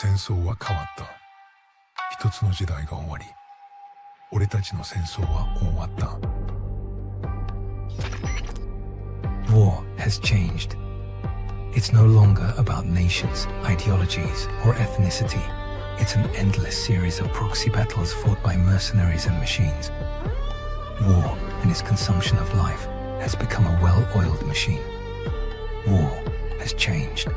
戦争は変わった。一つの時代が終わり、俺たちの戦争は終わった。War has changed. It's no longer about nations, ideologies, or ethnicity. It's an endless series of proxy battles fought by mercenaries and machines. War and its consumption of life has become a well-oiled machine. War has changed.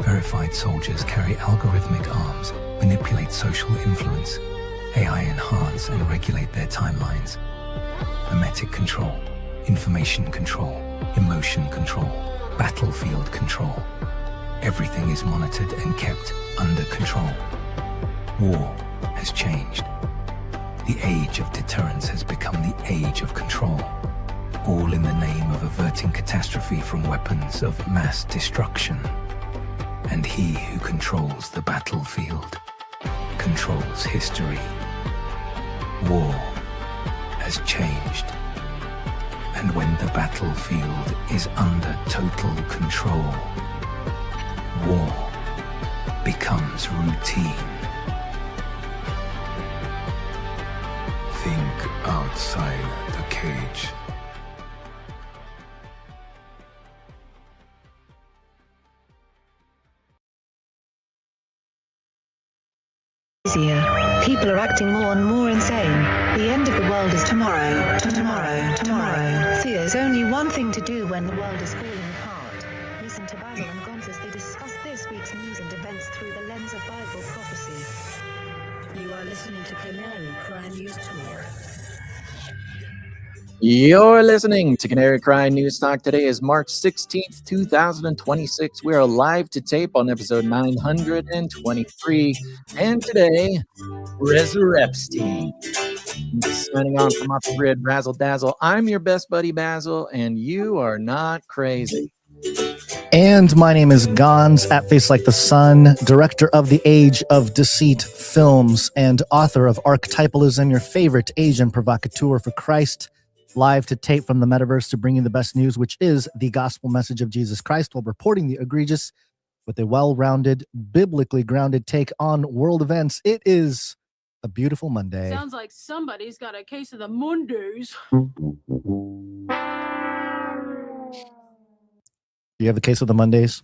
Verified soldiers carry algorithmic arms, manipulate social influence, AI enhance and regulate their timelines. Mimetic control, information control, emotion control, battlefield control. Everything is monitored and kept under control. War has changed. The age of deterrence has become the age of control, all in the name of averting catastrophe from weapons of mass destruction. And he who controls the battlefield controls history. War has changed. And when the battlefield is under total control, war becomes routine. Think outside the cage. People are acting more and more insane. The end of the world is tomorrow. Tomorrow. There's only one thing to do when the world is falling apart. Listen to Basil and Gonz as they discuss this week's news and events through the lens of Bible prophecy. You are listening to Canary Cry News Talk. You're listening to Canary Cry News Talk. Today is March 16th, 2026. We are live to tape on episode 923. And today, RESURREPSTEIN. Signing on from off the grid, Razzle Dazzle. I'm your best buddy, Basil, and you are not crazy. And my name is Gonz, at Face Like the Sun, director of the Age of Deceit films and author of Archetypalism, your favorite Asian provocateur for Christ. Live to tape from the metaverse to bring you the best news, which is the gospel message of Jesus Christ, while reporting the egregious with a well-rounded, biblically grounded take on world events. It is a beautiful Monday. Sounds like somebody's got a case of the Mondays. You have a case of the Mondays?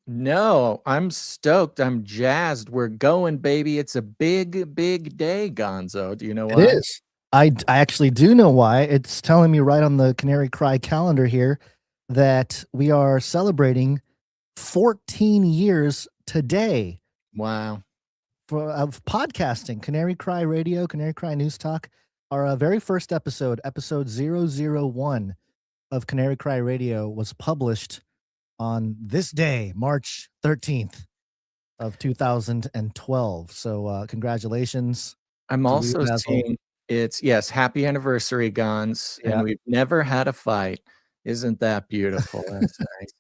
No, I'm stoked. I'm jazzed. We're going, baby. It's a big, big day, Gonzo. Do you know why? It is. I actually do know why. It's telling me right on the Canary Cry calendar here that we are celebrating 14 years today. Wow. Of podcasting. Canary Cry Radio, Canary Cry News Talk. Our very first episode 001 of Canary Cry Radio was published on this day, March 13th of 2012. So congratulations. I'm also seeing it's, yes, happy anniversary, Gonz. Yeah. And we've never had a fight. Isn't that beautiful? That's nice.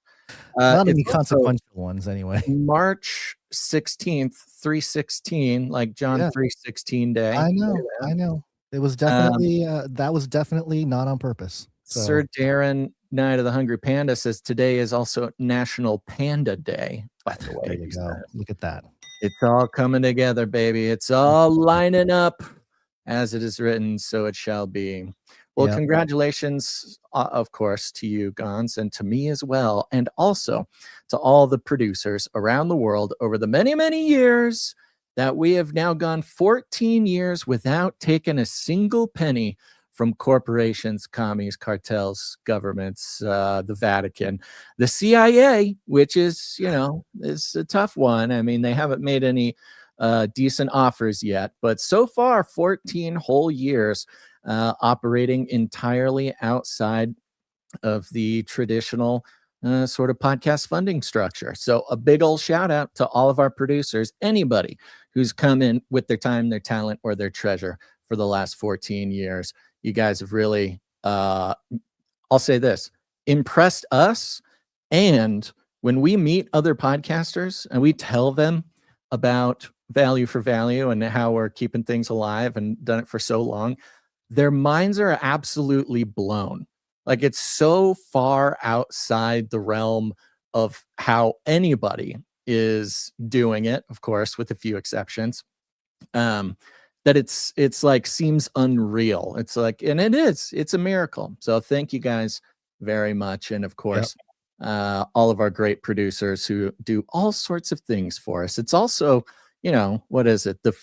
Not any it's consequential ones anyway. March 16th, 316, like John 3:16 day. I know. It was definitely that was definitely not on purpose. So. Sir Darren, Night of the Hungry Panda, says today is also National Panda Day, by the way. There you go. Look at that. It's all coming together, baby. It's all lining up. As it is written, so it shall be. Well, Yep. Congratulations, of course, to you, Gonz, and to me as well, and also to all the producers around the world over the many, many years that we have now gone 14 years without taking a single penny from corporations, commies, cartels, governments, the Vatican, the CIA, which is, is a tough one. I mean, they haven't made any decent offers yet, but so far 14 whole years operating entirely outside of the traditional sort of podcast funding structure. So a big old shout out to all of our producers, anybody who's come in with their time, their talent, or their treasure for the last 14 years. You guys have really, I'll say this, impressed us. And when we meet other podcasters and we tell them about value for value and how we're keeping things alive and done it for so long, their minds are absolutely blown. Like, it's so far outside the realm of how anybody is doing it, of course, with a few exceptions. That it's like seems unreal. It's like, and it's a miracle. So thank you guys very much. And of course, all of our great producers who do all sorts of things for us. It's also, what is it? The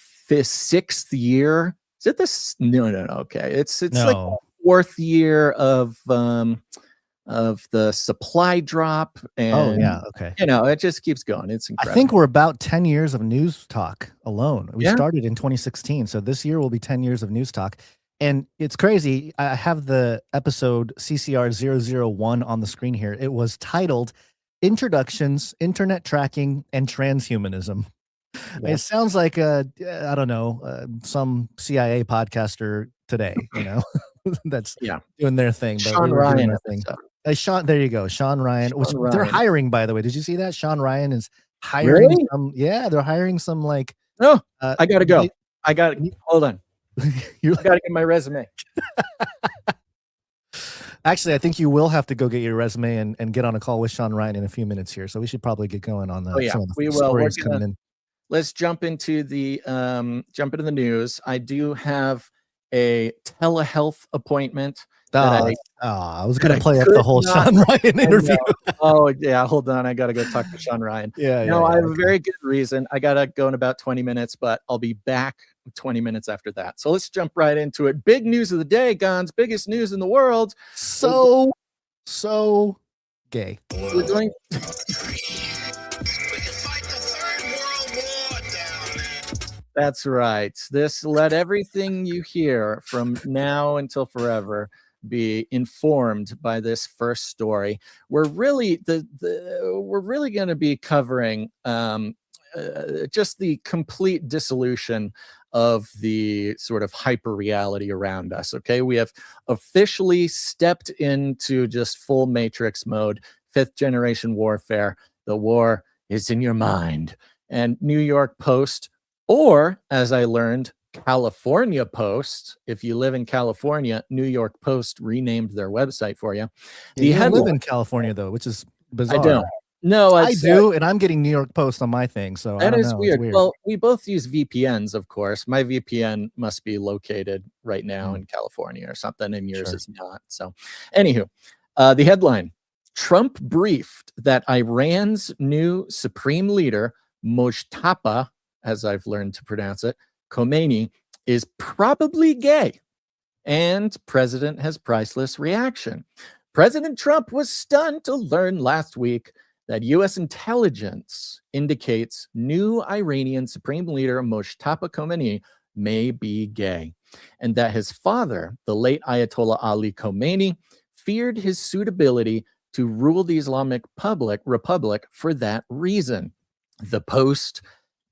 sixth year? Is it this? No. Okay. It's like the fourth year of the supply drop. And okay. It just keeps going. It's incredible. I think we're about 10 years of news talk alone. We started in 2016. So this year will be 10 years of news talk. And it's crazy. I have the episode CCR 001 on the screen here. It was titled Introductions, Internet Tracking, and Transhumanism. Yeah. It sounds like I don't know, some CIA podcaster today, that's doing their thing. But Sean Ryan. Sean, there you go. Sean Ryan. They're hiring, by the way. Did you see that? Sean Ryan is hiring they're hiring some like. No, I gotta go. Hold on. I gotta get my resume. Actually, I think you will have to go get your resume and get on a call with Sean Ryan in a few minutes here. So we should probably get going on that. Some of the stories coming in. Let's jump into the news. I do have a telehealth appointment. I was going to play up the whole Sean Ryan interview. Oh, yeah. Hold on. I got to go talk to Sean Ryan. I have a very good reason. I got to go in about 20 minutes, but I'll be back 20 minutes after that. So let's jump right into it. Big news of the day, Gonz. Biggest news in the world. So gay. We're doing... That's right. Let everything you hear from now until forever be informed by this first story. We're really going to be covering just the complete dissolution of the sort of hyper reality around us. Okay, we have officially stepped into just full Matrix mode, 5th generation warfare. The war is in your mind. And New York Post, or as I learned, California Post. If you live in California, New York Post renamed their website for you. You live in California though, which is bizarre. I don't. No, I do, and I'm getting New York Post on my thing. So that is weird. Well, we both use VPNs, of course. My VPN must be located right now in California or something, and yours is not. So, anywho, the headline: Trump briefed that Iran's new supreme leader, Mojtaba, as I've learned to pronounce it, Khomeini, is probably gay. And president has priceless reaction. President Trump was stunned to learn last week that U.S. intelligence indicates new Iranian supreme leader Mojtaba Khomeini may be gay, and that his father, the late Ayatollah Ali Khomeini, feared his suitability to rule the Islamic Republic for that reason. The Post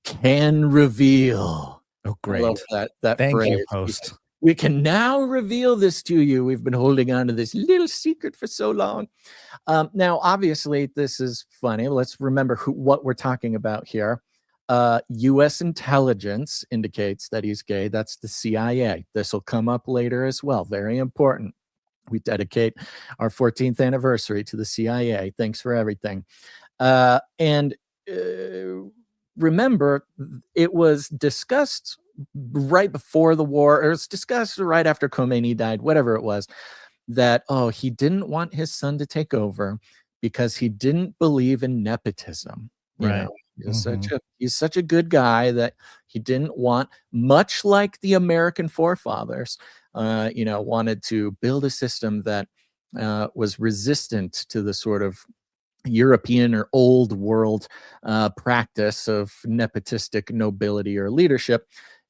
can reveal. Oh, great. I love that Thank phrase. you, Post. We can now reveal this to you. We've been holding on to this little secret for so long. Now, obviously, this is funny. Let's remember what we're talking about here. U.S. intelligence indicates that he's gay. That's the CIA. This will come up later as well. Very important. We dedicate our 14th anniversary to the CIA. Thanks for everything. Remember, it was discussed right before the war, or it's discussed right after Khomeini died, whatever it was, that, he didn't want his son to take over because he didn't believe in nepotism. Right. He's such a good guy that he didn't want, much like the American forefathers, wanted to build a system that was resistant to the sort of European or old world practice of nepotistic nobility or leadership.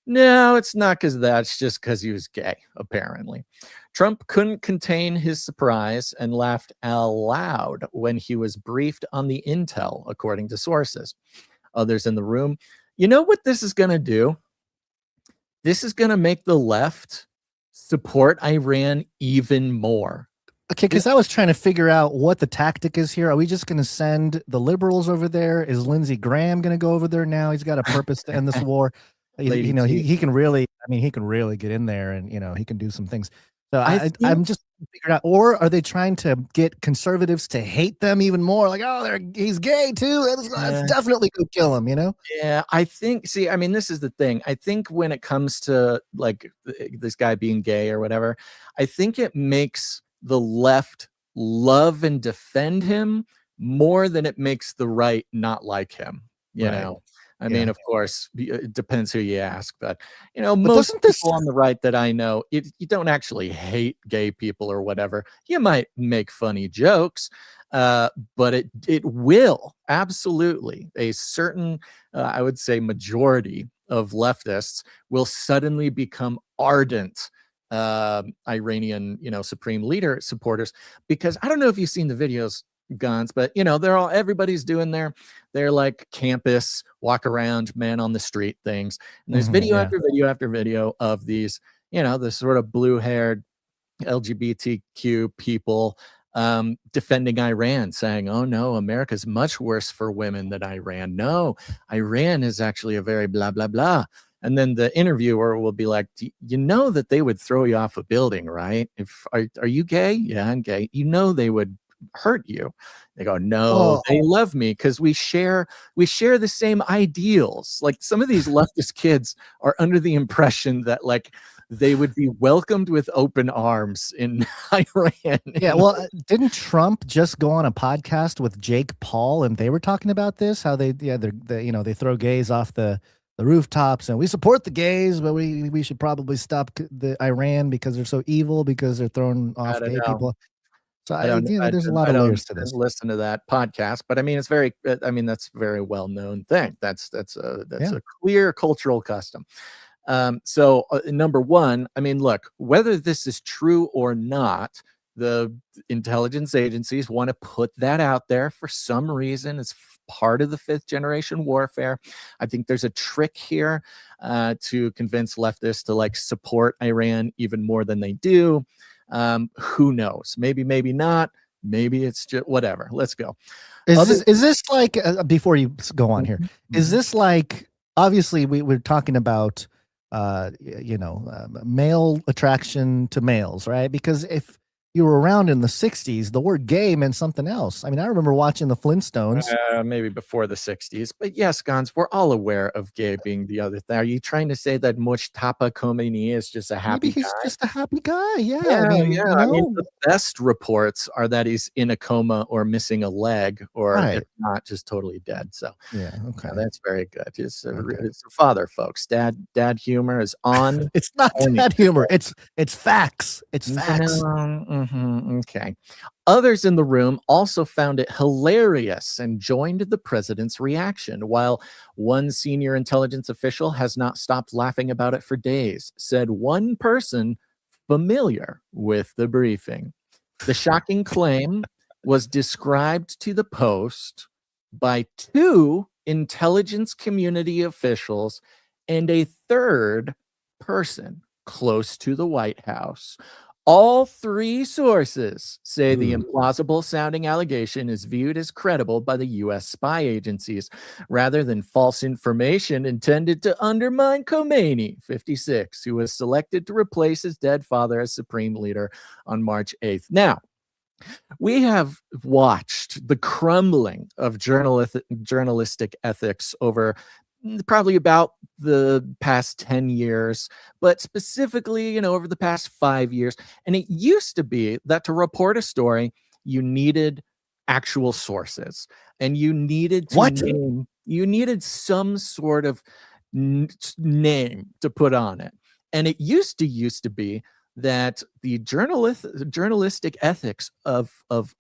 No, it's not because of that. It's just because he was gay, apparently. Trump couldn't contain his surprise and laughed aloud when he was briefed on the intel, according to sources. Others in the room, you know what this is going to do? This is going to make the left support Iran even more. Okay, because I was trying to figure out what the tactic is here. Are we just going to send the liberals over there? Is Lindsey Graham going to go over there now? He's got a purpose to end this war. He can really get in there, and he can do some things. So I'm just figuring out, or are they trying to get conservatives to hate them even more? Like, oh, he's gay too. Let's definitely go kill him. Yeah, I think. See, I mean, this is the thing. I think when it comes to like this guy being gay or whatever, I think it makes the left love and defend him more than it makes the right not like him. You know. I mean, of course, it depends who you ask, but most people on the right that I know, you don't actually hate gay people or whatever. You might make funny jokes, but it will absolutely, a certain, I would say, majority of leftists will suddenly become ardent Iranian, supreme leader supporters, because I don't know if you've seen the videos, Gonz, but everybody's doing their like campus walk around man on the street things, and there's video after video after video of these this sort of blue-haired LGBTQ people defending Iran, saying, oh no, America's much worse for women than Iran. No, Iran is actually a very blah blah blah. And then the interviewer will be like, you know that they would throw you off a building, right? Are you gay? Yeah, I'm gay. They would hurt you. They go, no, they love me because we share the same ideals. Like, some of these leftist kids are under the impression that like they would be welcomed with open arms in Iran. Yeah, well, didn't Trump just go on a podcast with Jake Paul, and they were talking about this, how they throw gays off the rooftops, and we support the gays, but we should probably stop the Iran because they're so evil, because they're throwing off gay people. So there's a lot of layers to this. Listen to that podcast, but I mean, it's very. I mean, that's a very well known thing. That's a clear cultural custom. So number one, I mean, look, whether this is true or not, the intelligence agencies want to put that out there for some reason. It's part of the 5th generation warfare. I think there's a trick here to convince leftists to like support Iran even more than they do. Who knows? Maybe not. Maybe it's just whatever. Let's go. Is this like, before you go on here, is this like, obviously we're talking about male attraction to males, right? Because if you were around in the 60s, the word gay meant something else. I mean, I remember watching the Flintstones. Maybe before the 60s. But yes, Gonz, we're all aware of gay being the other thing. Are you trying to say that Mujtaba Khomeini is just a happy guy? Maybe he's just a happy guy, yeah. I mean, the best reports are that he's in a coma or missing a leg, or if not, just totally dead. So that's very good. It's a father, folks. Dad humor is on. It's not dad humor. It's facts. It's facts. Okay. Others in the room also found it hilarious and joined the president's reaction, while one senior intelligence official has not stopped laughing about it for days, said one person familiar with the briefing. The shocking claim was described to the Post by 2 intelligence community officials and a 3rd person close to the White House. All 3 sources say the implausible sounding allegation is viewed as credible by the U.S. spy agencies, rather than false information intended to undermine Khomeini, 56, who was selected to replace his dead father as supreme leader on March 8th. Now, we have watched the crumbling of journalistic ethics over probably about the past 10 years, but specifically, over the past 5 years. And it used to be that to report a story, you needed actual sources, and you needed to you needed some sort of name to put on it. And it used to be that the journalistic ethics of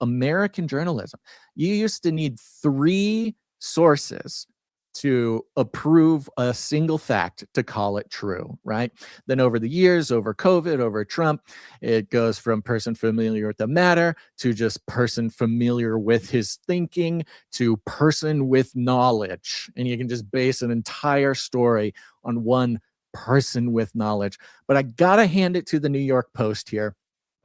American journalism, you used to need 3 sources to approve a single fact to call it true, right? Then over the years, over COVID, over Trump, it goes from person familiar with the matter to just person familiar with his thinking to person with knowledge. And you can just base an entire story on one person with knowledge. But I gotta hand it to the New York Post here.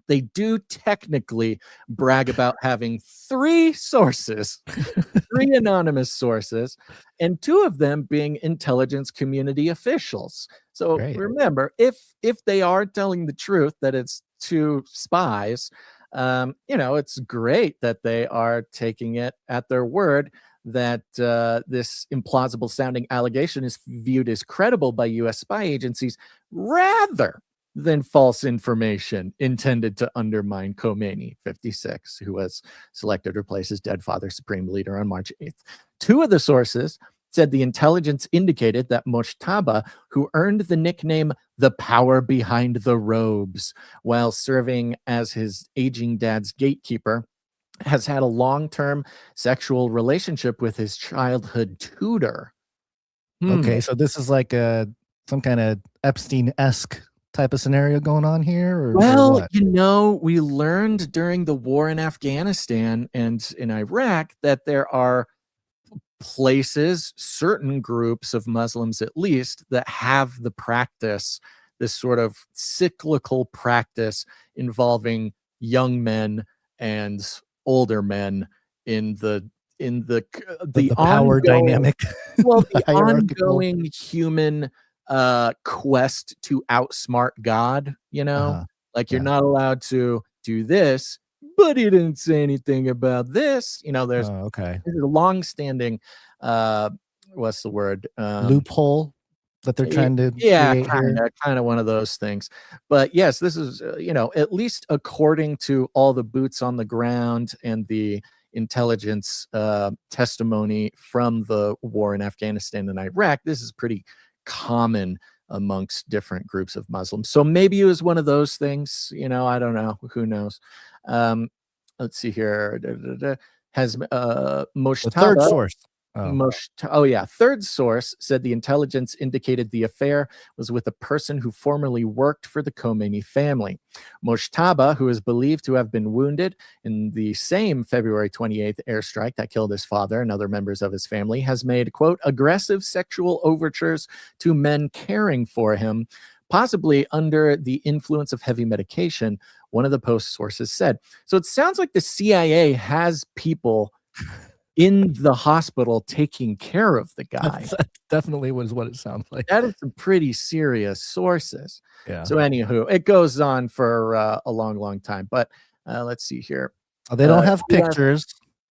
They do technically brag about having 3 sources, 3 anonymous sources, and 2 of them being intelligence community officials. So remember, if they are telling the truth, that it's to spies, it's great that they are taking it at their word that this implausible sounding allegation is viewed as credible by U.S. spy agencies rather than false information intended to undermine Khomeini, 56, who was selected to replace his dead father, supreme leader, on March 8th. Two of the sources said the intelligence indicated that Moshtaba, who earned the nickname the power behind the robes while serving as his aging dad's gatekeeper, has had a long-term sexual relationship with his childhood tutor. Okay, so this is like some kind of Epstein-esque type of scenario going on here? Or Well, what? we learned during the war in Afghanistan and in Iraq that there are places, certain groups of Muslims at least, that have the practice, this sort of cyclical practice involving young men and older men in the power ongoing, dynamic. well, The the hierarchical. ongoing human quest to outsmart God, like you're Yeah. not allowed to do this, but he didn't say anything about this. There's Oh, okay. a long-standing what's the word? Loophole that they're trying to Yeah, create here. kind of one of those things. But yes, this is at least according to all the boots on the ground and the intelligence testimony from the war in Afghanistan and Iraq, this is pretty common amongst different groups of Muslims. So maybe it was one of those things, I don't know, who knows. Let's see here. Has The Moshtaba, third source. third source said the intelligence indicated the affair was with a person who formerly worked for the Khomeini family. Moshtaba, who is believed to have been wounded in the same February 28th airstrike that killed his father and other members of his family, has made, quote, aggressive sexual overtures to men caring for him, possibly under the influence of heavy medication, one of the Post sources said. So it sounds like the CIA has people in the hospital taking care of the guy. That definitely was what it sounds like. That is some pretty serious sources. Yeah. So anywho, it goes on for a long, long time. But let's see here. They don't have pictures.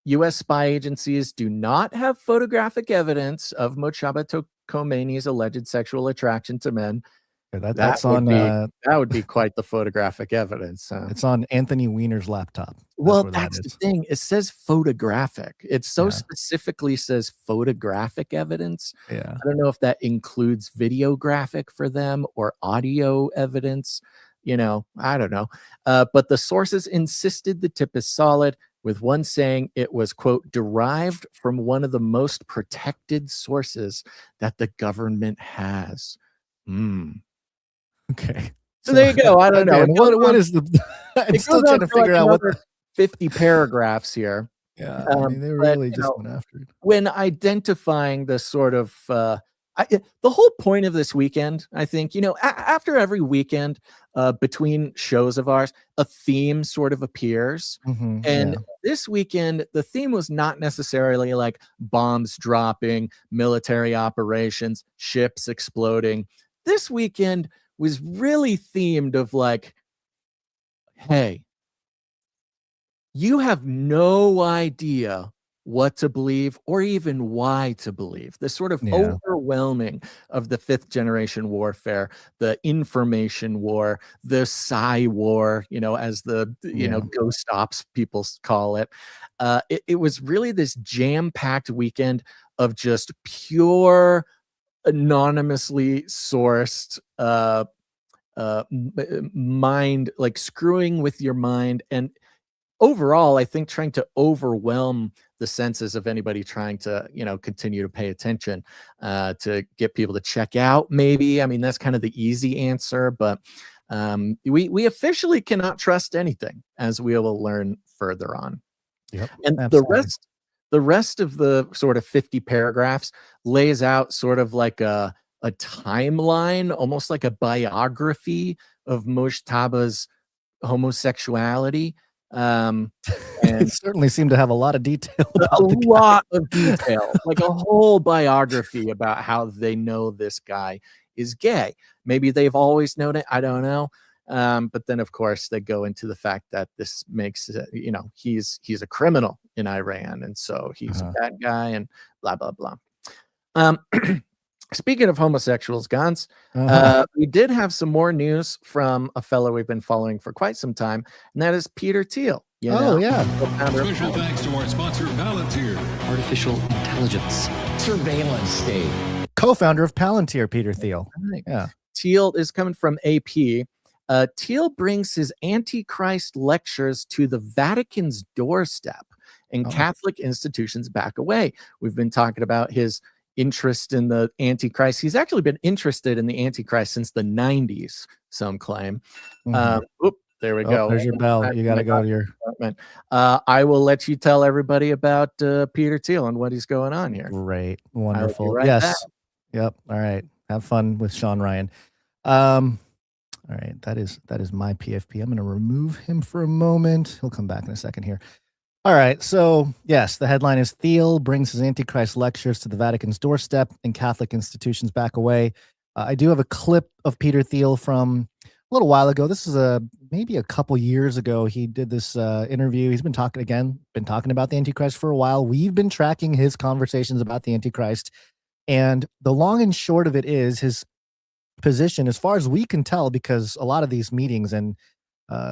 U.S. spy agencies do not have photographic evidence of Mojtaba Khomeini's alleged sexual attraction to men. That's that would be quite the photographic evidence. It's on Anthony Weiner's laptop. That's the thing. It says photographic. It so specifically says photographic evidence. Yeah. I don't know if that includes videographic for them or audio evidence. I don't know. But the sources insisted the tip is solid, with one saying it was, quote, derived from one of the most protected sources that the government has. Okay. So there you go. I don't know. What is the? I'm still trying to figure out what. 50 paragraphs here. Yeah, they really just went after it. When identifying the sort of the whole point of this weekend, I think, after every weekend between shows of ours, a theme sort of appears. And this weekend, the theme was not necessarily like bombs dropping, military operations, ships exploding. This weekend was really themed of like, hey, you have no idea what to believe or even why to believe. This sort of overwhelming of the fifth generation warfare, the information war, the psi war, as the ghost ops people call it. It was really this jam-packed weekend of just pure anonymously sourced mind, like screwing with your mind, and overall, I think trying to overwhelm the senses of anybody trying to, continue to pay attention, to get people to check out. Maybe, I mean, that's kind of the easy answer, but we officially cannot trust anything, as we will learn further on. Yep, and absolutely. the rest of the sort of 50 paragraphs lays out sort of like a timeline, almost like a biography of Mojtaba's homosexuality. And it certainly seemed to have a lot of detail. Of detail, like a whole biography about how they know this guy is gay. Maybe they've always known it. I don't know. But then, of course, they go into the fact that this makes he's a criminal in Iran, and so he's a bad guy, and blah blah blah. Speaking of homosexuals, Gonz, we did have some more news from a fellow we've been following for quite some time, and that is Peter Thiel. Special thanks to our sponsor, PALANTIR. Artificial intelligence. Surveillance state. Co-founder of PALANTIR, Peter Thiel. Right. Yeah. Thiel is coming from AP. Thiel brings his Antichrist lectures to the Vatican's doorstep, and Catholic institutions back away. We've been talking about his interest in the Antichrist. He's actually been interested in the Antichrist since the 90s, some claim. There we go. There's your bell. You got to go to your apartment. I will let you tell everybody about Peter Thiel and what he's going on here. Great. Wonderful. Right yes. back. Yep. All right. Have fun with Sean Ryan. All right. That is my PFP. I'm going to remove him for a moment. He'll come back in a second here. All right. So, yes, the headline is Thiel brings his Antichrist lectures to the Vatican's doorstep and Catholic institutions back away. I do have a clip of Peter Thiel from a little while ago. This is maybe a couple years ago. He did this interview. He's been talking about the Antichrist for a while. We've been tracking his conversations about the Antichrist. And the long and short of it is his position, as far as we can tell, because a lot of these meetings and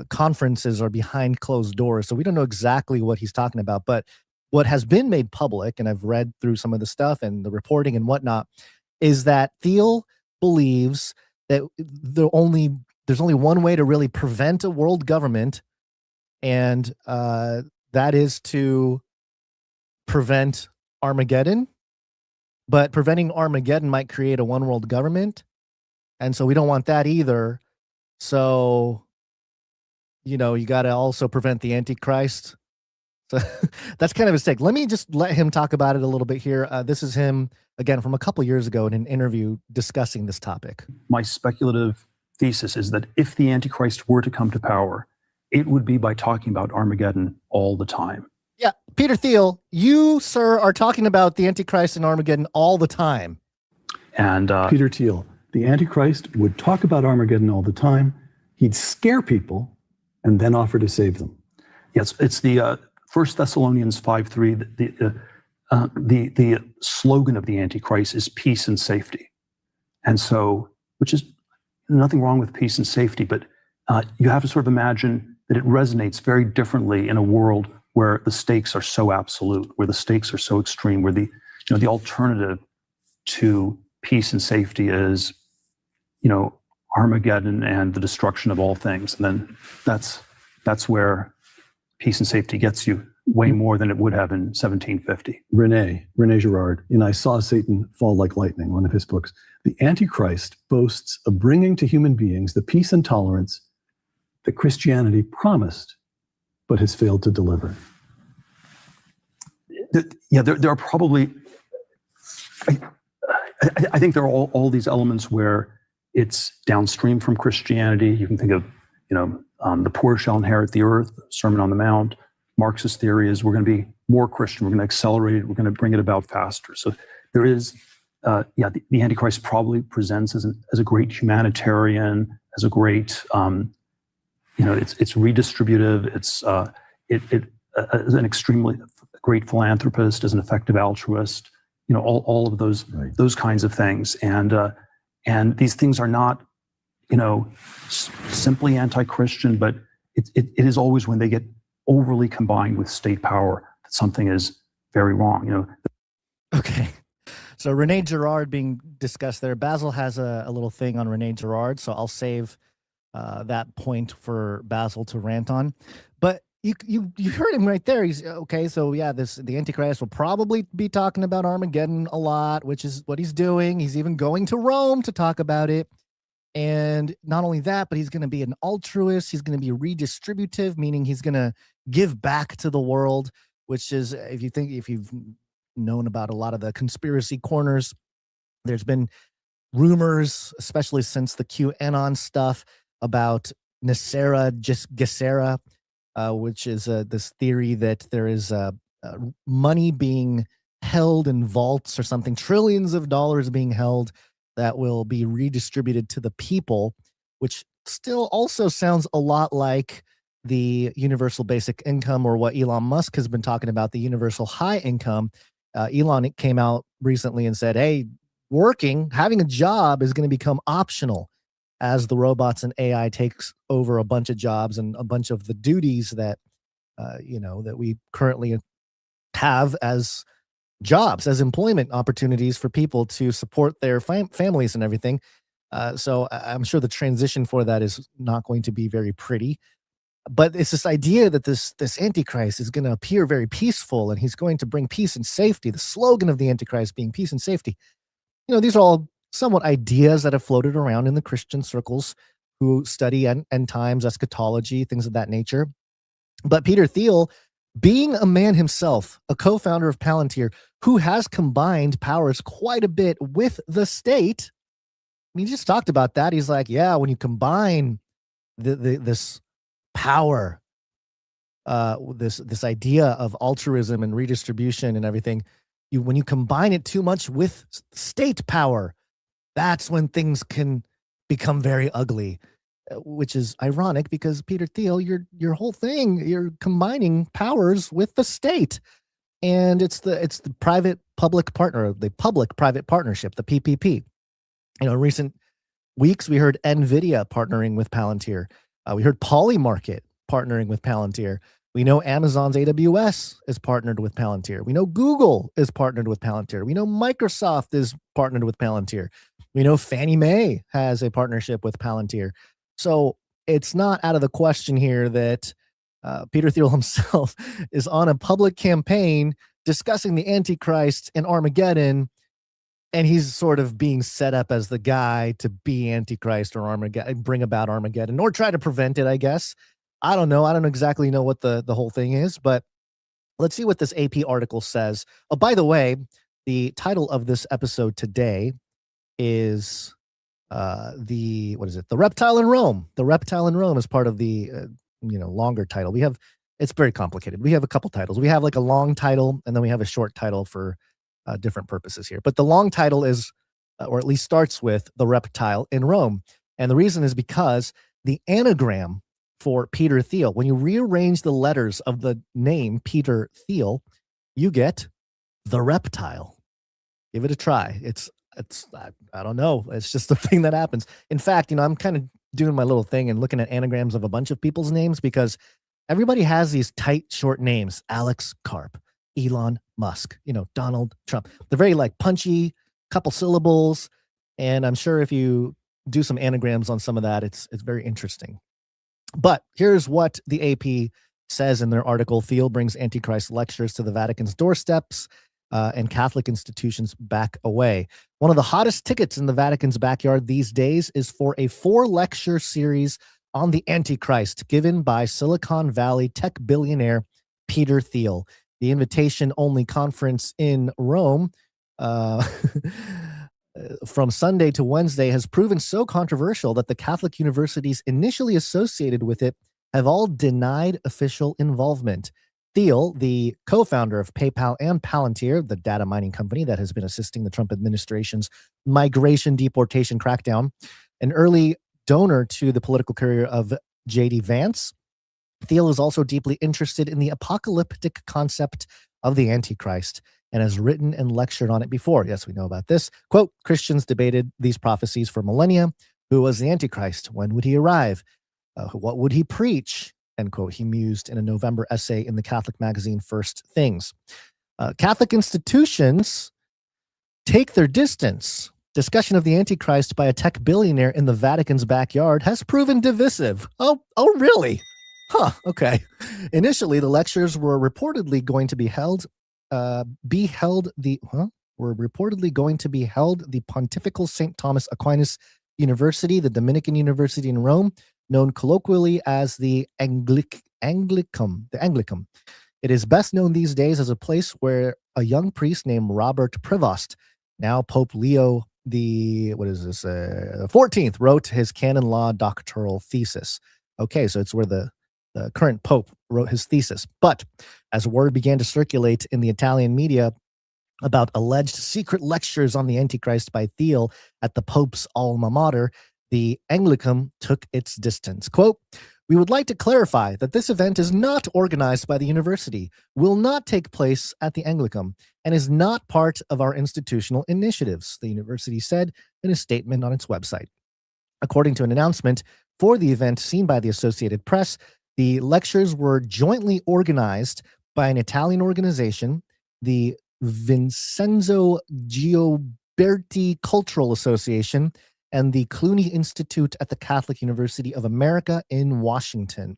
conferences are behind closed doors, so we don't know exactly what he's talking about. But what has been made public, and I've read through some of the stuff and the reporting and whatnot, is that Thiel believes that there's only one way to really prevent a world government, and that is to prevent Armageddon. But preventing Armageddon might create a one world government, and so we don't want that either. So, you got to also prevent the Antichrist. So that's kind of a mistake. Let me just let him talk about it a little bit here. This is him, again, from a couple years ago in an interview discussing this topic. My speculative thesis is that if the Antichrist were to come to power, it would be by talking about Armageddon all the time. Yeah, Peter Thiel, you, sir, are talking about the Antichrist and Armageddon all the time. And Peter Thiel, the Antichrist would talk about Armageddon all the time. He'd scare people and then offer to save them. Yes, it's the 1 Thessalonians 5:3. The slogan of the Antichrist is peace and safety. And so, which is nothing wrong with peace and safety, but you have to sort of imagine that it resonates very differently in a world where the stakes are so absolute, where the stakes are so extreme, where the alternative to peace and safety is, Armageddon and the destruction of all things. And then that's where peace and safety gets you way more than it would have in 1750. Rene Girard, in I Saw Satan Fall Like Lightning, one of his books, the Antichrist boasts of bringing to human beings the peace and tolerance that Christianity promised but has failed to deliver. There are probably, I think there are all these elements where it's downstream from Christianity. You can think of, the poor shall inherit the earth, Sermon on the Mount. Marxist theory is we're going to be more Christian. We're going to accelerate it. We're going to bring it about faster. So there is, the Antichrist probably presents as a great humanitarian, as a great, it's redistributive. It's as an extremely great philanthropist, as an effective altruist. All of those kinds of things. And these things are not, simply anti-Christian, but it is always when they get overly combined with state power that something is very wrong. Okay. So Rene Girard being discussed there. Basil has a little thing on Rene Girard, so I'll save that point for Basil to rant on. But you heard him right there. He's okay. So yeah, the Antichrist will probably be talking about Armageddon a lot, which is what he's doing. He's even going to Rome to talk about it. And not only that, but he's going to be an altruist. He's going to be redistributive, meaning he's going to give back to the world, which is, if you've known about a lot of the conspiracy corners, there's been rumors, especially since the QAnon stuff, about Gesera, which is this theory that there is money being held in vaults or something, trillions of dollars being held that will be redistributed to the people, which still also sounds a lot like the universal basic income, or what Elon Musk has been talking about, the universal high income. Elon came out recently and said, hey, having a job is going to become optional as the robots and AI takes over a bunch of jobs and a bunch of the duties that, that we currently have as jobs, as employment opportunities for people to support their families and everything. So I'm sure the transition for that is not going to be very pretty. But it's this idea that this Antichrist is going to appear very peaceful, and he's going to bring peace and safety. The slogan of the Antichrist being peace and safety. These are all somewhat ideas that have floated around in the Christian circles who study end times, eschatology, things of that nature. But Peter Thiel, being a man himself, a co-founder of Palantir, who has combined powers quite a bit with the state, he just talked about that. He's like, yeah, when you combine this power, this idea of altruism and redistribution and everything, when you combine it too much with state power, that's when things can become very ugly, which is ironic because Peter Thiel, your whole thing, you're combining powers with the state, and it's the private-public partner, the public-private partnership, the PPP. In recent weeks, we heard NVIDIA partnering with Palantir. We heard Polymarket partnering with Palantir. We know Amazon's AWS is partnered with Palantir. We know Google is partnered with Palantir. We know Microsoft is partnered with Palantir. We know Fannie Mae has a partnership with Palantir. So it's not out of the question here that Peter Thiel himself is on a public campaign discussing the Antichrist and Armageddon, and he's sort of being set up as the guy to be Antichrist or Armageddon, bring about Armageddon, or try to prevent it, I guess. I don't know. I don't exactly know what the whole thing is, but let's see what this AP article says. Oh, by the way, the title of this episode today is the Reptile in Rome. The Reptile in Rome is part of the longer title. It's very complicated. We have a couple titles. We have like a long title, and then we have a short title for different purposes here. But the long title is, or at least starts with, The Reptile in Rome. And the reason is because the anagram for Peter Thiel, when you rearrange the letters of the name Peter Thiel, you get the Reptile. Give it a try. I don't know. It's just a thing that happens. In fact, I'm kind of doing my little thing and looking at anagrams of a bunch of people's names, because everybody has these tight, short names. Alex Karp, Elon Musk, Donald Trump. They're very punchy, couple syllables. And I'm sure if you do some anagrams on some of that, it's very interesting. But here's what the AP says in their article. Thiel brings Antichrist lectures to the Vatican's doorsteps, and Catholic institutions back away. One of the hottest tickets in the Vatican's backyard these days is for a 4-lecture series on the Antichrist given by Silicon Valley tech billionaire Peter Thiel. The invitation-only conference in Rome from Sunday to Wednesday has proven so controversial that the Catholic universities initially associated with it have all denied official involvement. Thiel, the co-founder of PayPal and Palantir, the data mining company that has been assisting the Trump administration's migration deportation crackdown, an early donor to the political career of J.D. Vance, Thiel is also deeply interested in the apocalyptic concept of the Antichrist and has written and lectured on it before. Yes, we know about this. Quote, Christians debated these prophecies for millennia. Who was the Antichrist? When would he arrive? What would he preach? End quote. He mused in a November essay in the Catholic magazine First Things. Catholic institutions take their distance. Discussion of the Antichrist by a tech billionaire in the Vatican's backyard has proven divisive. Oh, really? Huh, okay. Initially, the lectures were reportedly going to be held the Pontifical St. Thomas Aquinas University, the Dominican University in Rome, known colloquially as the Anglicum. It is best known these days as a place where a young priest named Robert Prevost, now Pope Leo the 14th, wrote his canon law doctoral thesis. Okay, so it's where the current Pope wrote his thesis. But as word began to circulate in the Italian media about alleged secret lectures on the Antichrist by Thiel at the Pope's alma mater, the Anglicum took its distance. Quote, "We would like to clarify that this event is not organized by the university, will not take place at the Anglicum, and is not part of our institutional initiatives," the university said in a statement on its website. According to an announcement for the event seen by the Associated Press, the lectures were jointly organized by an Italian organization, the Vincenzo Gioberti Cultural Association, and the Clooney Institute at the Catholic University of America in Washington.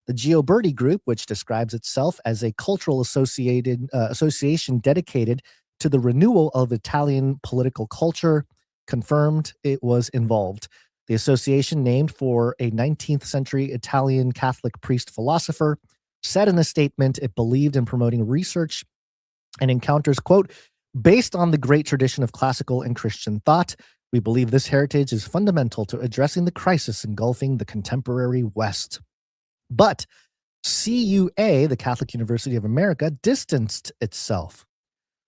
The Gioberti Group, which describes itself as a cultural association dedicated to the renewal of Italian political culture, confirmed it was involved. The association, named for a 19th century Italian Catholic priest philosopher, said in a statement it believed in promoting research and encounters, quote, "Based on the great tradition of classical and Christian thought, we believe this heritage is fundamental to addressing the crisis engulfing the contemporary West." But CUA, the Catholic University of America, distanced itself.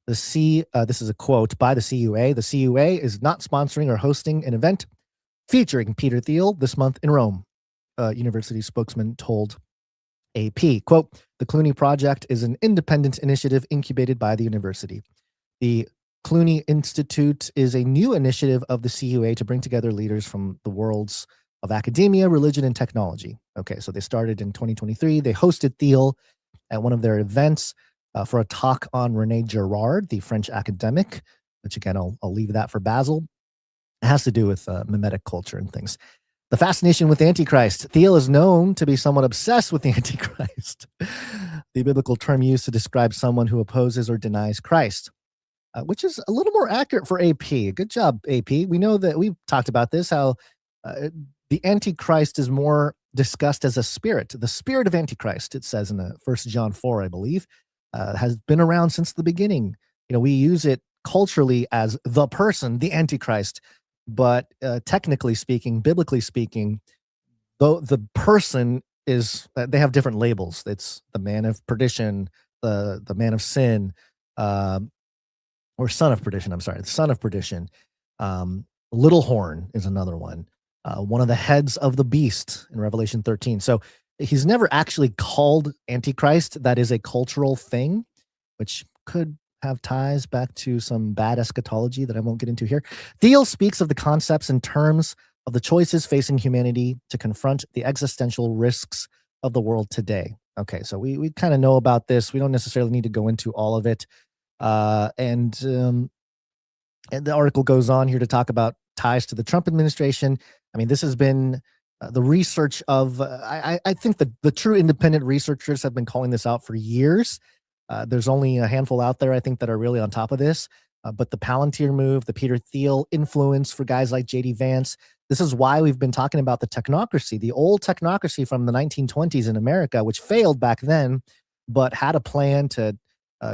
This is a quote by the CUA. "The CUA is not sponsoring or hosting an event featuring Peter Thiel this month in Rome," university spokesman told AP. Quote, "The Clooney Project is an independent initiative incubated by the university. The Clooney Institute is a new initiative of the CUA to bring together leaders from the worlds of academia, religion, and technology." Okay, so they started in 2023. They hosted Thiel at one of their events for a talk on René Girard, the French academic, which again, I'll leave that for Basil. It has to do with mimetic culture and things. The fascination with the Antichrist. Thiel is known to be somewhat obsessed with the Antichrist, the biblical term used to describe someone who opposes or denies Christ, which is a little more accurate for AP. Good job, AP. We know that we've talked about this, how the Antichrist is more discussed as a spirit. The spirit of Antichrist, it says in 1 John 4, I believe, has been around since the beginning. You know, we use it culturally as the person, the Antichrist, but technically speaking, biblically speaking, though the person is, they have different labels. It's the man of perdition, the man of sin, or son of perdition. I'm sorry, the son of perdition. Little horn is another one. One of the heads of the beast in Revelation 13. So he's never actually called Antichrist. That is a cultural thing, which could have ties back to some bad eschatology that I won't get into here. Thiel speaks of the concepts and terms of the choices facing humanity to confront the existential risks of the world today. Okay, so we kind of know about this. We don't necessarily need to go into all of it. And the article goes on here to talk about ties to the Trump administration. I mean, this has been the research of, I think the true independent researchers have been calling this out for years. There's only a handful out there, I think, that are really on top of this. But the Palantir move, the Peter Thiel influence for guys like J.D. Vance, this is why we've been talking about the technocracy, the old technocracy from the 1920s in America, which failed back then, but had a plan to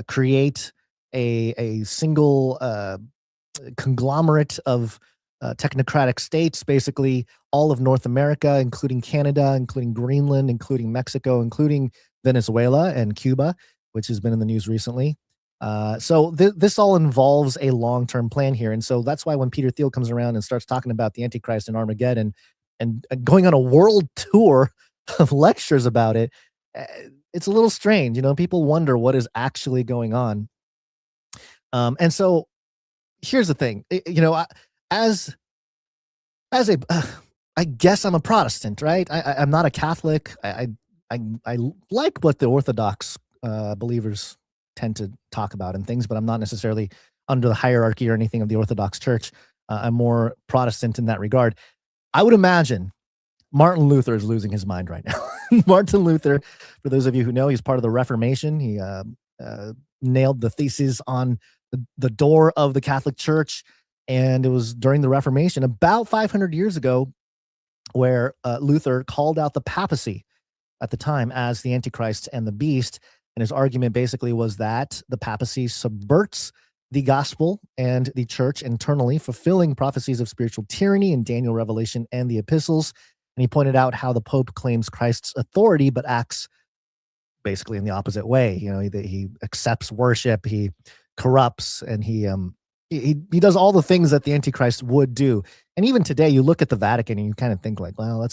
create a single conglomerate of technocratic states, basically all of North America, including Canada, including Greenland, including Mexico, including Venezuela and Cuba, which has been in the news recently. So this all involves a long-term plan here. And so that's why when Peter Thiel comes around and starts talking about the Antichrist and Armageddon and going on a world tour of lectures about it, it's a little strange. You know, people wonder what is actually going on. And so here's the thing, you know, as a, I guess I'm a Protestant, right? I'm not a Catholic. I like what the Orthodox believers tend to talk about and things, but I'm not necessarily under the hierarchy or anything of the Orthodox Church. I'm more Protestant in that regard. I would imagine Martin Luther is losing his mind right now. Martin Luther, for those of you who know, he's part of the Reformation. He nailed the theses on the door of the Catholic Church, and it was during the Reformation, about 500 years ago, where Luther called out the papacy at the time as the Antichrist and the beast. And his argument basically was that the papacy subverts the gospel and the church internally, fulfilling prophecies of spiritual tyranny in Daniel, Revelation, and the epistles. And he pointed out how the Pope claims Christ's authority, but acts basically in the opposite way. You know, he accepts worship, he corrupts, and he he does all the things that the Antichrist would do. And even today, you look at the Vatican and you kind of think like, well,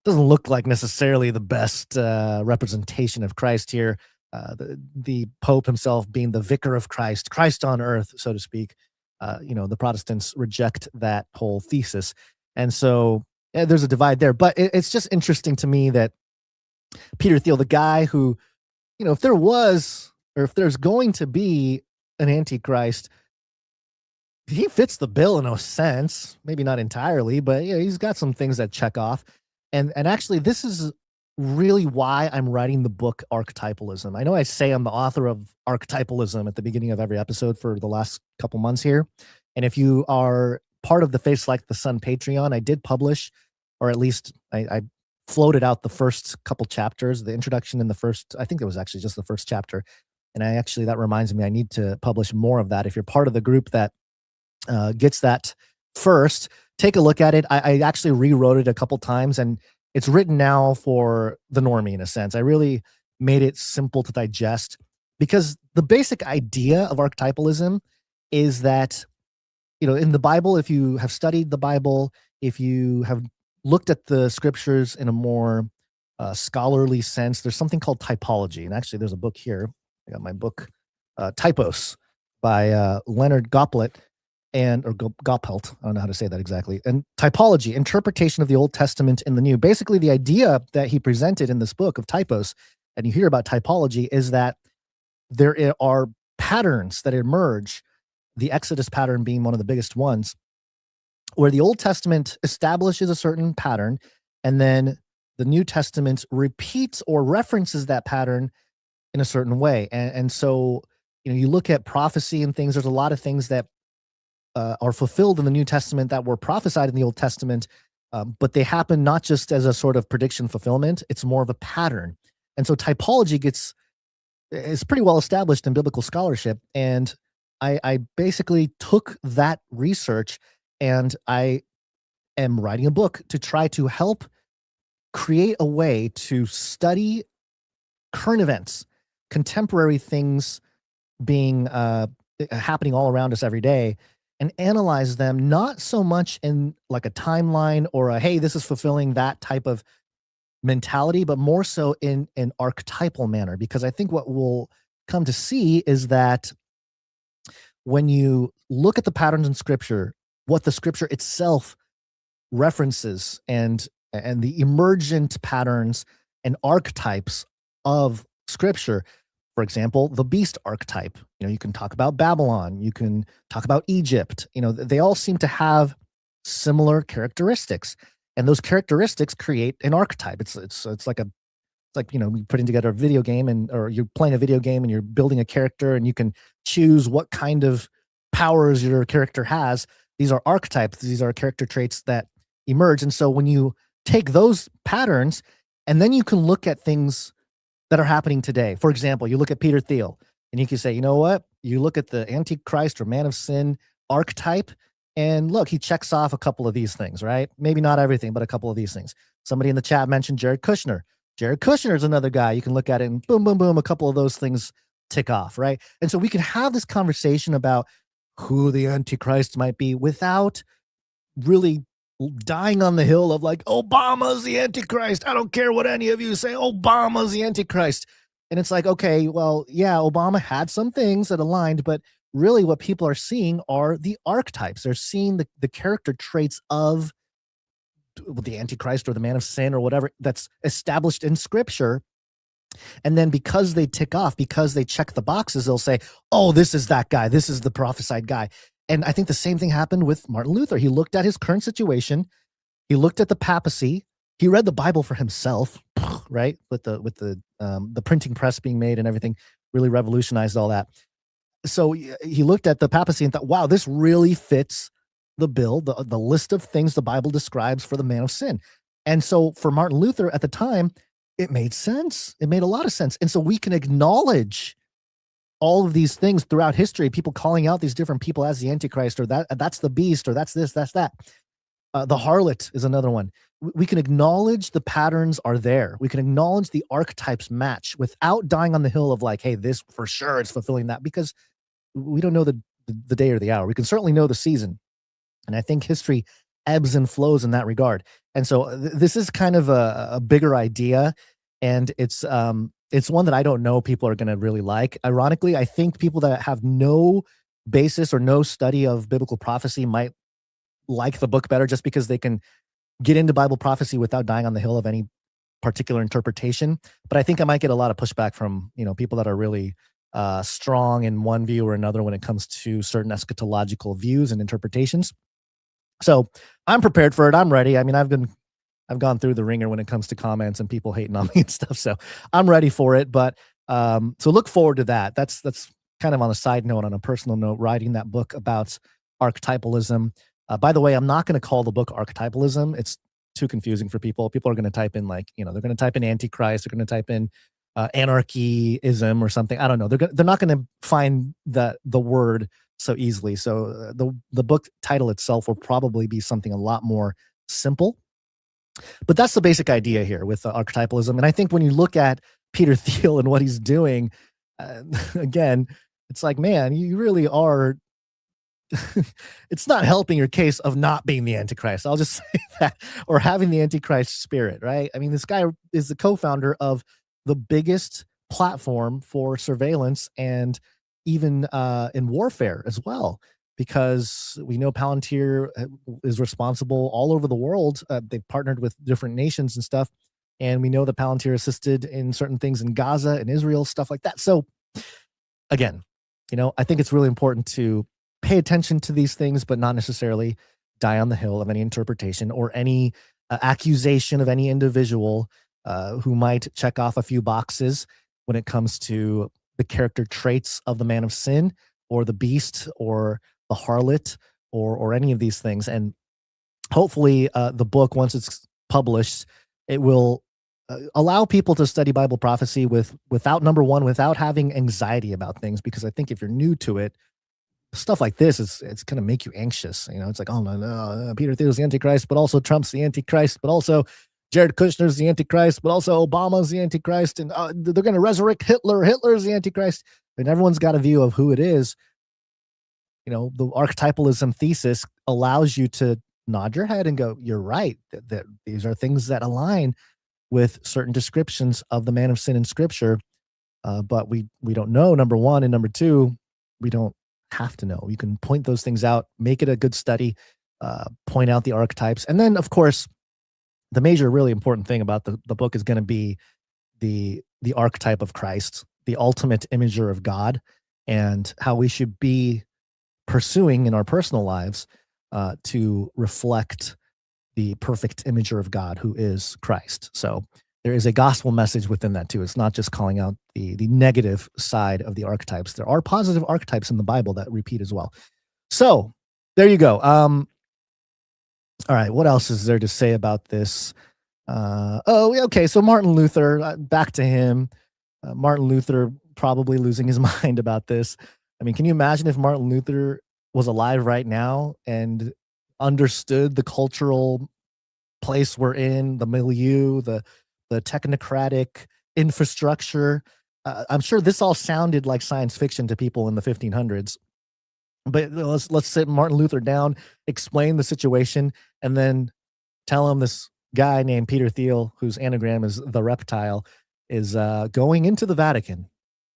doesn't look like necessarily the best representation of Christ here. The Pope himself being the vicar of Christ, Christ on earth, so to speak. The Protestants reject that whole thesis. And so there's a divide there. But it's just interesting to me that Peter Thiel, the guy who, if there was, or if there's going to be an Antichrist, he fits the bill in a sense, maybe not entirely, but he's got some things that check off. And actually, this is really why I'm writing the book Archetypalism. I know I say I'm the author of Archetypalism at the beginning of every episode for the last couple months here. And if you are part of the Face Like the Sun Patreon, I did publish, or at least I floated out the first couple chapters, the introduction in the first, I think it was actually just the first chapter. And that reminds me, I need to publish more of that. If you're part of the group that gets that first, take a look at it. I actually rewrote it a couple times, and it's written now for the normie in a sense. I really made it simple to digest, because the basic idea of archetypalism is that, in the Bible, if you have studied the Bible, if you have looked at the scriptures in a more scholarly sense, there's something called typology. And actually, there's a book here. I got my book, Typos, by Leonard Goppelt. Goppelt, I don't know how to say that exactly. And typology, interpretation of the Old Testament in the New. Basically, the idea that he presented in this book of Typos, and you hear about typology, is that there are patterns that emerge, the Exodus pattern being one of the biggest ones, where the Old Testament establishes a certain pattern, and then the New Testament repeats or references that pattern in a certain way. And so, you look at prophecy and things, there's a lot of things that are fulfilled in the New Testament that were prophesied in the Old Testament, but they happen not just as a sort of prediction fulfillment, it's more of a pattern. And so typology is pretty well established in biblical scholarship. And I basically took that research, and I am writing a book to try to help create a way to study current events, contemporary things being happening all around us every day, and analyze them, not so much in like a timeline or a, hey, this is fulfilling that type of mentality, but more so in an archetypal manner. Because I think what we'll come to see is that when you look at the patterns in scripture, what the scripture itself references, and the emergent patterns and archetypes of scripture. For example, the beast archetype. You can talk about Babylon. You can talk about Egypt. They all seem to have similar characteristics, and those characteristics create an archetype. It's like putting together a video game, or you're playing a video game and you're building a character, and you can choose what kind of powers your character has. These are archetypes. These are character traits that emerge. And so when you take those patterns, and then you can look at things that are happening today. For example, you look at Peter Thiel, and you can say, you know what? You look at the Antichrist or man of sin archetype, and look, he checks off a couple of these things, right? Maybe not everything, but a couple of these things. Somebody in the chat mentioned Jared Kushner. Jared Kushner is another guy. You can look at it and boom, boom, boom, a couple of those things tick off, right? And so we can have this conversation about who the Antichrist might be without really dying on the hill of like, Obama's the Antichrist. I don't care what any of you say. Obama's the Antichrist. And it's like, okay, well, yeah, Obama had some things that aligned, but really what people are seeing are the archetypes. They're seeing the character traits of the Antichrist or the man of sin or whatever that's established in scripture. And then because they tick off, because they check the boxes, they'll say, oh, this is that guy. This is the prophesied guy. And I think the same thing happened with Martin Luther. He looked at his current situation. He looked at the papacy. He read the Bible for himself, right? With the printing press being made and everything, really revolutionized all that. So he looked at the papacy and thought, wow, this really fits the bill, the list of things the Bible describes for the man of sin. And so for Martin Luther at the time, it made sense. It made a lot of sense. And so we can acknowledge all of these things throughout history, people calling out these different people as the Antichrist, or that's the beast, or that's this, that's that. The harlot is another one. We can acknowledge the patterns are there. We can acknowledge the archetypes match without dying on the hill of like, hey, this for sure is fulfilling that, because we don't know the the day or the hour. We can certainly know the season. And I think history ebbs and flows in that regard. And so this is kind of a bigger idea, and it's one that I don't know people are going to really like. Ironically, I think people that have no basis or no study of biblical prophecy might like the book better, just because they can get into Bible prophecy without dying on the hill of any particular interpretation. But I think I might get a lot of pushback from, people that are really strong in one view or another when it comes to certain eschatological views and interpretations. So I'm prepared for it. I'm ready. I mean, I've gone through the ringer when it comes to comments and people hating on me and stuff. So I'm ready for it. But so look forward to that. That's kind of on a side note, on a personal note, writing that book about archetypalism. By the way, I'm not going to call the book archetypalism. It's too confusing for people. People are going to type in they're going to type in Antichrist. They're going to type in anarchyism or something. I don't know. They're not going to find the word so easily. So the book title itself will probably be something a lot more simple. But that's the basic idea here with archetypalism. And I think when you look at Peter Thiel and what he's doing, again, it's like, man, you really are. It's not helping your case of not being the Antichrist. I'll just say that, or having the Antichrist spirit, right? I mean, this guy is the co-founder of the biggest platform for surveillance and even in warfare as well, because we know Palantir is responsible all over the world. They've partnered with different nations and stuff. And we know that Palantir assisted in certain things in Gaza and Israel, stuff like that. So again, I think it's really important to pay attention to these things, but not necessarily die on the hill of any interpretation or any accusation of any individual who might check off a few boxes when it comes to the character traits of the man of sin or the beast or the harlot or any of these things. And hopefully the book, once it's published, it will allow people to study Bible prophecy without having anxiety about things. Because I think if you're new to it, stuff like this it's going to make you anxious. It's like, oh no, Peter Thiel's the Antichrist, but also Trump's the Antichrist, but also Jared Kushner's the Antichrist, but also Obama's the Antichrist, and they're going to resurrect Hitler. Hitler's the Antichrist. And everyone's got a view of who it is. The archetypalism thesis allows you to nod your head and go, you're right. That these are things that align with certain descriptions of the man of sin in Scripture. But we don't know, number one, and number two, we don't have to know. You can point those things out, make it a good study, point out the archetypes. And then, of course, the major really important thing about the book is going to be the archetype of Christ, the ultimate imager of God, and how we should be pursuing in our personal lives to reflect the perfect imager of God, who is Christ. So there is a gospel message within that too. It's not just calling out the negative side of the archetypes. There are positive archetypes in the Bible that repeat as well. So there you go. All right, what else is there to say about this? Okay, so Martin Luther, back to him. Martin Luther probably losing his mind about this. I mean, can you imagine if Martin Luther was alive right now and understood the cultural place we're in, the milieu, the technocratic infrastructure? I'm sure this all sounded like science fiction to people in the 1500s. But let's sit Martin Luther down, explain the situation, and then tell him this guy named Peter Thiel, whose anagram is the Reptile, is going into the Vatican,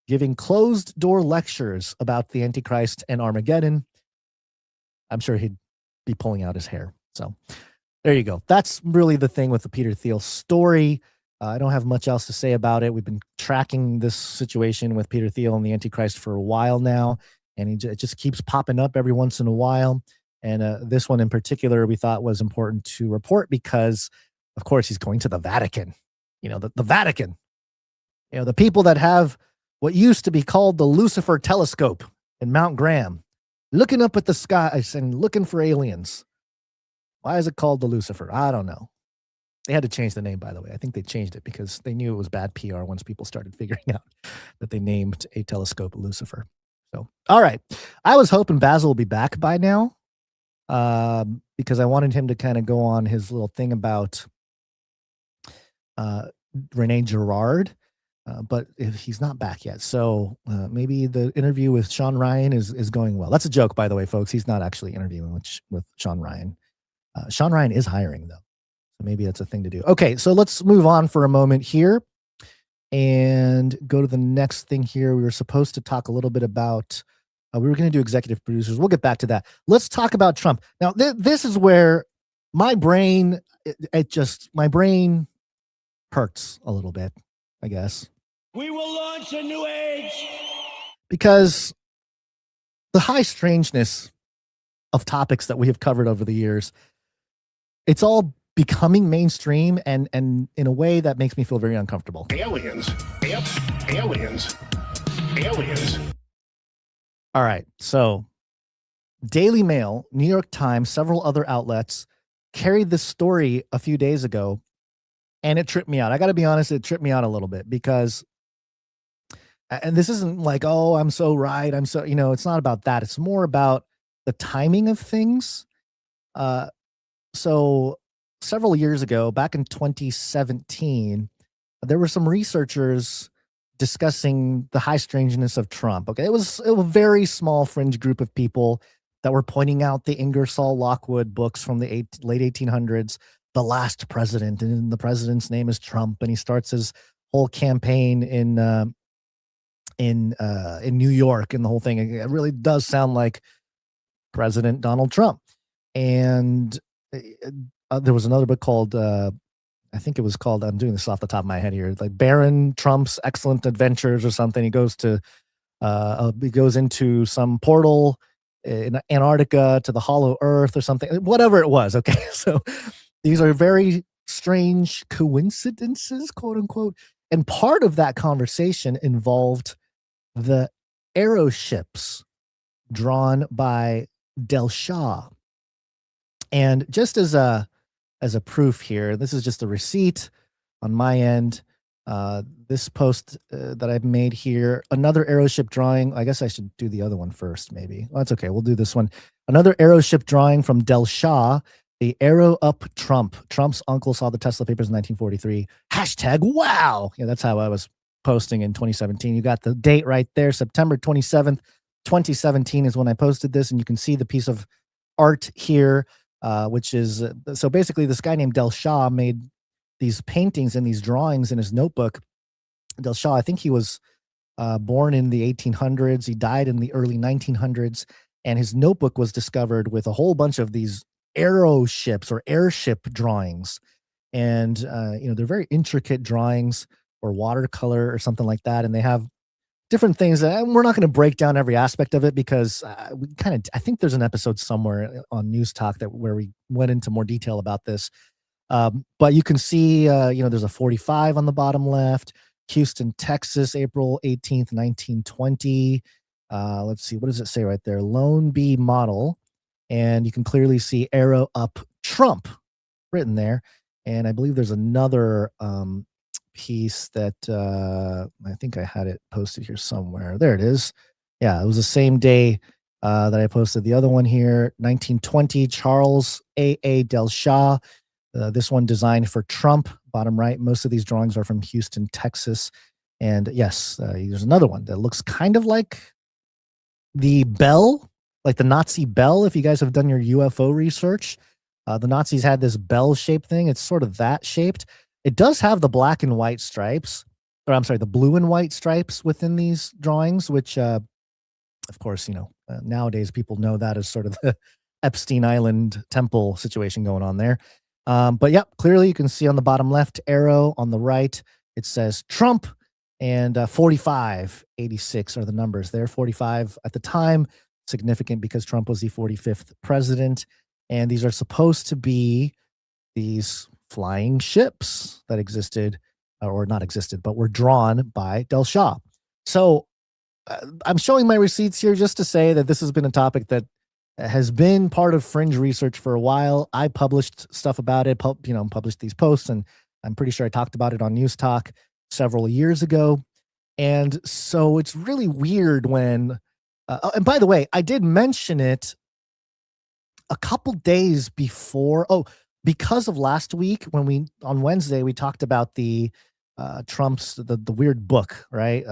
giving closed-door lectures about the Antichrist and Armageddon. I'm sure he'd be pulling out his hair. So there you go. That's really the thing with the Peter Thiel story. I don't have much else to say about it. We've been tracking this situation with Peter Thiel and the Antichrist for a while now, and it just keeps popping up every once in a while. And this one in particular, we thought was important to report because, of course, he's going to the Vatican. The Vatican. The people that have what used to be called the Lucifer telescope in Mount Graham, looking up at the skies and looking for aliens. Why is it called the Lucifer? I don't know. They had to change the name, by the way. I think they changed it because they knew it was bad PR once people started figuring out that they named a telescope Lucifer. So, all right. I was hoping Basil will be back by now because I wanted him to kind of go on his little thing about Rene Girard. but if he's not back yet. So maybe the interview with Sean Ryan is going well. That's a joke, by the way, folks. He's not actually interviewing with Sean Ryan. Sean Ryan is hiring, though. So maybe that's a thing to do. Okay, so let's move on for a moment here and go to the next thing here. We were supposed to talk a little bit about, we were going to do executive producers. We'll get back to that. Let's talk about Trump. Now, this is where my brain, my brain hurts a little bit, I guess. We will launch a new age. Because the high strangeness of topics that we have covered over the years, it's all becoming mainstream and in a way that makes me feel very uncomfortable. Aliens. Aliens. Aliens. All right. So DailyMail, New York Times, several other outlets carried this story a few days ago, and it tripped me out. I got to be honest, it tripped me out a little bit because, and this isn't like, oh, I'm so right. I'm so, it's not about that. It's more about the timing of things. So several years ago, back in 2017, there were some researchers discussing the high strangeness of Trump. Okay, it was a very small fringe group of people that were pointing out the Ingersoll Lockwood books from the late 1800s, The Last President, and the president's name is Trump, and he starts his whole campaign in New York, and the whole thing. It really does sound like President Donald Trump. And there was another book called, I think it was called, I'm doing this off the top of my head here, like Baron Trump's Excellent Adventures or something. He goes into some portal in Antarctica to the Hollow Earth or something, whatever it was. Okay, so these are very strange coincidences, quote unquote. And part of that conversation involved the airships drawn by Del Shah. And just as a proof here, this is just a receipt on my end. This post that I've made here, another aeroship drawing. I guess I should do the other one first, maybe. Well, that's okay. We'll do this one. Another aeroship drawing from Del Shah, the Aero Up Trump. Trump's uncle saw the Tesla papers in 1943. Hashtag wow. Yeah, that's how I was posting in 2017. You got the date right there. September 27th, 2017 is when I posted this, and you can see the piece of art here. Which is, so basically this guy named Del Shah made these paintings and these drawings in his notebook. Del Shah, I think he was born in the 1800s. He died in the early 1900s. And his notebook was discovered with a whole bunch of these aeroships or airship drawings. And, they're very intricate drawings or watercolor or something like that. And they have different things. We're not going to break down every aspect of it because I think there's an episode somewhere on News Talk where we went into more detail about this. But you can see, there's a 45 on the bottom left, Houston, Texas, April 18th, 1920. Let's see, what does it say right there? Lone Bee model. And you can clearly see Aero Up Trump written there. And I believe there's another piece that I think I had it posted here somewhere. There it is. Yeah, it was the same day that I posted the other one here. 1920, Charles A. Del Shah. This one designed for Trump, bottom right. Most of these drawings are from Houston, Texas. And yes, there's another one that looks kind of like the bell, like the Nazi bell. If you guys have done your UFO research, the Nazis had this bell-shaped thing. It's sort of that shaped. It does have the black and white stripes, or I'm sorry, the blue and white stripes within these drawings, which, of course, nowadays people know that as sort of the Epstein Island temple situation going on there. But yeah, clearly you can see on the bottom left arrow on the right, it says Trump, and 4586 are the numbers there. 45 at the time, significant because Trump was the 45th president. And these are supposed to be these flying ships that existed, or not existed, but were drawn by Del Shah. So I'm showing my receipts here just to say that this has been a topic that has been part of fringe research for a while. I published stuff about it, published these posts, and I'm pretty sure I talked about it on News Talk several years ago. And so it's really weird when, and by the way, I did mention it a couple days before. Oh, because of last week when on Wednesday, we talked about the Trump's the weird book, right?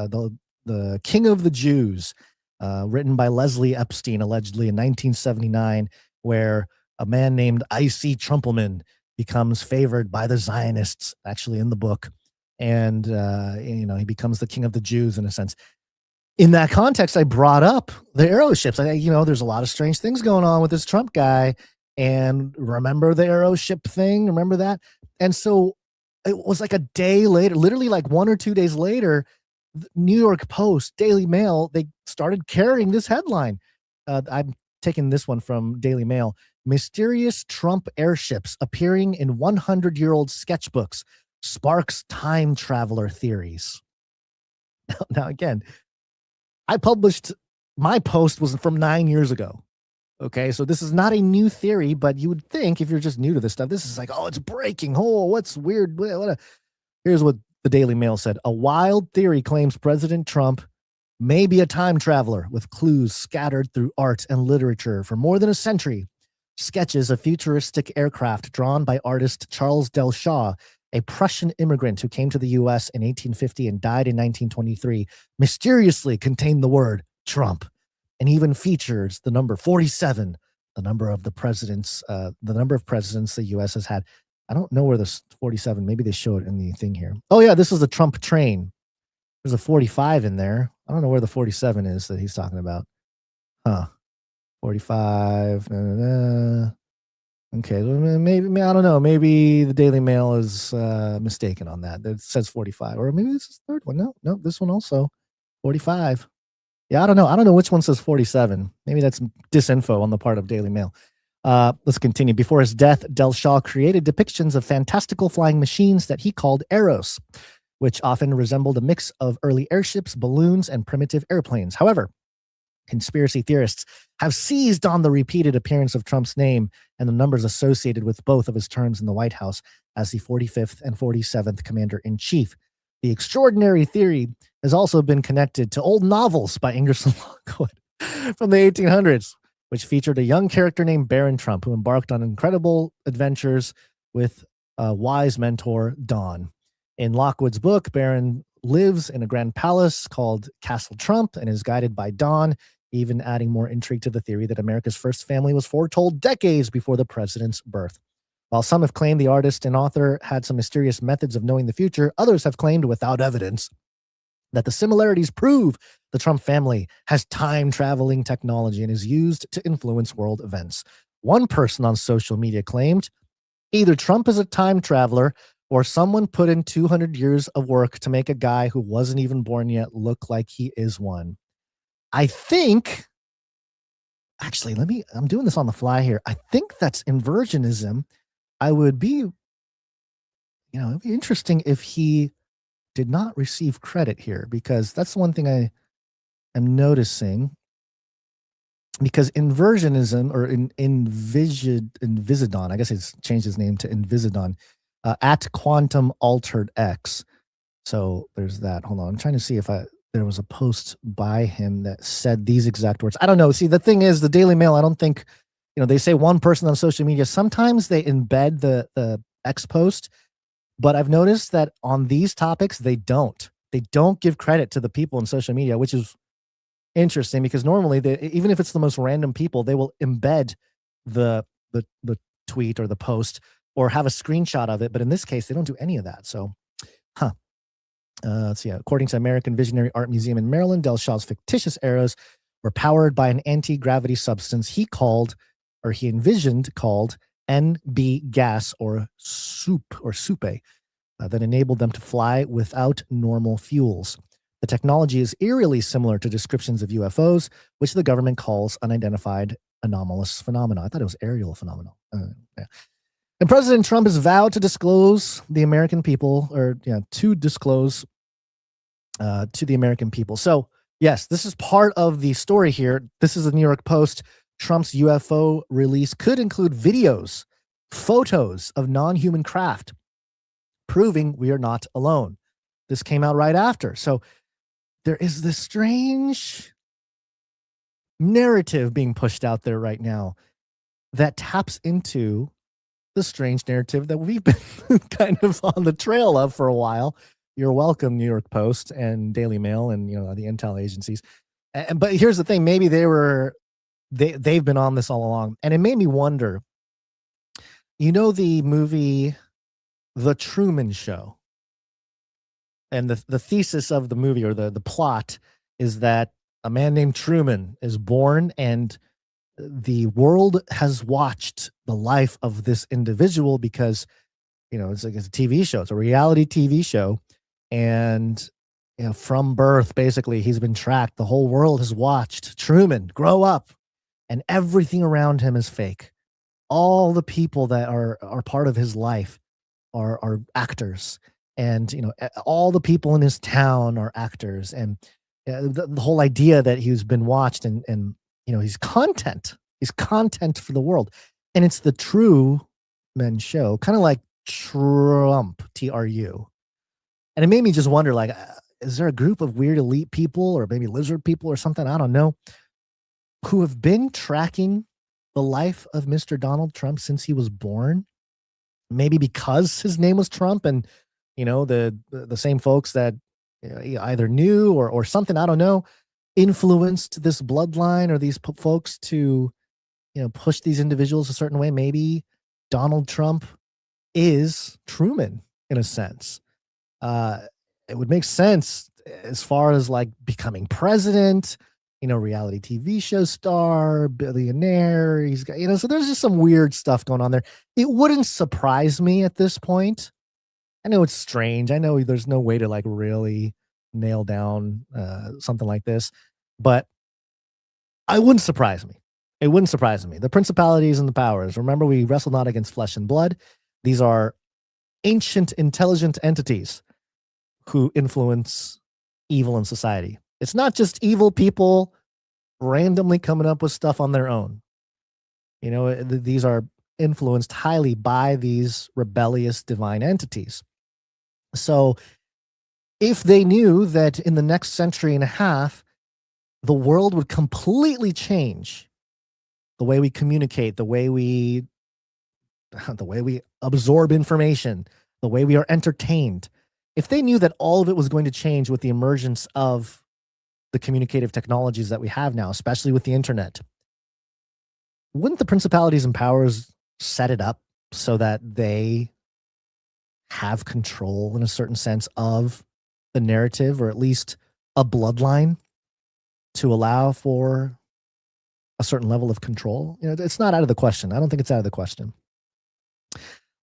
The King of the Jews, written by Leslie Epstein, allegedly in 1979, where a man named I.C. Trumpelman becomes favored by the Zionists, actually in the book, and he becomes the king of the Jews in a sense. In that context, I brought up the airships. There's a lot of strange things going on with this Trump guy, and remember the airship thing? Remember that? And so it was like a day later, literally like 1 or 2 days later, the New York Post, Daily Mail, they started carrying this headline. I'm taking this one from Daily Mail. Mysterious Trump airships appearing in 100-year-old sketchbooks sparks time traveler theories. Now, again, I published, my post was from 9 years ago. Okay, so this is not a new theory, but you would think if you're just new to this stuff, this is like, oh, it's breaking. Oh, what's weird? Here's what the Daily Mail said. A wild theory claims President Trump may be a time traveler with clues scattered through art and literature for more than a century. Sketches of futuristic aircraft drawn by artist Charles Del Shaw, a Prussian immigrant who came to the U.S. in 1850 and died in 1923, mysteriously contain the word Trump, and even features the number 47, the number of presidents the U.S. has had. I don't know where this 47, maybe they show it in the thing here. Oh yeah, this is the Trump train. There's a 45 in there. I don't know where the 47 is that he's talking about. 45. Okay, maybe I don't know. Maybe the Daily Mail is mistaken on that. It says 45, or maybe this is the third one. No, this one also 45. Yeah, I don't know. I don't know which one says 47. Maybe that's disinfo on the part of Daily Mail. Let's continue. Before his death, Del Shaw created depictions of fantastical flying machines that he called Eros, which often resembled a mix of early airships, balloons, and primitive airplanes. However, conspiracy theorists have seized on the repeated appearance of Trump's name and the numbers associated with both of his terms in the White House as the 45th and 47th Commander-in-Chief. The extraordinary theory has also been connected to old novels by Ingersoll Lockwood from the 1800s, which featured a young character named Baron Trump who embarked on incredible adventures with a wise mentor, Don. In Lockwood's book, Baron lives in a grand palace called Castle Trump and is guided by Don, even adding more intrigue to the theory that America's first family was foretold decades before the president's birth. While some have claimed the artist and author had some mysterious methods of knowing the future, others have claimed without evidence that the similarities prove the Trump family has time-traveling technology and is used to influence world events. One person on social media claimed, either Trump is a time traveler or someone put in 200 years of work to make a guy who wasn't even born yet look like he is one. I think, actually, I'm doing this on the fly here. I think that's inversionism. It'd be interesting if he did not receive credit here, because that's the one thing I am noticing. Because inversionism, or Invisidon, I guess it's changed his name to Invisidon, at Quantum Altered X. So there's that. Hold on, I'm trying to see if there was a post by him that said these exact words. I don't know. See, the thing is, the Daily Mail, I don't think, they say one person on social media. Sometimes they embed the X post, but I've noticed that on these topics, they don't give credit to the people in social media, which is interesting, because normally even if it's the most random people, they will embed the tweet or the post or have a screenshot of it. But in this case, they don't do any of that. So, let's see. According to American Visionary Art Museum in Maryland, Del Shaw's fictitious arrows were powered by an anti-gravity substance he envisioned called NB gas or soup that enabled them to fly without normal fuels. The technology is eerily similar to descriptions of UFOs, which the government calls unidentified anomalous phenomena. I thought it was aerial phenomena. Yeah. And President Trump has vowed to disclose the American people, to disclose to the American people. So, yes, this is part of the story here. This is the New York Post. Trump's UFO release could include videos, photos of non-human craft, proving we are not alone. This came out right after. So there is this strange narrative being pushed out there right now that taps into the strange narrative that we've been kind of on the trail of for a while, You're welcome, New York Post and Daily Mail and the intel agencies. But here's the thing: maybe they've been on this all along, and it made me wonder. The movie The Truman Show, and the thesis of the movie, or the plot, is that a man named Truman is born, and the world has watched the life of this individual because it's like a TV show, it's a reality TV show, and from birth, basically, he's been tracked. The whole world has watched Truman grow up, and everything around him is fake. All the people that are part of his life are actors, and all the people in his town are actors, and the whole idea that he's been watched, and he's content for the world, and it's the Truman Show, kind of like Trump, TRU. And it made me just wonder, like, is there a group of weird elite people, or maybe lizard people or something, I don't know, who have been tracking the life of Mr. Donald Trump since he was born? Maybe because his name was Trump, and the same folks that either knew or something, I don't know, influenced this bloodline or these folks to push these individuals a certain way. Maybe Donald Trump is Truman in a sense. It would make sense as far as like becoming president, reality TV show star, billionaire. He's got, so there's just some weird stuff going on there. It wouldn't surprise me at this point. I know it's strange. I know there's no way to like really nail down something like this, but it wouldn't surprise me. It wouldn't surprise me. The principalities and the powers. Remember, we wrestle not against flesh and blood. These are ancient, intelligent entities who influence evil in society. It's not just evil people randomly coming up with stuff on their own. These are influenced highly by these rebellious divine entities. So if they knew that in the next century and a half, the world would completely change, the way we communicate, the way we absorb information, the way we are entertained, if they knew that all of it was going to change with the emergence of the communicative technologies that we have now, especially with the internet, wouldn't the principalities and powers set it up so that they have control in a certain sense of the narrative, or at least a bloodline, to allow for a certain level of control? It's not out of the question. I don't think it's out of the question.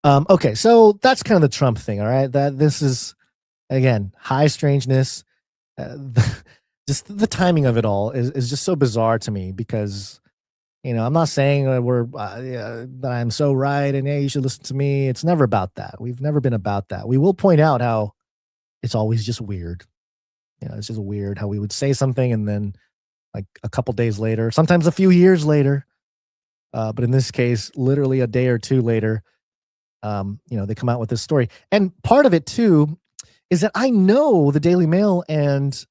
Okay, so that's kind of the Trump thing, all right? That this is, again, high strangeness. Just the timing of it all is just so bizarre to me, because, I'm not saying that I'm so right and you should listen to me. It's never about that. We've never been about that. We will point out how it's always just weird. It's just weird how we would say something and then like a couple days later, sometimes a few years later, but in this case, literally a day or two later, they come out with this story. And part of it too is that I know the Daily Mail and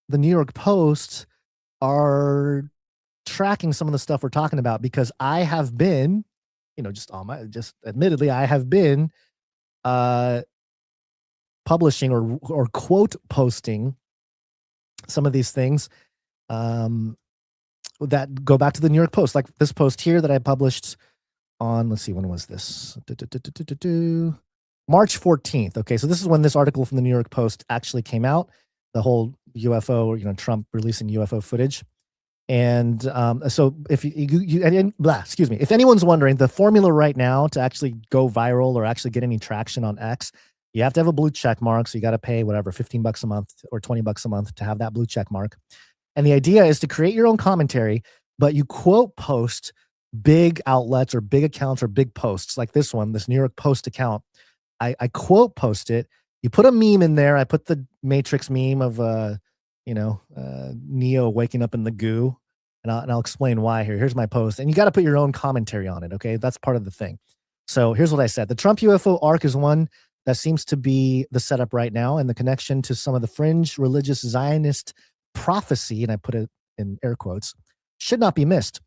the New York Post are tracking some of the stuff we're talking about, because I have been, admittedly, I have been publishing or quote posting some of these things that go back to the New York Post, like this post here that I published on, let's see, when was this? March 14th. Okay, so this is when this article from the New York Post actually came out, the whole UFO, Trump releasing UFO footage. And so if if anyone's wondering, the formula right now to actually go viral or actually get any traction on X, you have to have a blue check mark. So you got to pay whatever, $15 a month or $20 a month to have that blue check mark. And the idea is to create your own commentary, but you quote post big outlets or big accounts or big posts like this one, this New York Post account. I quote post it. You put a meme in there. I put the Matrix meme of Neo waking up in the goo, and I'll explain why here. Here's my post, and you got to put your own commentary on it. Okay, that's part of the thing. So here's what I said: the Trump UFO arc is one that seems to be the setup right now, and the connection to some of the fringe religious Zionist prophecy, and I put it in air quotes, should not be missed.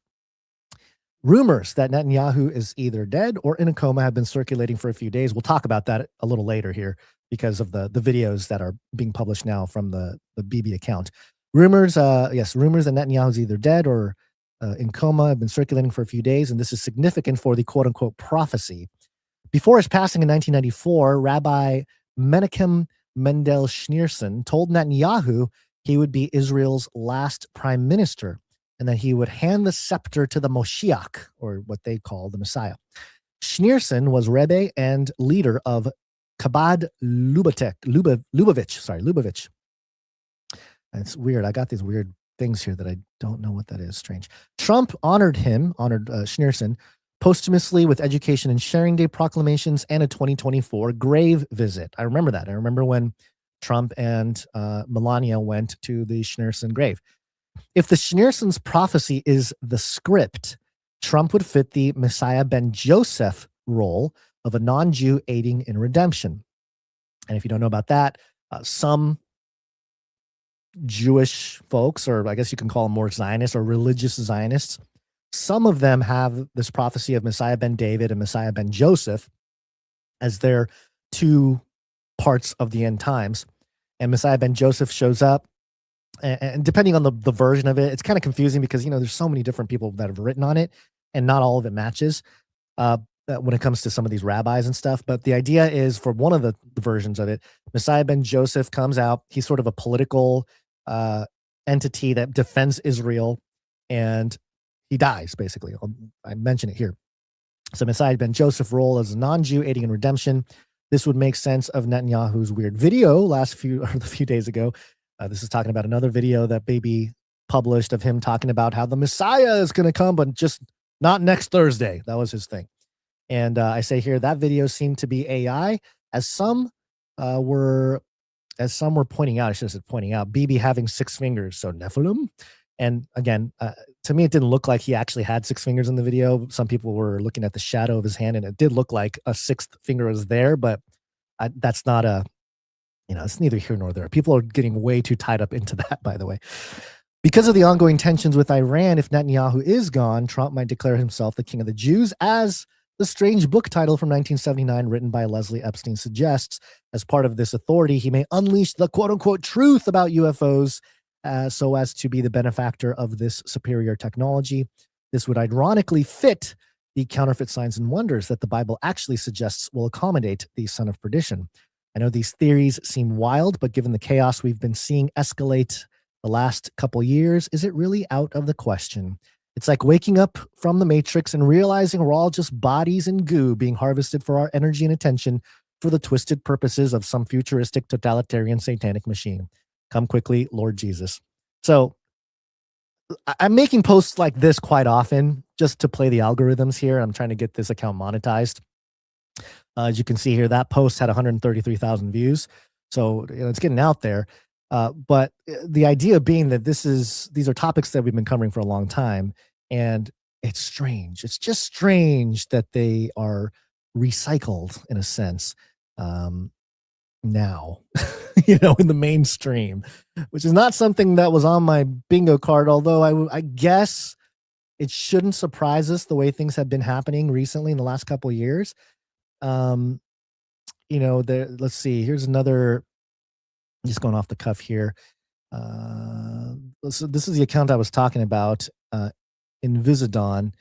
Rumors that Netanyahu is either dead or in a coma have been circulating for a few days. We'll talk about that a little later here, because of the videos that are being published now from the BB account. Rumors that Netanyahu's either dead or in coma have been circulating for a few days, and this is significant for the quote-unquote prophecy. Before his passing in 1994, Rabbi Menachem Mendel Schneerson told Netanyahu he would be Israel's last prime minister and that he would hand the scepter to the Moshiach, or what they call the Messiah. Schneerson was Rebbe and leader of Chabad Lubavitch. And it's weird. I got these weird things here that I don't know what that is. Strange. Trump honored Schneerson posthumously with Education and Sharing Day proclamations and a 2024 grave visit. I remember that. I remember when Trump and Melania went to the Schneerson grave. If the Schneerson's prophecy is the script, Trump would fit the Messiah ben Joseph role of a non-Jew aiding in redemption. And if you don't know about that, some Jewish folks, or I guess you can call them more Zionists or religious Zionists, some of them have this prophecy of Messiah ben David and Messiah ben Joseph as their two parts of the end times. And Messiah ben Joseph shows up, and depending on the version of it, it's kind of confusing because, there's so many different people that have written on it and not all of it matches when it comes to some of these rabbis and stuff. But the idea is, for one of the versions of it, Messiah ben Joseph comes out. He's sort of a political entity that defends Israel, and he dies, basically. I mention it here. So Messiah ben Joseph role as a non-Jew aiding in redemption. This would make sense of Netanyahu's weird video a few days ago. This is talking about another video that Baby published of him talking about how the Messiah is going to come, but just not next Thursday. That was his thing. And I say here that video seemed to be AI, as some were pointing out. I should have said pointing out. BB having 6 fingers, so Nephilim. And again, to me, it didn't look like he actually had 6 fingers in the video. Some people were looking at the shadow of his hand, and it did look like a 6th finger was there, but that's not it's neither here nor there. People are getting way too tied up into that, by the way. Because of the ongoing tensions with Iran, if Netanyahu is gone, Trump might declare himself the king of the Jews, as the strange book title from 1979 written by Leslie Epstein suggests. As part of this authority, he may unleash the quote-unquote truth about UFOs so as to be the benefactor of this superior technology. This would ironically fit the counterfeit signs and wonders that the Bible actually suggests will accommodate the son of perdition. I know these theories seem wild, but given the chaos we've been seeing escalate the last couple years, is it really out of the question? It's like waking up from the Matrix and realizing we're all just bodies and goo being harvested for our energy and attention for the twisted purposes of some futuristic totalitarian satanic machine. Come quickly, Lord Jesus. So I'm making posts like this quite often just to play the algorithms here. I'm trying to get this account monetized. As you can see here, that post had 133,000 views. So it's getting out there. But the idea being that these are topics that we've been covering for a long time, and it's strange. It's just strange that they are recycled in a sense now, in the mainstream, which is not something that was on my bingo card. Although I guess it shouldn't surprise us the way things have been happening recently in the last couple of years. Let's see. Here's another. Just going off the cuff here. So this is the account I was talking about, Invisidon,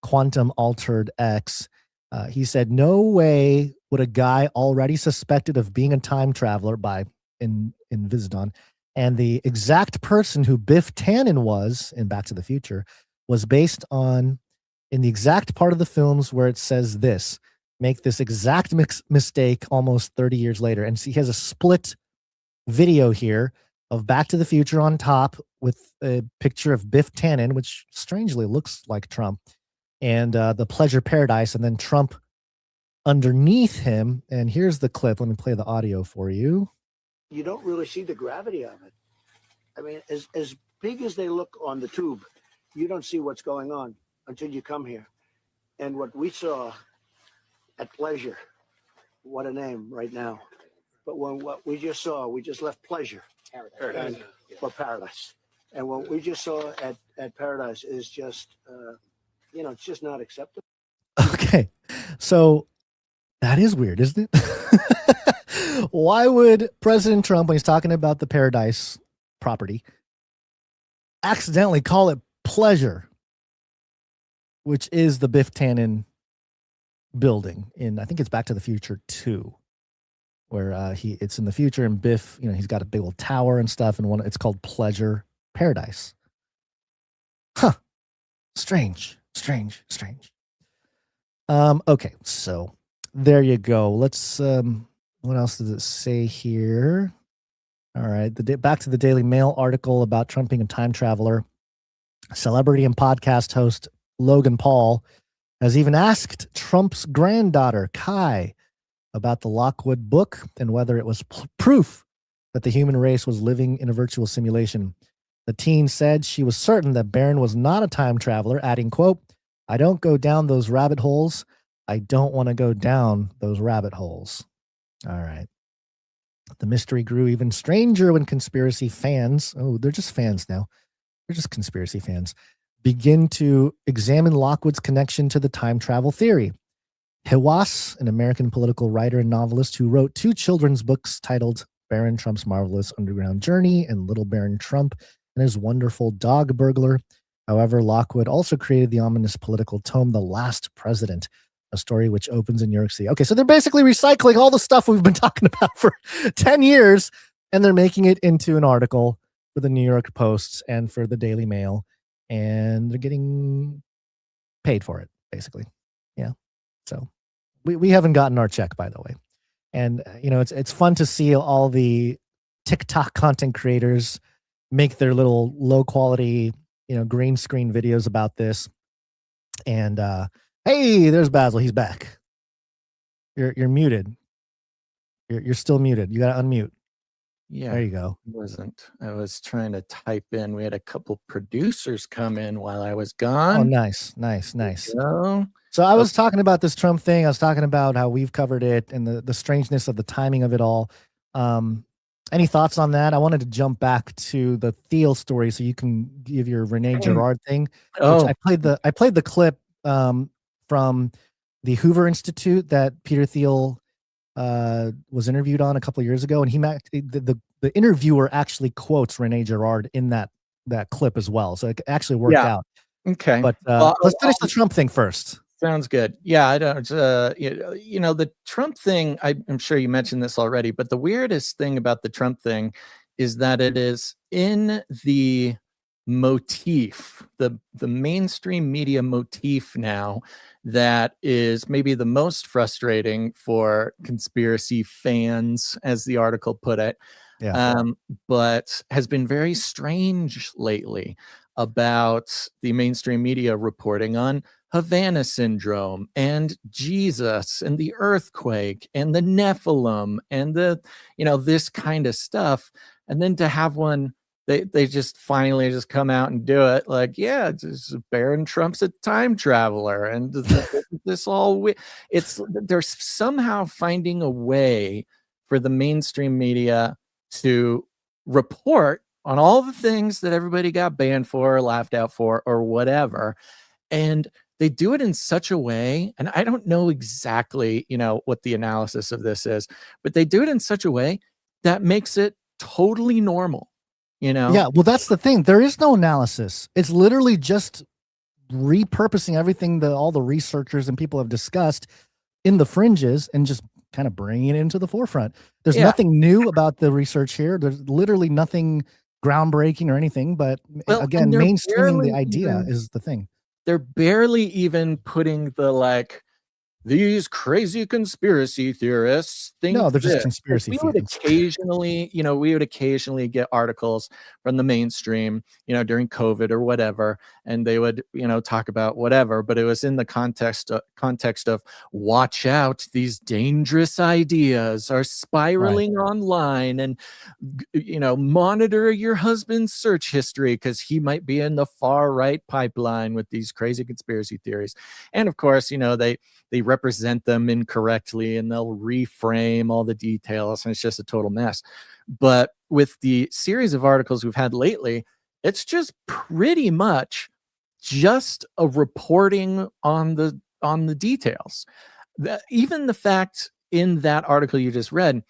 Quantum Altered X. He said, no way would a guy already suspected of being a time traveler by Invisidon, and the exact person who Biff Tannen was in Back to the Future was based on, in the exact part of the films where it says this, make this exact mistake almost 30 years later. And see, he has a split video here of Back to the Future on top with a picture of Biff Tannen, which strangely looks like Trump, and the Pleasure Paradise, and then Trump underneath him. And here's the clip. Let me play the audio for you. You don't really see the gravity of it. I mean, as big as they look on the tube, you don't see what's going on until you come here. And what we saw at Pleasure, what a name right now. But what we just saw, we just left Pleasure for Paradise. And what we just saw at Paradise is just, it's just not acceptable. Okay. So that is weird, isn't it? Why would President Trump, when he's talking about the Paradise property, accidentally call it Pleasure, which is the Biff Tannen building in, I think it's Back to the Future 2, where it's in the future and Biff, he's got a big old tower and stuff, and it's called Pleasure Paradise. Huh. Strange. Okay, so there you go. Let's what else does it say here? All right, back to the Daily Mail article about Trump being a time traveler. Celebrity and podcast host Logan Paul has even asked Trump's granddaughter, Kai, about the Lockwood book and whether it was proof that the human race was living in a virtual simulation. The teen said she was certain that Barron was not a time traveler, adding, quote, "I don't go down those rabbit holes. I don't want to go down those rabbit holes." All right. The mystery grew even stranger when conspiracy fans, they're just fans now, they're just conspiracy fans, begin to examine Lockwood's connection to the time travel theory. Hewas, an American political writer and novelist who wrote 2 children's books titled Baron Trump's Marvelous Underground Journey and Little Baron Trump and His Wonderful Dog Burglar. However, Lockwood also created the ominous political tome, The Last President, a story which opens in New York City. Okay, so they're basically recycling all the stuff we've been talking about for 10 years, and they're making it into an article for the New York Post and for the Daily Mail, and they're getting paid for it, basically. Yeah. So we haven't gotten our check, by the way. And, it's fun to see all the TikTok content creators make their little low quality, green screen videos about this. And, hey, there's Basil. He's back. You're muted. You're still muted. You got to unmute. Yeah. There you go. I was trying to type in. We had a couple producers come in while I was gone. Oh, nice. So I was talking about this Trump thing. I was talking about how we've covered it and the strangeness of the timing of it all. Any thoughts on that? I wanted to jump back to the Thiel story so you can give your Rene Girard thing. Oh, I played the clip from the Hoover Institute that Peter Thiel was interviewed on a couple of years ago, and the interviewer actually quotes Rene Girard in that clip as well. So it actually worked out. Okay, but let's finish the Trump thing first. Sounds good. Yeah, I don't. The Trump thing. I'm sure you mentioned this already, but the weirdest thing about the Trump thing is that it is in the motif, the mainstream media motif now, that is maybe the most frustrating for conspiracy fans, as the article put it. Yeah. But has been very strange lately about the mainstream media reporting on Havana syndrome and Jesus and the earthquake and the Nephilim and this kind of stuff. And then to have one, they just finally just come out and do it. Like, yeah, Baron Trump's a time traveler, and they're somehow finding a way for the mainstream media to report on all the things that everybody got banned for or laughed out for or whatever. And they do it in such a way, and I don't know exactly, what the analysis of this is, but they do it in such a way that makes it totally normal. Yeah, well, that's the thing. There is no analysis. It's literally just repurposing everything that all the researchers and people have discussed in the fringes and just kind of bringing it into the forefront. There's nothing new about the research here. There's literally nothing groundbreaking or anything. But again, mainstreaming the idea is the thing. They're barely even putting the these crazy conspiracy theorists think. No, they're just conspiracy we theorists. We would occasionally get articles from the mainstream, during COVID or whatever, and they would, talk about whatever, but it was in the context of watch out, these dangerous ideas are spiraling online, and monitor your husband's search history because he might be in the far right pipeline with these crazy conspiracy theories. And of course, they represent them incorrectly and they'll reframe all the details, and it's just a total mess. But with the series of articles we've had lately, it's just pretty much just a reporting on the details. Even the fact in that article you just read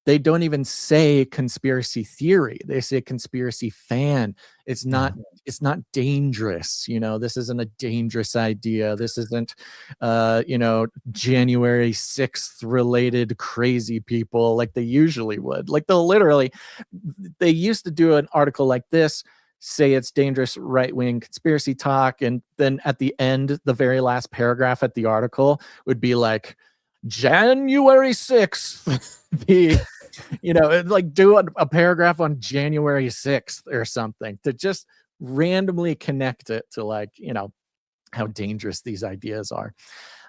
they don't even say conspiracy theory. They say conspiracy fan. It's not dangerous. This isn't a dangerous idea. This isn't, January 6th related crazy people like they usually would. Like they used to do an article like this, say it's dangerous right-wing conspiracy talk, and then at the end, the very last paragraph at the article would be like, January 6th, do a paragraph on January 6th or something to just randomly connect it to how dangerous these ideas are.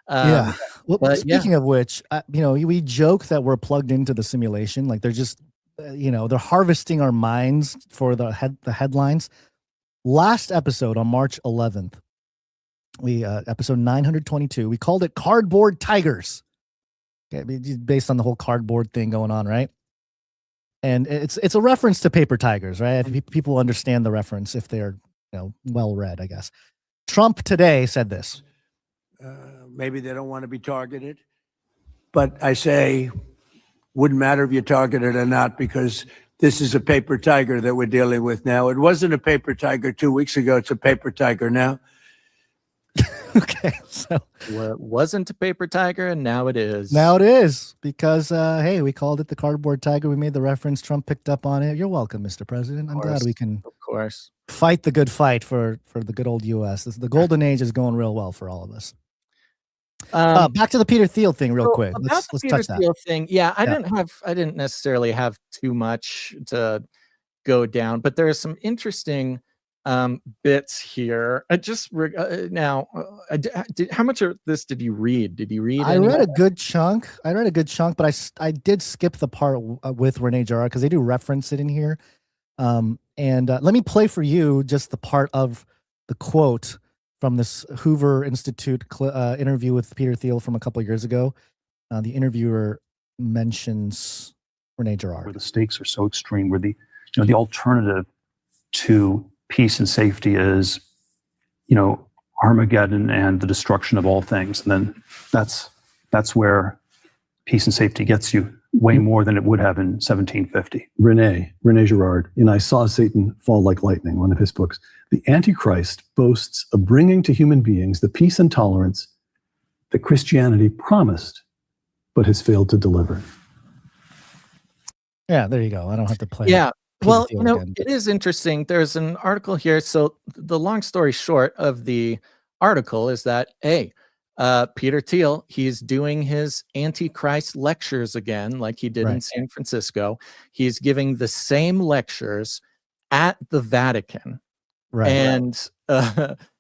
Well, speaking of which, we joke that we're plugged into the simulation. Like they're just, they're harvesting our minds for the headlines. Last episode on March 11th, episode 922, we called it Cardboard Tigers. Okay, based on the whole cardboard thing going on, right? And it's a reference to paper tigers, right? People understand the reference if they're well read, I guess. Trump today said this. Maybe they don't want to be targeted, but I say wouldn't matter if you're targeted or not, because this is a paper tiger that we're dealing with now. It wasn't a paper tiger 2 weeks ago. It's a paper tiger now. Okay, so it wasn't a paper tiger, and now it is. Now it is, because hey, we called it the cardboard tiger. We made the reference. Trump picked up on it. You're welcome, Mr. President. I'm glad we can, of course, fight the good fight for the good old U.S. The golden age is going real well for all of us. Back to the Peter Thiel thing, real quick. Let's touch that. Thiel thing. Yeah, I didn't necessarily have too much to go down, but there are some interesting bits here. I just how much of this did you read? Did you read? I read a good chunk, but I did skip the part with Rene Girard because they do reference it in here. And let me play for you just the part of the quote from this Hoover Institute interview with Peter Thiel from a couple of years ago. The interviewer mentions Rene Girard. Where the stakes are so extreme, where the alternative to peace and safety is, Armageddon and the destruction of all things. And then that's where peace and safety gets you way more than it would have in 1750. Rene Girard, in I Saw Satan Fall Like Lightning, one of his books, the Antichrist boasts of bringing to human beings the peace and tolerance that Christianity promised, but has failed to deliver. Yeah, there you go. I don't have to play. Yeah. Well, again. It is interesting. There's an article here. So the long story short of the article is that, Peter Thiel, he's doing his Antichrist lectures again, like he did in San Francisco. He's giving the same lectures at the Vatican. Right. And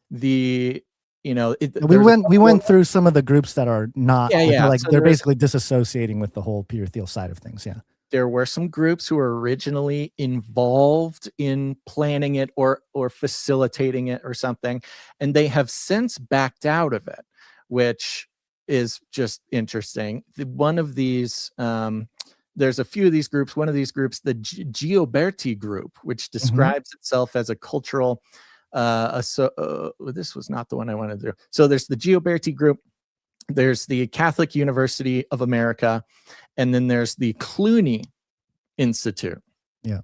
we went through some of the groups that are not, so they're basically disassociating with the whole Peter Thiel side of things. Yeah. There were some groups who were originally involved in planning it or facilitating it or something, and they have since backed out of it, which is just interesting. One of these, there's a few of these groups. One of these groups, the Gioberti group, which describes itself as a cultural, this was not the one I wanted to do. So there's the Gioberti group. There's the Catholic University of America, and then there's the Clooney Institute. Yeah.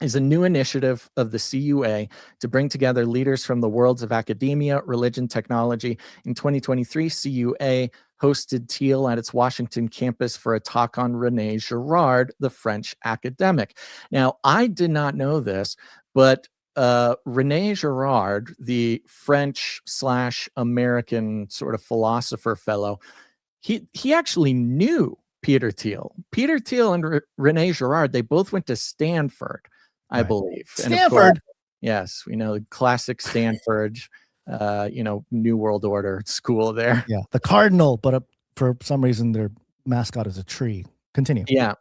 Is a new initiative of the CUA to bring together leaders from the worlds of academia, religion, technology. In 2023, CUA hosted Thiel at its Washington campus for a talk on Rene Girard, the French academic. Now, I did not know this, but Rene Girard, the French/American sort of philosopher fellow, he actually knew Peter Thiel. Peter Thiel and Rene Girard, they both went to Stanford, I believe. Stanford. Yes, we know, classic Stanford, New World Order school there. Yeah, the Cardinal, but for some reason their mascot is a tree. Continue. Yeah.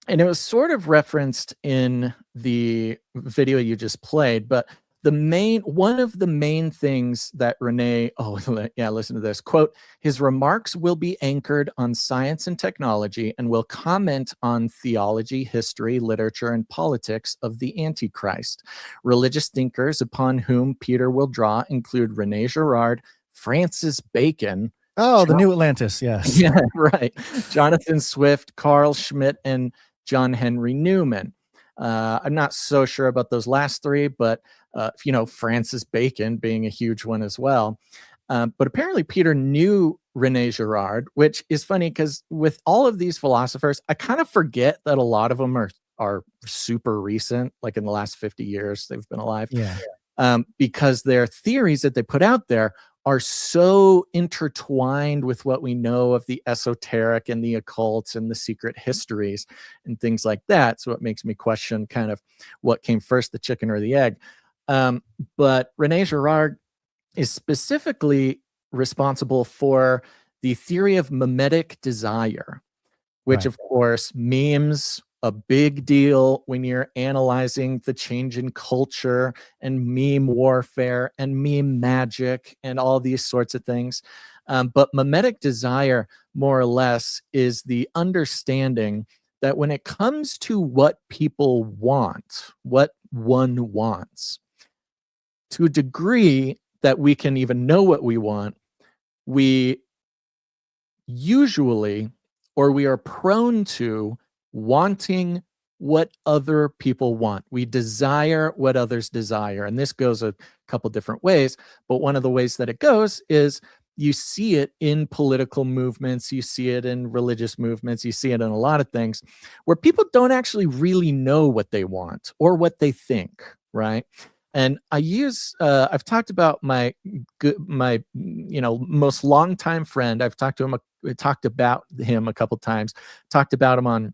And it was sort of referenced in the video you just played, but one of the main things that Rene, listen to this, quote, his remarks will be anchored on science and technology and will comment on theology, history, literature, and politics of the Antichrist. Religious thinkers upon whom Peter will draw include Rene Girard, Francis Bacon. Oh, the New Atlantis, yes. Yeah, right. Jonathan Swift, Carl Schmitt, and John Henry Newman. I'm not so sure about those last three, but Francis Bacon being a huge one as well. But apparently Peter knew Rene Girard, which is funny because with all of these philosophers, I kind of forget that a lot of them are super recent, like in the last 50 years they've been alive. Yeah. Because their theories that they put out there are so intertwined with what we know of the esoteric and the occult and the secret histories and things like that. So it makes me question kind of what came first, the chicken or the egg. But Rene Girard is specifically responsible for the theory of mimetic desire, which of course memes a big deal when you're analyzing the change in culture and meme warfare and meme magic and all these sorts of things. But mimetic desire, more or less, is the understanding that when it comes to what people want, what one wants, to a degree that we can even know what we want, we usually, or we are prone to, wanting what other people want. We desire what others desire. And this goes a couple different ways, but one of the ways that it goes is you see it in political movements, you see it in religious movements, you see it in a lot of things where people don't actually really know what they want or what they think, right? And I've talked about my most longtime friend. I've talked about him a couple times, talked about him on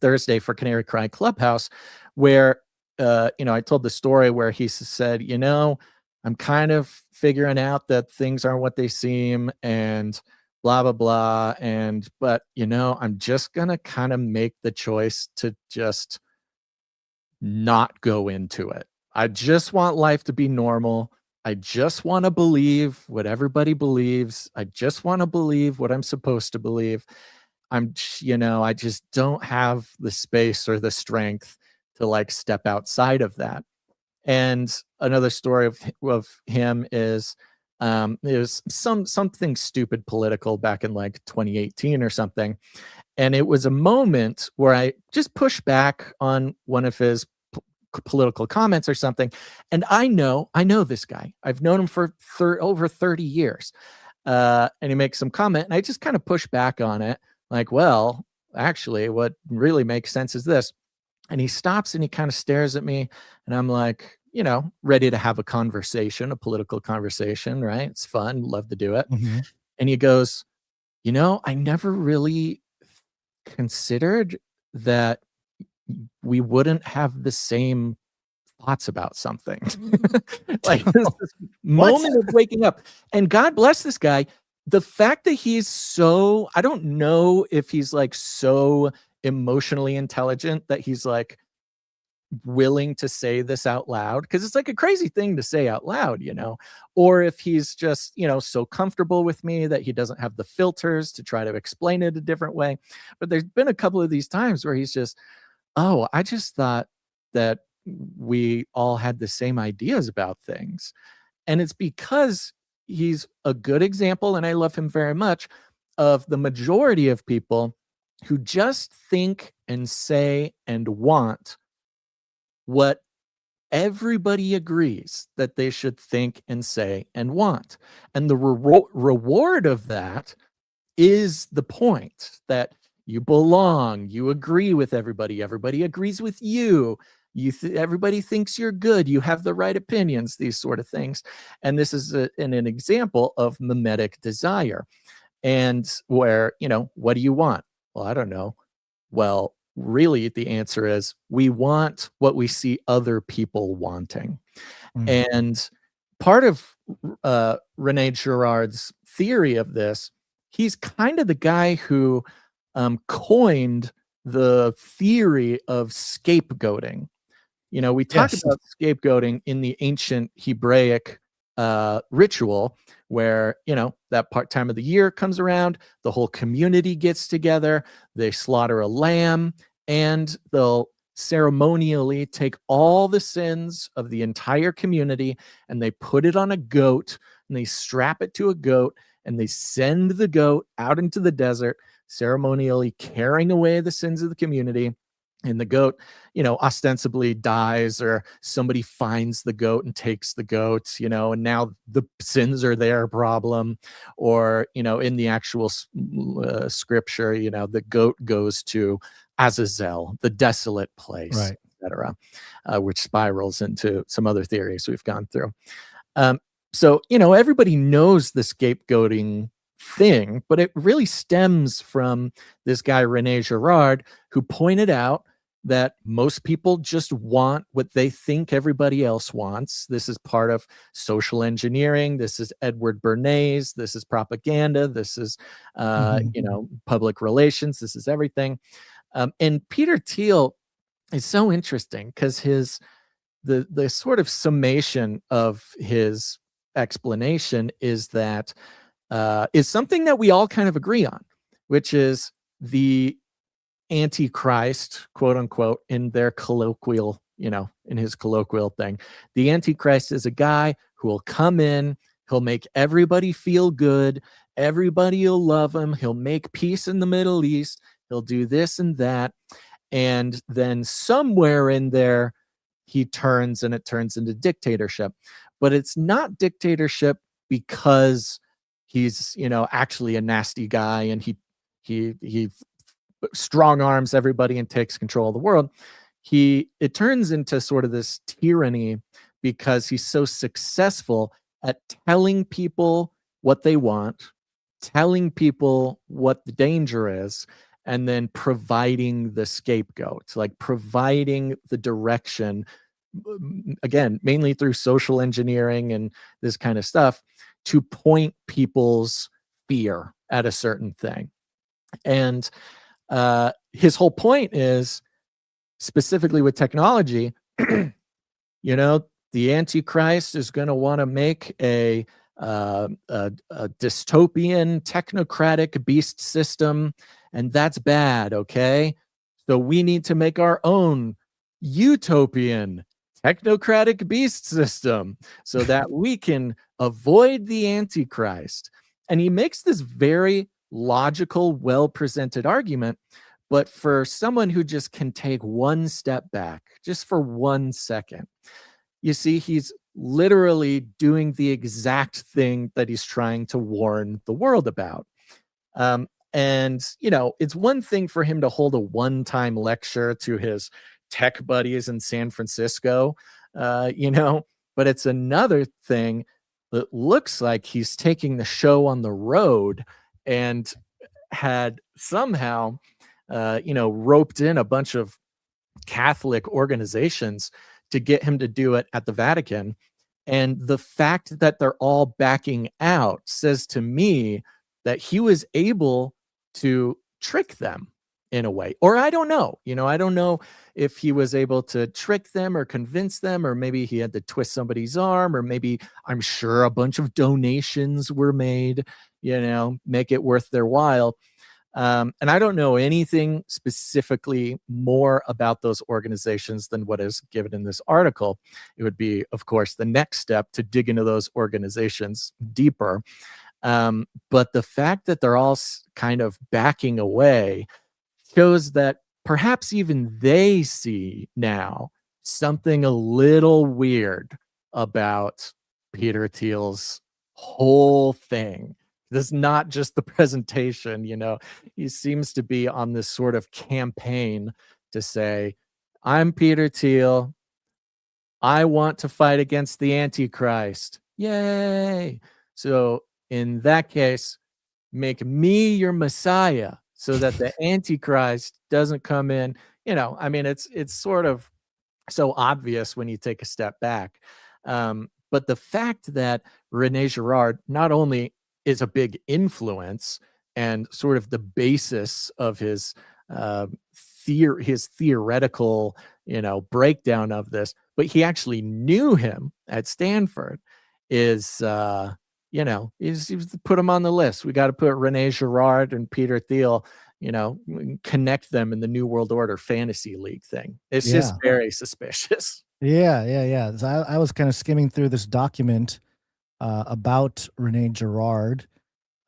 Thursday for Canary Cry Clubhouse, where I told the story where he said, I'm kind of figuring out that things aren't what they seem and blah blah blah, but I'm just gonna kind of make the choice to just not go into it. I just want life to be normal. I just want to believe what everybody believes. I just want to believe what I'm supposed to believe. I just don't have the space or the strength to like step outside of that. And another story of him is it was something stupid political back in like 2018 or something. And it was a moment where I just pushed back on one of his political comments or something. And I know this guy. I've known him for over 30 years. And he makes some comment and I just kind of push back on it. Like, well, actually, what really makes sense is this. And he stops and he kind of stares at me. And I'm like, ready to have a conversation, a political conversation, right? It's fun. Love to do it. Mm-hmm. And he goes, I never really considered that we wouldn't have the same thoughts about something. Like this moment of waking up. And God bless this guy. The fact that he's so, I don't know if he's like so emotionally intelligent that he's like willing to say this out loud, because it's like a crazy thing to say out loud, or if he's just, so comfortable with me that he doesn't have the filters to try to explain it a different way. But there's been a couple of these times where he's just, oh, I just thought that we all had the same ideas about things. And it's because he's a good example, and I love him very much, of the majority of people who just think and say and want what everybody agrees that they should think and say and want. And the reward of that is the point that you belong, you agree with everybody agrees with you, everybody thinks you're good, you have the right opinions, these sort of things. And this is an example of mimetic desire. And where, what do you want? Well, I don't know. Well, really the answer is we want what we see other people wanting. Mm-hmm. And part of Rene Girard's theory of this, he's kind of the guy who coined the theory of scapegoating. We talked about scapegoating in the ancient Hebraic ritual where, that time of the year comes around, the whole community gets together, they slaughter a lamb, and they'll ceremonially take all the sins of the entire community and they put it on a goat and they strap it to a goat and they send the goat out into the desert, ceremonially carrying away the sins of the community. And the goat, ostensibly dies, or somebody finds the goat and takes the goat, and now the sins are their problem. Or, in the actual scripture, the goat goes to Azazel, the desolate place, Right. etc., which spirals into some other theories we've gone through. So, everybody knows the scapegoating thing, but it really stems from this guy, Rene Girard, who pointed out that most people just want what they think everybody else wants. This is part of social engineering. This is Edward Bernays. This is propaganda. This is, public relations. This is everything. And Peter Thiel is so interesting because the sort of summation of his explanation is that is something that we all kind of agree on, which is the Antichrist, quote unquote, in their colloquial, in his colloquial thing. The Antichrist is a guy who will come in, he'll make everybody feel good, everybody will love him, he'll make peace in the Middle East, he'll do this and that, and then somewhere in there, he turns and it turns into dictatorship. But it's not dictatorship because he's, actually a nasty guy and he strong arms everybody and takes control of the world. It turns into sort of this tyranny because he's so successful at telling people what they want, telling people what the danger is, and then providing the scapegoat, like providing the direction, again, mainly through social engineering and this kind of stuff, to point people's fear at a certain thing. And his whole point is, specifically with technology, the Antichrist is going to want to make a dystopian, technocratic beast system, and that's bad, okay? So we need to make our own utopian, technocratic beast system so that we can avoid the Antichrist. And he makes this very logical, well-presented argument, but for someone who just can take one step back, just for 1 second, you see, he's literally doing the exact thing that he's trying to warn the world about. And, it's one thing for him to hold a one-time lecture to his tech buddies in San Francisco, but it's another thing that looks like he's taking the show on the road and had somehow, roped in a bunch of Catholic organizations to get him to do it at the Vatican. And the fact that they're all backing out says to me that he was able to trick them in a way. Or I don't know, I don't know if he was able to trick them or convince them, or maybe he had to twist somebody's arm, or maybe, I'm sure, a bunch of donations were made, make it worth their while. And I don't know anything specifically more about those organizations than what is given in this article. It would be, of course, the next step to dig into those organizations deeper. But the fact that they're all kind of backing away shows that perhaps even they see now something a little weird about Peter Thiel's whole thing. This is not just the presentation, he seems to be on this sort of campaign to say, I'm Peter Thiel. I want to fight against the Antichrist. Yay. So in that case, make me your Messiah so that the Antichrist doesn't come in. It's sort of so obvious when you take a step back. But the fact that Rene Girard not only is a big influence and sort of the basis of his theoretical, breakdown of this, but he actually knew him at Stanford is, he's put him on the list. We got to put Rene Girard and Peter Thiel, connect them in the New World Order fantasy league thing. It's just very suspicious. Yeah. So I was kind of skimming through this document about Rene Girard.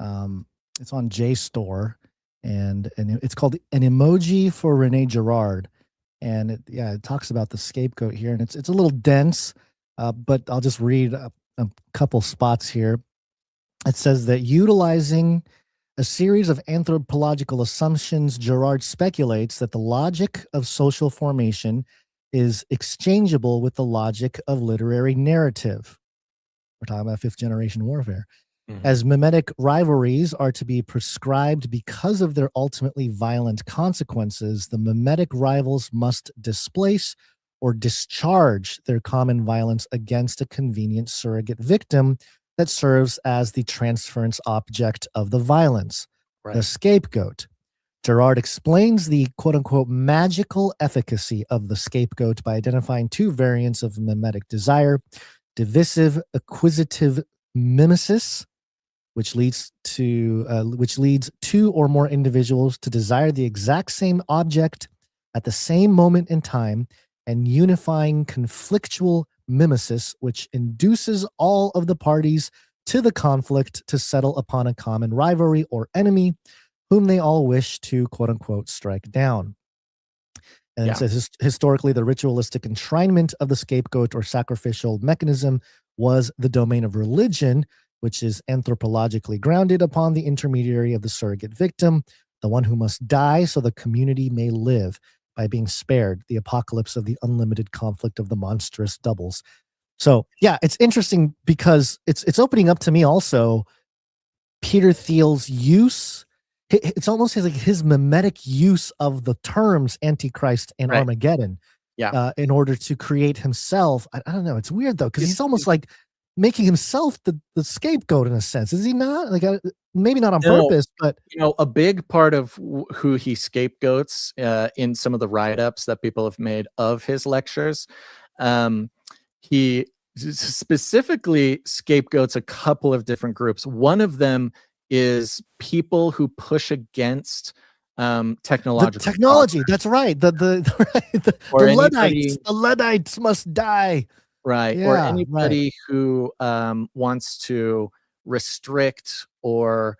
It's on JSTOR, and it's called An Emoji for Rene Girard. And it talks about the scapegoat here, and it's a little dense, but I'll just read a couple spots here. It says that utilizing a series of anthropological assumptions, Girard speculates that the logic of social formation is exchangeable with the logic of literary narrative. We're talking about fifth generation warfare. As mimetic rivalries are to be prescribed because of their ultimately violent consequences, the mimetic rivals must displace or discharge their common violence against a convenient surrogate victim that serves as the transference object of the violence, the scapegoat. Girard explains the quote-unquote magical efficacy of the scapegoat by identifying two variants of mimetic desire: divisive acquisitive mimesis, which leads two or more individuals to desire the exact same object at the same moment in time, and unifying conflictual mimesis, which induces all of the parties to the conflict to settle upon a common rivalry or enemy whom they all wish to quote-unquote strike down. And it says historically, the ritualistic enshrinement of the scapegoat or sacrificial mechanism was the domain of religion, which is anthropologically grounded upon the intermediary of the surrogate victim, the one who must die so the community may live by being spared the apocalypse of the unlimited conflict of the monstrous doubles. So yeah, it's interesting because it's opening up to me also Peter Thiel's use. It's almost his mimetic use of the terms Antichrist and Armageddon in order to create himself. I don't know. It's weird though, because he's almost like making himself the scapegoat in a sense. Is he not? Like maybe not on purpose, but a big part of who he scapegoats in some of the write-ups that people have made of his lectures, he specifically scapegoats a couple of different groups. One of them is people who push against technological technology. That's right. The Luddites. The Luddites must die. Right. Yeah, or anybody who wants to restrict or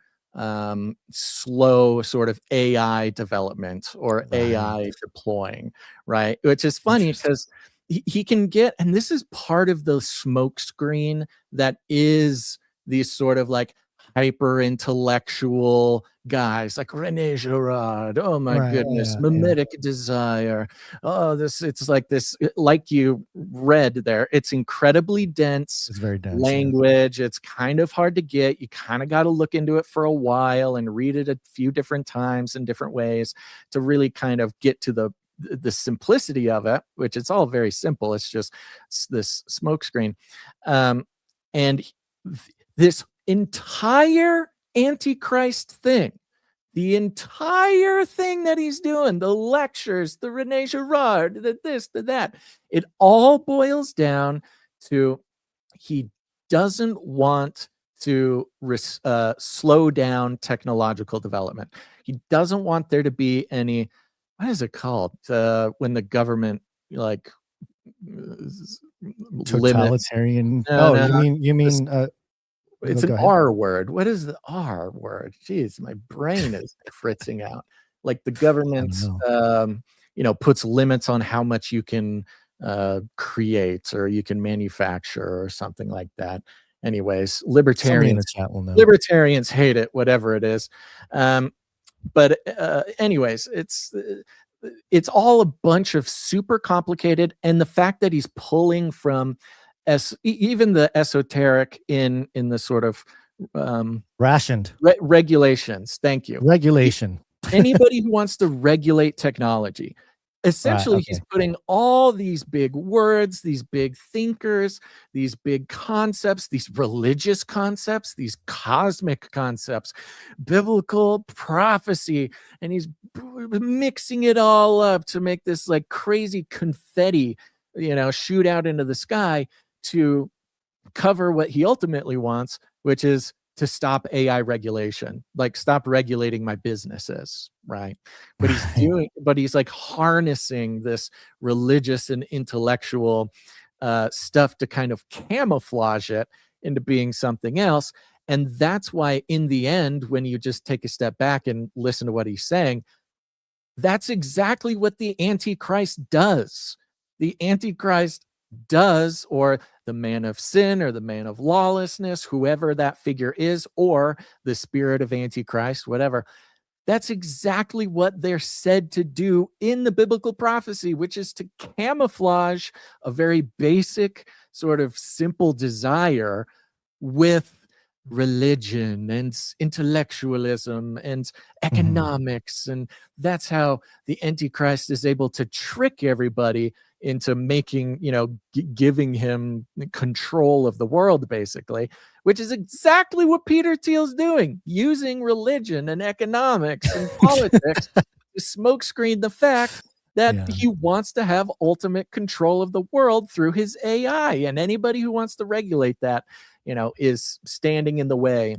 slow sort of AI development or AI deploying, right? Which is funny because he can get, and this is part of the smoke screen that is these sort of like hyper intellectual guys like Rene Girard. Oh my goodness, mimetic desire. Oh, it's like this, like you read there. It's incredibly dense. It's very dense language. It's kind of hard to get. You kind of got to look into it for a while and read it a few different times in different ways to really kind of get to the simplicity of it, which it's all very simple. It's just this smokescreen. And this entire Antichrist thing, the entire thing that he's doing, the lectures, the Rene Girard, the this, the that, it all boils down to he doesn't want to slow down technological development. He doesn't want there to be any, what is it called? When the government like totalitarian. You mean it's an R word. What is the R word? Jeez, my brain is fritzing out. Like the government, puts limits on how much you can create or you can manufacture or something like that. Anyways, libertarians hate it, whatever it is. But anyways, it's all a bunch of super complicated, and the fact that he's pulling from even the esoteric in the sort of rationed regulations. Thank you. Regulation. Anybody who wants to regulate technology, essentially he's putting all these big words, these big thinkers, these big concepts, these religious concepts, these cosmic concepts, biblical prophecy, and he's mixing it all up to make this like crazy confetti, shoot out into the sky to cover what he ultimately wants, which is to stop AI regulation, like stop regulating my businesses, right? But he's like harnessing this religious and intellectual stuff to kind of camouflage it into being something else. And that's why in the end, when you just take a step back and listen to what he's saying, That's exactly what the Antichrist does. The Antichrist does, or the man of sin or the man of lawlessness, whoever that figure is, or the spirit of Antichrist, whatever. That's exactly what they're said to do in the biblical prophecy, which is to camouflage a very basic, sort of simple desire with religion and intellectualism and economics. And that's how the Antichrist is able to trick everybody into making, giving him control of the world, basically, which is exactly what Peter Thiel's doing, using religion and economics and politics to smokescreen the fact that he wants to have ultimate control of the world through his AI. And anybody who wants to regulate that, is standing in the way.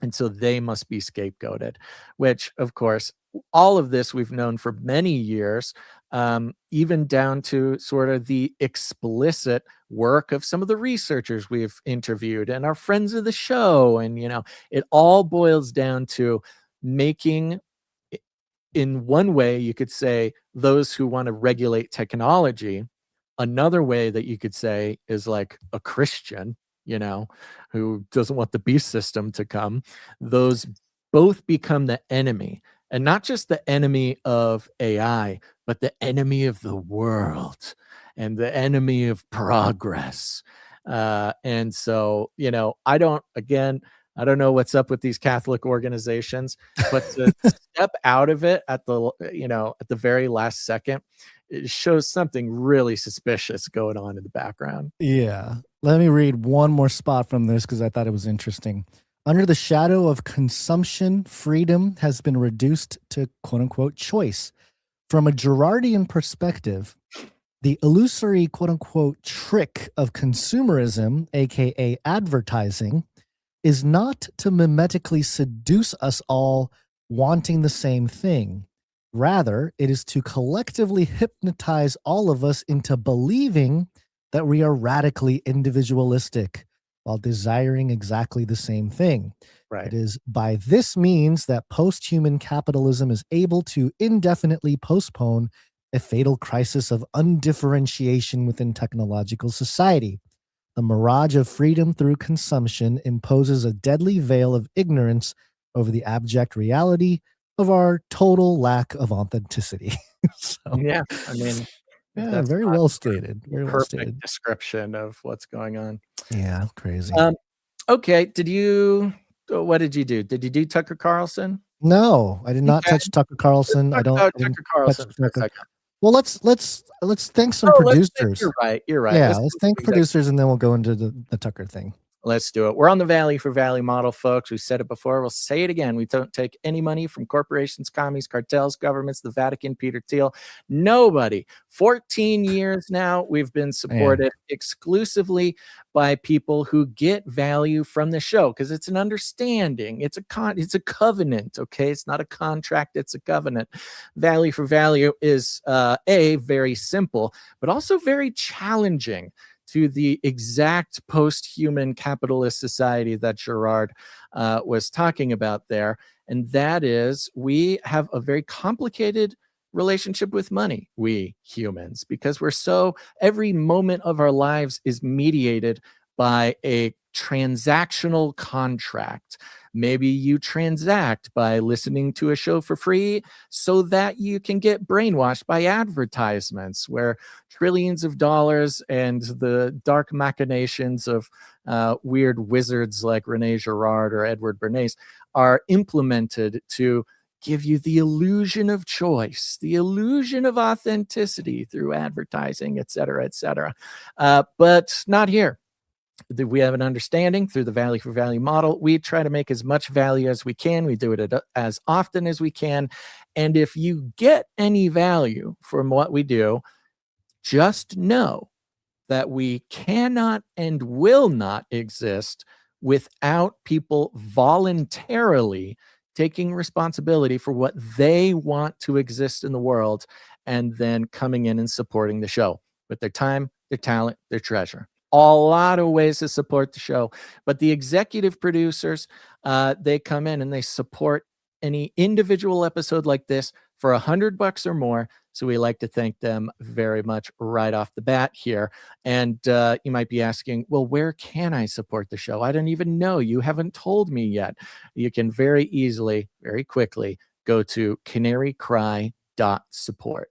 And so they must be scapegoated, which, of course, all of this we've known for many years, even down to sort of the explicit work of some of the researchers we've interviewed and our friends of the show. And, it all boils down to making, in one way, you could say, those who want to regulate technology. Another way that you could say is like a Christian, who doesn't want the beast system to come. Those both become the enemy, and not just the enemy of AI, but the enemy of the world and the enemy of progress. And so, I don't know what's up with these Catholic organizations, but to step out of it at the very last second, it shows something really suspicious going on in the background. Yeah. Let me read one more spot from this because I thought it was interesting. Under the shadow of consumption, freedom has been reduced to quote unquote choice. From a Girardian perspective, the illusory quote unquote trick of consumerism, aka advertising, is not to mimetically seduce us all wanting the same thing. Rather, it is to collectively hypnotize all of us into believing that we are radically individualistic while desiring exactly the same thing. Right. It is by this means that post-human capitalism is able to indefinitely postpone a fatal crisis of undifferentiation within technological society. The mirage of freedom through consumption imposes a deadly veil of ignorance over the abject reality of our total lack of authenticity. Yeah, I mean, yeah, very well stated. Very well perfect stated. description of what's going on. Yeah, crazy. Okay, what did you do? Did you do Tucker Carlson? No, I did not touch Tucker Carlson. I Tucker didn't Carlson touch for a Tucker. second. Well, let's thank some producers. You're right. Yeah, let's thank producers, and then we'll go into the Tucker thing. Let's do it. We're on the value for value model, folks. We said it before. We'll say it again. We don't take any money from corporations, commies, cartels, governments, the Vatican, Peter Thiel. Nobody. 14 years now, we've been supported exclusively by people who get value from the show because it's an understanding. It's a covenant, okay? It's not a contract. It's a covenant. Value for value is very simple, but also very challenging to the exact post-human capitalist society that Girard was talking about there. And that is, we have a very complicated relationship with money, we humans, because every moment of our lives is mediated by a transactional contract. Maybe you transact by listening to a show for free so that you can get brainwashed by advertisements where trillions of dollars and the dark machinations of weird wizards like Rene Girard or Edward Bernays are implemented to give you the illusion of choice, the illusion of authenticity through advertising, et cetera, but not here. We have an understanding through the value for value model. We try to make as much value as we can. We do it as often as we can. And if you get any value from what we do, just know that we cannot and will not exist without people voluntarily taking responsibility for what they want to exist in the world and then coming in and supporting the show with their time, their talent, their treasure. A lot of ways to support the show, but the executive producers, they come in and they support any individual episode like this for $100 or more. So we like to thank them very much right off the bat here. And you might be asking, well, where can I support the show? I don't even know. You haven't told me yet. You can very easily, very quickly go to canarycry.support.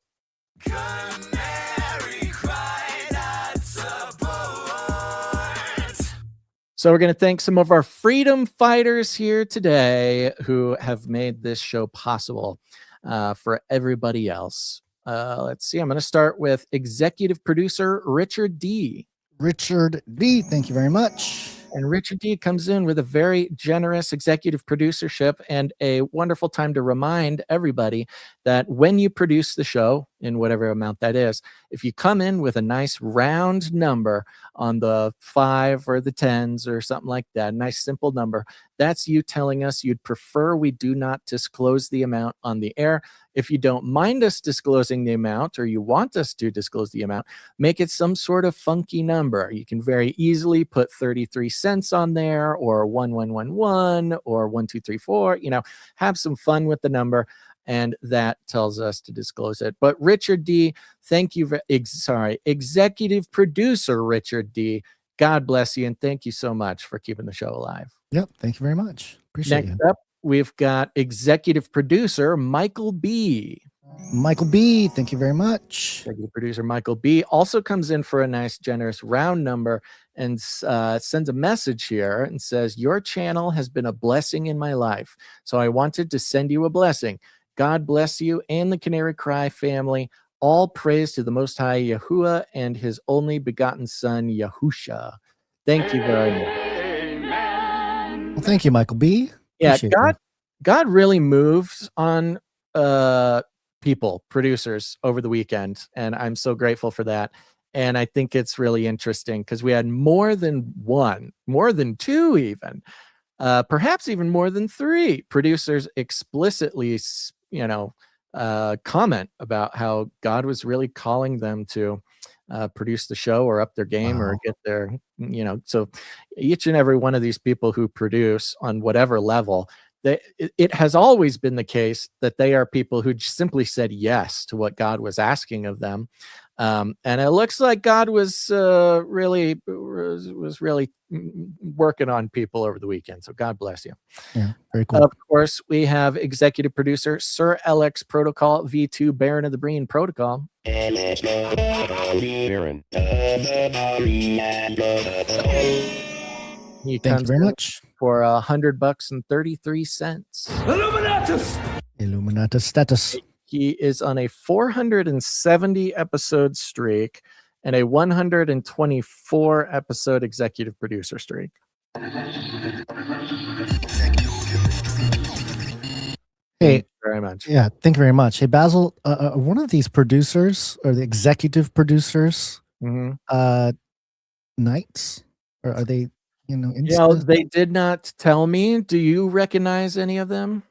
So we're going to thank some of our freedom fighters here today who have made this show possible for everybody else. Let's see. I'm going to start with executive producer Richard D. Richard D, thank you very much. And Richard D comes in with a very generous executive producership and a wonderful time to remind everybody that when you produce the show, in whatever amount that is, if you come in with a nice round number on the 5 or the 10s or something like that, a nice simple number, that's you telling us you'd prefer we do not disclose the amount on the air. If you don't mind us disclosing the amount, or you want us to disclose the amount, make it some sort of funky number. You can very easily put 33 cents on there, or 1111, or 1234, have some fun with the number. And that tells us to disclose it. But Richard D, thank you. Executive producer Richard D, God bless you, and thank you so much for keeping the show alive. Yep, thank you very much. Appreciate it. Next up, we've got executive producer Michael B. Michael B, thank you very much. Executive producer Michael B also comes in for a nice, generous round number and sends a message here and says, your channel has been a blessing in my life, so I wanted to send you a blessing. God bless you and the Canary Cry family. All praise to the Most High Yahuwah and his only begotten son, Yahusha. Thank you very much. Well, thank you, Michael B. Yeah, Appreciate God really moves on people, producers, over the weekend, and I'm so grateful for that. And I think it's really interesting because we had more than one, more than two even, perhaps even more than three producers explicitly comment about how God was really calling them to produce the show or up their game or get their, so each and every one of these people who produce on whatever level, it has always been the case that they are people who simply said yes to what God was asking of them. And it looks like God was really working on people over the weekend. So God bless you. Yeah, very cool. Of course, we have executive producer Sir LX Protocol V2 Baron of the Breen Protocol. He Thank you very much for $100 and 33 cents. Illuminatus status. He is on a 470 episode streak and a 124 episode executive producer streak. Hey, very much. Yeah, thank you very much. Hey, Basil, one of these producers or the executive producers, knights, or are they, they did not tell me. Do you recognize any of them?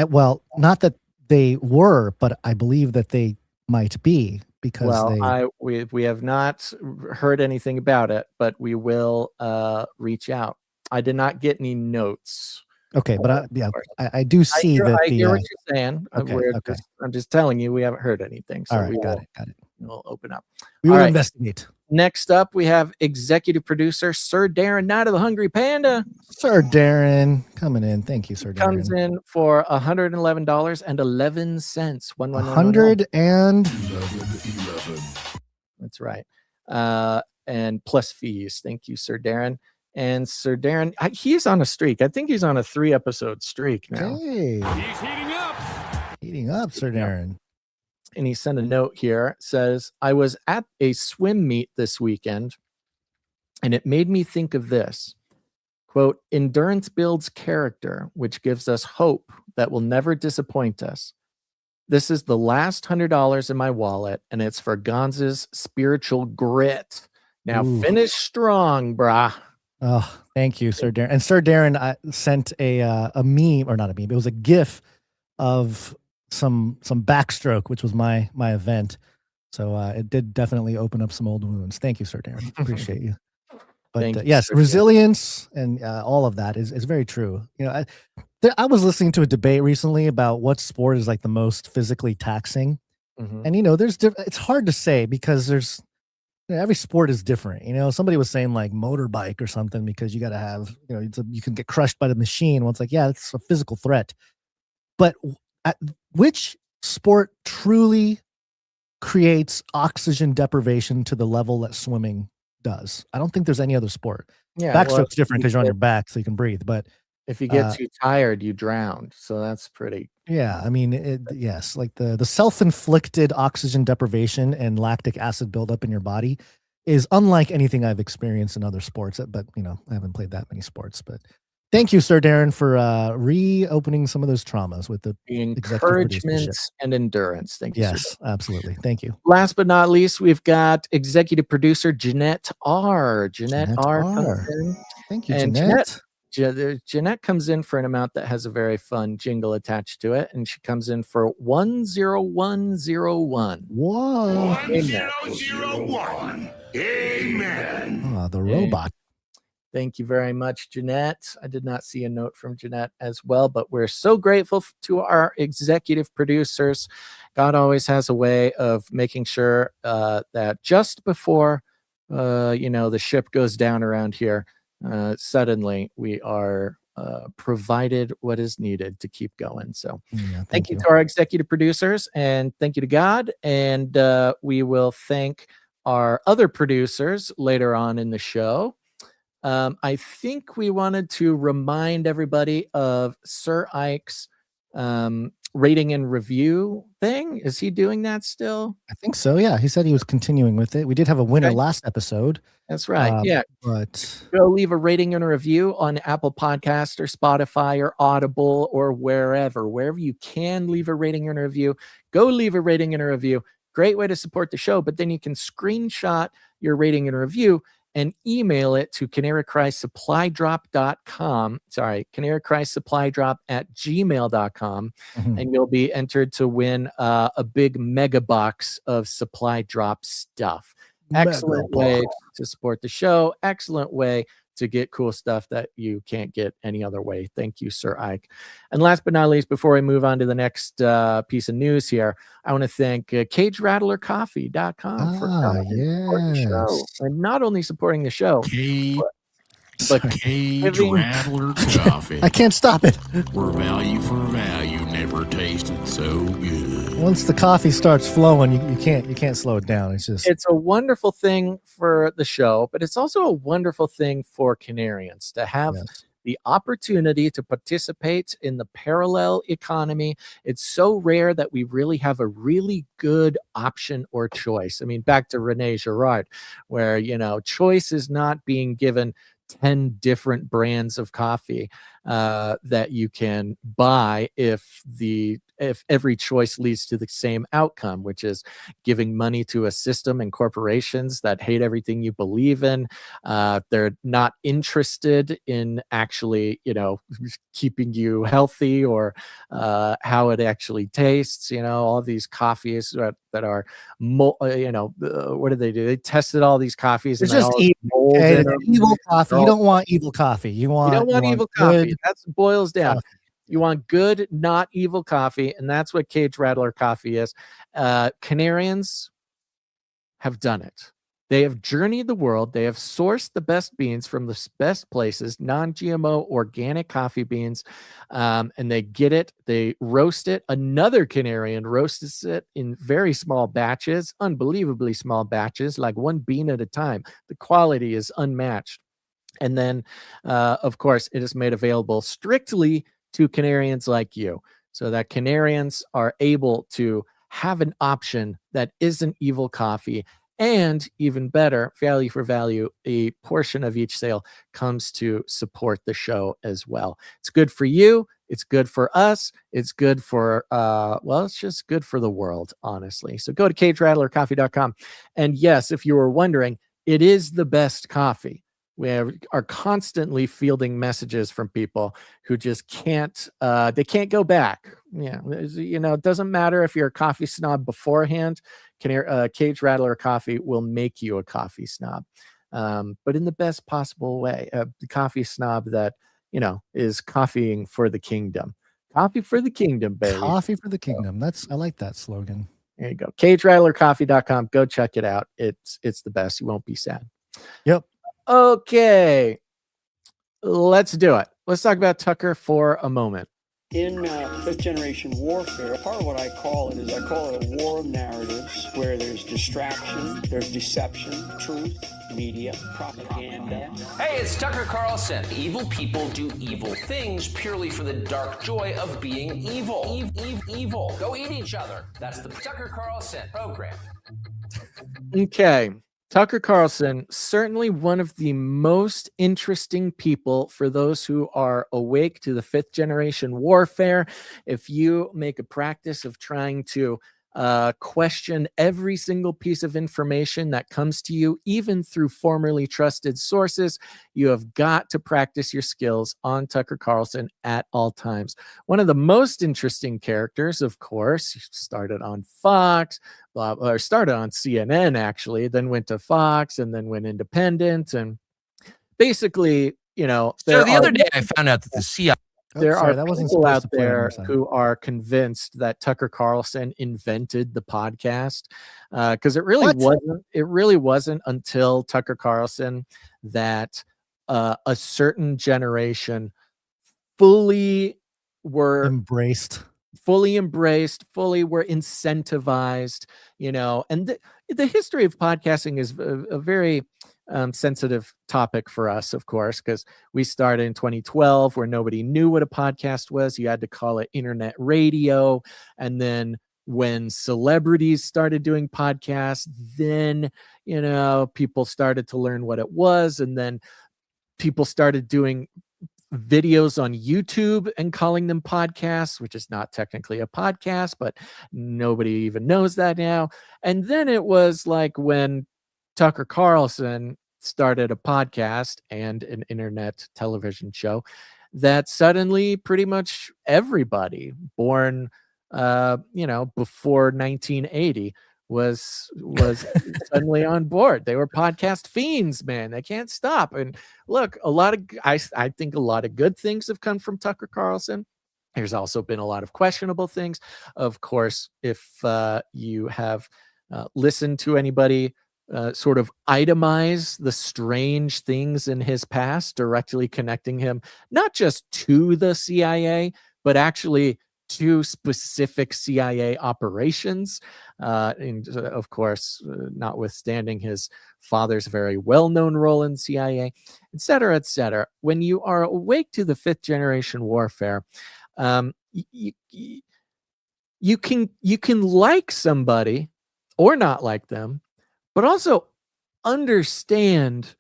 Well, not that they were, but I believe that they might be because we have not heard anything about it, but we will reach out. I did not get any notes. Okay, but I do see that. I hear what you're saying. Okay. I'm just telling you, we haven't heard anything. So all right, got it. We'll open up. We will investigate. Next up, we have executive producer Sir Darren, Night of the Hungry Panda. Sir Darren coming in. Thank you, Sir Darren. Comes in for $111.11. 100 and 11. That's right. And plus fees. Thank you, Sir Darren. And Sir Darren, he's on a streak. I think he's on a 3-episode streak now. Hey. He's heating up. Heating up, Sir Darren. And he sent a note here. It says, I was at a swim meet this weekend, and it made me think of this. Quote, endurance builds character, which gives us hope that will never disappoint us. This is the last $100 in my wallet, and it's for Gonz's spiritual grit. Now finish strong, brah. Oh, thank you, Sir Darren. And Sir Darren sent a meme, or not a meme. It was a GIF of some backstroke, which was my event. So it did definitely open up some old wounds. Thank you, Sir Darren. Appreciate you. But yes, resilience and all of that is very true. I was listening to a debate recently about what sport is like the most physically taxing. And, it's hard to say because every sport is different. Somebody was saying like motorbike or something because you got to have, you can get crushed by the machine. Well, it's like, yeah, it's a physical threat. But which sport truly creates oxygen deprivation to the level that swimming does? I don't think there's any other sport. Backstroke's different because you're on your back so you can breathe. But if you get too tired, you drown. So that's pretty. Yeah, I mean, yes, like the self-inflicted oxygen deprivation and lactic acid buildup in your body is unlike anything I've experienced in other sports. But I haven't played that many sports. But thank you, Sir Darren, for reopening some of those traumas with the encouragement and endurance. Thank you. Yes, absolutely. Thank you. Last but not least, we've got executive producer Jeanette R. Jeanette R. comes in. Thank you, and Jeanette. Jeanette comes in for an amount that has a very fun jingle attached to it, and she comes in for 10101. Whoa. 1001. Amen. The robot. Thank you very much, Jeanette. I did not see a note from Jeanette as well, but we're so grateful to our executive producers. God always has a way of making sure that just before, the ship goes down around here, suddenly we are provided what is needed to keep going. So thank you to our executive producers, and thank you to God. And we will thank our other producers later on in the show. I think we wanted to remind everybody of Sir Ike's rating and review thing. Is he doing that still? I think so. Yeah. He said he was continuing with it. We did have a winner last episode. That's right. Yeah. But go leave a rating and a review on Apple Podcast or Spotify or Audible or wherever you can leave a rating and a review. Go leave a rating and a review. Great way to support the show. But then you can screenshot your rating and review and email it to canarycrysupplydrop.com. Sorry, canarycrysupplydrop@gmail.com. And you'll be entered to win a big mega box of supply drop stuff. Excellent way to support the show. Excellent way to get cool stuff that you can't get any other way. Thank you, Sir Ike. And last but not least, before we move on to the next piece of news here, I want to thank CageRattlerCoffee.com for coming and supporting the show. And not only supporting the show, but Cage Rattler Coffee. I can't stop it. We're value for value. Never tasted so good. Once the coffee starts flowing, you can't slow it down. It's a wonderful thing for the show, but it's also a wonderful thing for Canarians to have the opportunity to participate in the parallel economy. It's so rare that we really have a really good option or choice. I mean, back to Rene Girard, where, choice is not being given 10 different brands of coffee that you can buy if every choice leads to the same outcome, which is giving money to a system and corporations that hate everything you believe in. They're not interested in actually, keeping you healthy or how it actually tastes. All these coffees that are, what do? They tested all these coffees. It's just evil coffee. You don't want evil coffee. You don't want evil coffee. That's what boils down. You want good, not evil coffee, and that's what Cage Rattler Coffee is. Canarians have done it. They have journeyed the world. They have sourced the best beans from the best places, non-GMO organic coffee beans, and they get it. They roast it. Another Canarian roasts it in very small batches, unbelievably small batches, like one bean at a time. The quality is unmatched. And then, of course, it is made available strictly to Canarians like you, so that Canarians are able to have an option that isn't evil coffee. And even better, value for value, a portion of each sale comes to support the show as well. It's good for you. It's good for us. It's good for, it's just good for the world, honestly. So go to CageRattlerCoffee.com. And yes, if you were wondering, it is the best coffee. We are constantly fielding messages from people who just can't, they can't go back. Yeah. It doesn't matter if you're a coffee snob beforehand. Cage Rattler Coffee will make you a coffee snob, but in the best possible way. The coffee snob that, is coffeeing for the kingdom. Coffee for the kingdom, baby. Coffee for the kingdom. I like that slogan. There you go. CageRattlerCoffee.com. Go check it out. It's the best. You won't be sad. Yep. Okay. Let's do it. Let's talk about Tucker for a moment. In fifth generation warfare, part of what I call it a war of narratives where there's distraction, there's deception, truth, media, propaganda. Hey, it's Tucker Carlson. Evil people do evil things purely for the dark joy of being evil. Evil. Go eat each other. That's the Tucker Carlson program. Okay. Tucker Carlson, certainly one of the most interesting people for those who are awake to the fifth generation warfare. If you make a practice of trying to question every single piece of information that comes to you, even through formerly trusted sources, you have got to practice your skills on Tucker Carlson at all times. One of the most interesting characters, of course, he started on Fox, or started on CNN actually, then went to Fox and then went independent. And basically, so the other day I found out that the CIA there are people out there who are convinced that Tucker Carlson invented the podcast, because it really wasn't until Tucker Carlson that a certain generation fully were embraced, fully were incentivized, and the history of podcasting is a very sensitive topic for us, of course, because we started in 2012 where nobody knew what a podcast was. You had to call it internet radio. And then when celebrities started doing podcasts, then, people started to learn what it was. And then people started doing videos on YouTube and calling them podcasts, which is not technically a podcast, but nobody even knows that now. And then it was like when Tucker Carlson started a podcast and an internet television show that suddenly pretty much everybody born, before 1980 was suddenly on board. They were podcast fiends, man. They can't stop. And look, I think a lot of good things have come from Tucker Carlson. There's also been a lot of questionable things. Of course, if you have listened to anybody sort of itemize the strange things in his past, directly connecting him not just to the CIA, but actually to specific CIA operations. And of course, notwithstanding his father's very well-known role in CIA, et cetera, et cetera. When you are awake to the fifth generation warfare, you can like somebody or not like them, but also understand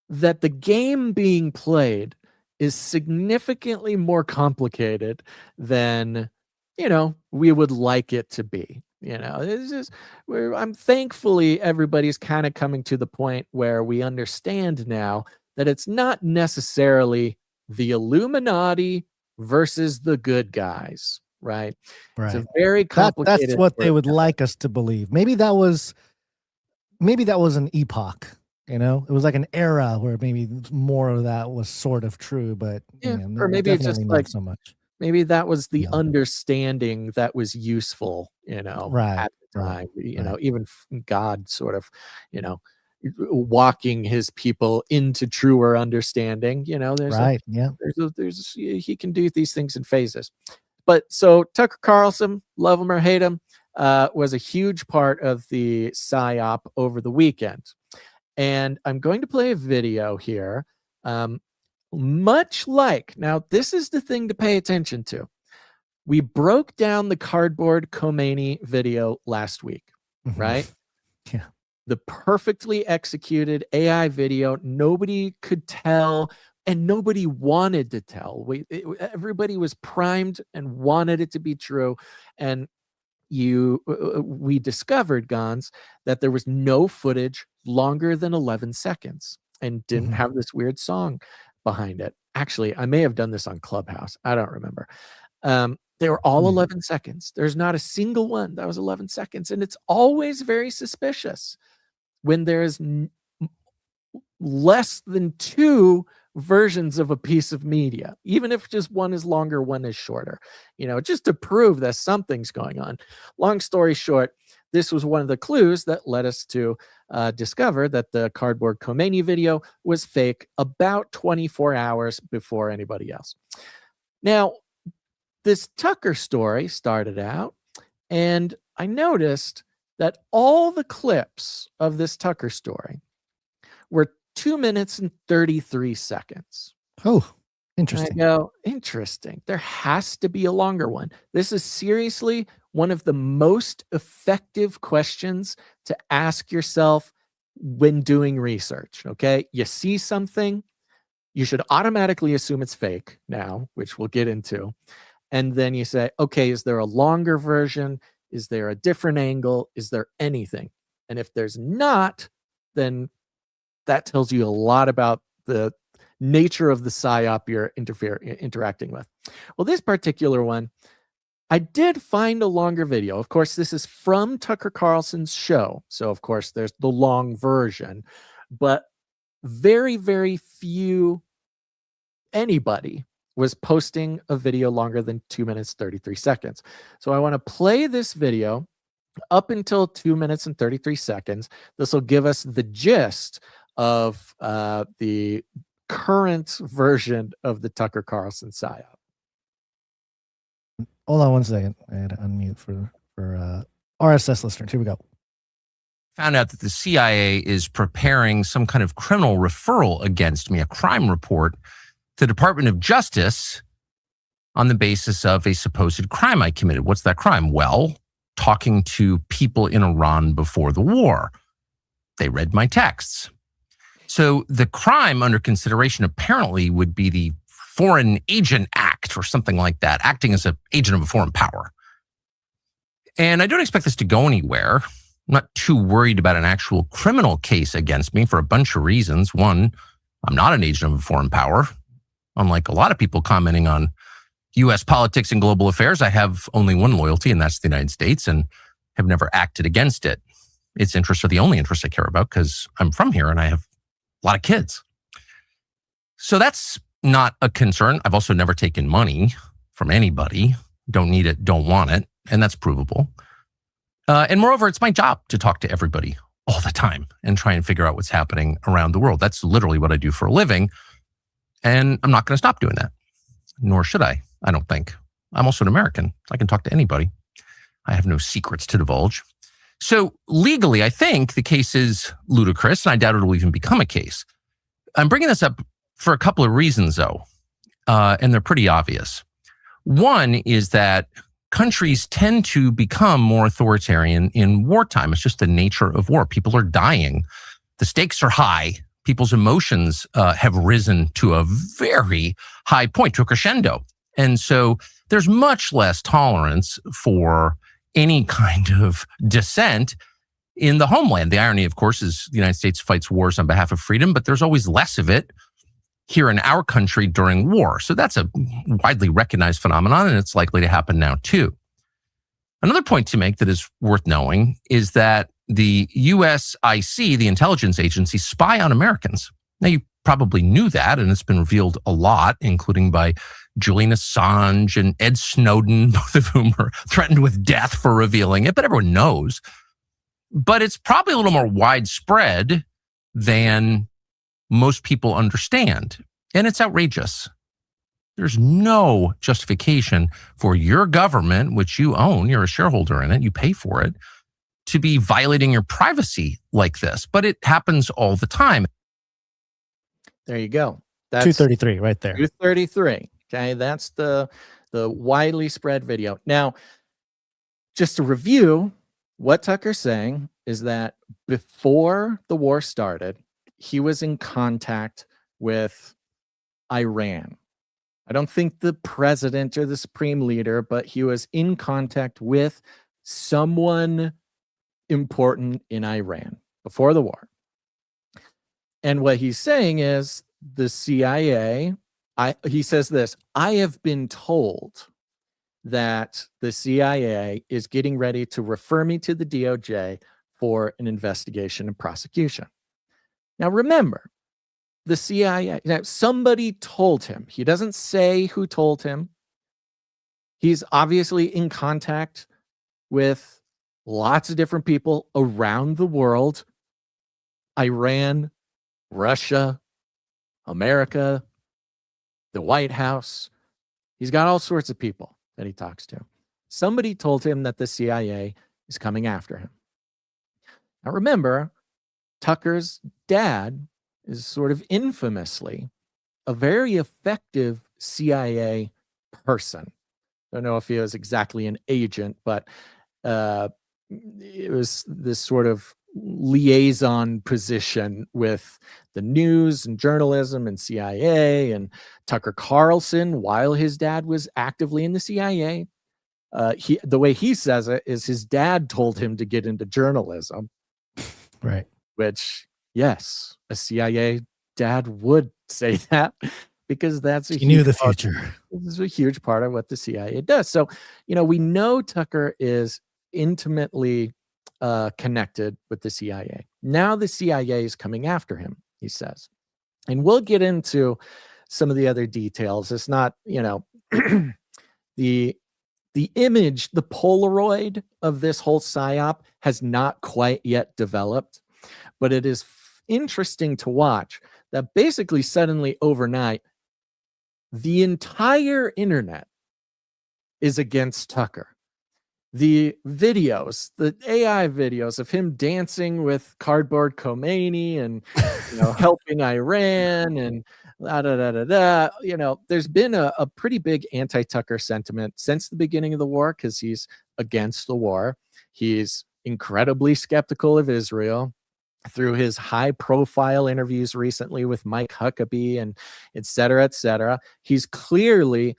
that the game being played is significantly more complicated than, we would like it to be. It's just I'm thankfully everybody's kind of coming to the point where we understand now that it's not necessarily the Illuminati versus the good guys, right? It's a very complicated. That's what they would like us to believe. Maybe that was an epoch. It was like an era where maybe more of that was sort of true, but or maybe it's just like so much. Maybe that was the understanding that was useful, right, at the time. Even God sort of, walking his people into truer understanding. There's there's he can do these things in phases. But so Tucker Carlson, love him or hate him, was a huge part of the PsyOp over the weekend. And I'm going to play a video here. Much like, now this is the thing to pay attention to. We broke down the cardboard Khomeini video last week, right? Yeah. The perfectly executed AI video. Nobody could tell and nobody wanted to tell. Everybody was primed and wanted it to be true. And we discovered, Gonz, that there was no footage longer than 11 seconds and didn't have this weird song behind it. Actually, I may have done this on Clubhouse. I don't remember. They were all 11 seconds. There's not a single one that was 11 seconds. And it's always very suspicious when there's less than 2 versions of a piece of media, even if just one is longer, one is shorter, just to prove that something's going on. Long story short, this was one of the clues that led us to discover that the Cardboard Khomeini video was fake about 24 hours before anybody else. Now, this Tucker story started out, and I noticed that all the clips of this Tucker story were 2 minutes and 33 seconds. Oh, interesting. And I go, interesting. There has to be a longer one. This is seriously one of the most effective questions to ask yourself when doing research. Okay. You see something, you should automatically assume it's fake now, which we'll get into. And then you say, okay, is there a longer version? Is there a different angle? Is there anything? And if there's not, then that tells you a lot about the nature of the PsyOp you're interacting with. Well, this particular one, I did find a longer video. Of course, this is from Tucker Carlson's show. So, of course, there's the long version. But very, very few anybody was posting a video longer than 2 minutes, 33 seconds. So I want to play this video up until 2 minutes and 33 seconds. This will give us the gist of the current version of the Tucker Carlson PsyOp. Hold on one second. I had to unmute for RSS listeners. Here we go. Found out that the CIA is preparing some kind of criminal referral against me, a crime report, to the Department of Justice on the basis of a supposed crime I committed. What's that crime? Well, talking to people in Iran before the war. They read my texts. So the crime under consideration apparently would be the Foreign Agent Act or something like that, acting as an agent of a foreign power. And I don't expect this to go anywhere. I'm not too worried about an actual criminal case against me for a bunch of reasons. One, I'm not an agent of a foreign power. Unlike a lot of people commenting on U.S. politics and global affairs, I have only one loyalty, and that's the United States, and have never acted against it. Its interests are the only interests I care about because I'm from here and I have a lot of kids. So that's not a concern. I've also never taken money from anybody. Don't need it, don't want it, and that's provable. And moreover, it's my job to talk to everybody all the time and try and figure out what's happening around the world. That's literally what I do for a living. And I'm not going to stop doing that, nor should I don't think. I'm also an American. I can talk to anybody. I have no secrets to divulge. So legally, I think the case is ludicrous, and I doubt it will even become a case. I'm bringing this up for a couple of reasons, though, and they're pretty obvious. One is that countries tend to become more authoritarian in wartime. It's just the nature of war. People are dying. The stakes are high. People's emotions have risen to a very high point, to a crescendo. And so there's much less tolerance for any kind of dissent in the homeland. The irony, of course, is the United States fights wars on behalf of freedom, but there's always less of it here in our country during war. So that's a widely recognized phenomenon, and it's likely to happen now too. Another point to make that is worth knowing is that the USIC, the intelligence agency, spy on Americans. Now, you probably knew that, and it's been revealed a lot, including by Julian Assange and Ed Snowden, both of whom are threatened with death for revealing it, but everyone knows. But it's probably a little more widespread than most people understand, and it's outrageous. There's no justification for your government, which you own, you're a shareholder in it, you pay for it, to be violating your privacy like this. But it happens all the time. There you go. That's 233 right there. 233. Okay, that's the widely spread video. Now, just to review, what Tucker's saying is that before the war started, he was in contact with Iran. I don't think the president or the supreme leader, but he was in contact with someone important in Iran before the war. And what he's saying is the CIA, he says this, I have been told that the CIA is getting ready to refer me to the DOJ for an investigation and prosecution. Now, remember, the CIA, now somebody told him. He doesn't say who told him. He's obviously in contact with lots of different people around the world. Iran, Russia, America, the White House. He's got all sorts of people that he talks to. Somebody told him that the CIA is coming after him. Now remember, Tucker's dad is sort of infamously a very effective CIA person. Don't know if he was exactly an agent, but it was this sort of liaison position with the news and journalism and CIA. And Tucker Carlson, while his dad was actively in the CIA, the way he says it is his dad told him to get into journalism. Right. Which, yes, a CIA dad would say that, because that's he knew the future. This is a huge part of what the CIA does. So, we know Tucker is intimately connected with the CIA. Now the CIA is coming after him, he says. And we'll get into some of the other details. It's not, the image, the Polaroid of this whole PsyOp has not quite yet developed, but it is interesting to watch that basically suddenly overnight, the entire internet is against Tucker. The videos, the AI videos of him dancing with cardboard Khomeini and helping Iran and there's been a pretty big anti-Tucker sentiment since the beginning of the war, because he's against the war. He's incredibly skeptical of Israel through his high-profile interviews recently with Mike Huckabee and et cetera, et cetera. He's clearly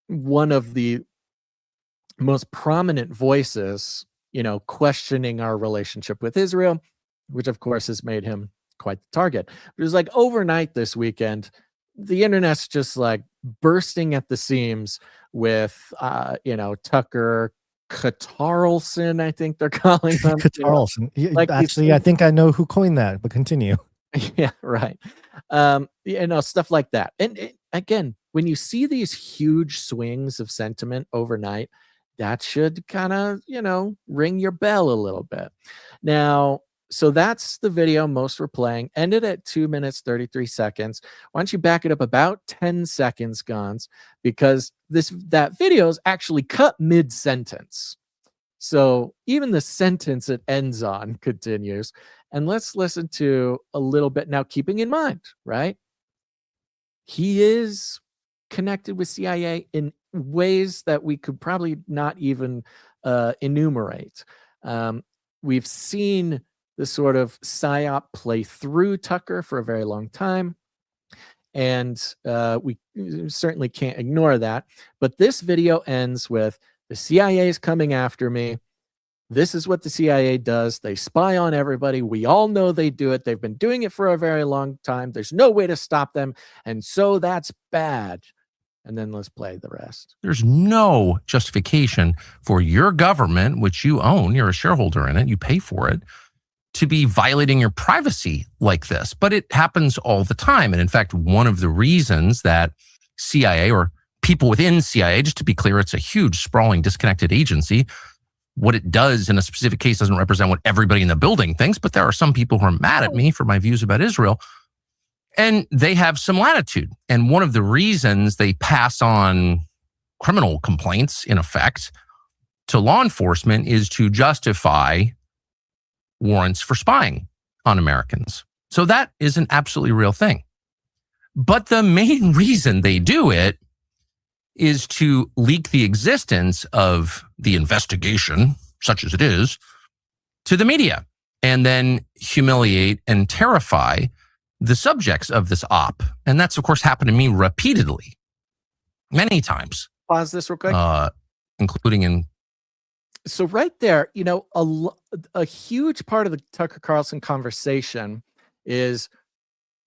one of the most prominent voices, questioning our relationship with Israel, which of course has made him quite the target. But it was like overnight this weekend, the internet's just like bursting at the seams with, Tucker Carlson, I think they're calling him. Carlson. Actually, I think I know who coined that, but continue. Yeah, right. Stuff like that. And again, when you see these huge swings of sentiment overnight, that should kind of, ring your bell a little bit. Now, so that's the video most were playing. Ended at 2 minutes, 33 seconds. Why don't you back it up about 10 seconds, Gonz? Because that video is actually cut mid-sentence. So even the sentence it ends on continues. And let's listen to a little bit now, keeping in mind, right? He is connected with CIA in ways that we could probably not even enumerate. We've seen the sort of PsyOp play through Tucker for a very long time, and we certainly can't ignore that. But this video ends with, the CIA is coming after me. This is what the CIA does. They spy on everybody. We all know they do it. They've been doing it for a very long time. There's no way to stop them. And so that's bad. And then let's play the rest. There's no justification for your government, which you own, you're a shareholder in it, you pay for it, to be violating your privacy like this. But it happens all the time. And in fact, one of the reasons that CIA, or people within CIA, just to be clear, it's a huge, sprawling, disconnected agency. What it does in a specific case doesn't represent what everybody in the building thinks, but there are some people who are mad at me for my views about Israel. And they have some latitude. And one of the reasons they pass on criminal complaints, in effect, to law enforcement is to justify warrants for spying on Americans. So that is an absolutely real thing. But the main reason they do it is to leak the existence of the investigation, such as it is, to the media, and then humiliate and terrify the subjects of this op. And that's, of course, happened to me repeatedly, many times. Pause this real quick. Including in... So right there, a huge part of the Tucker Carlson conversation is,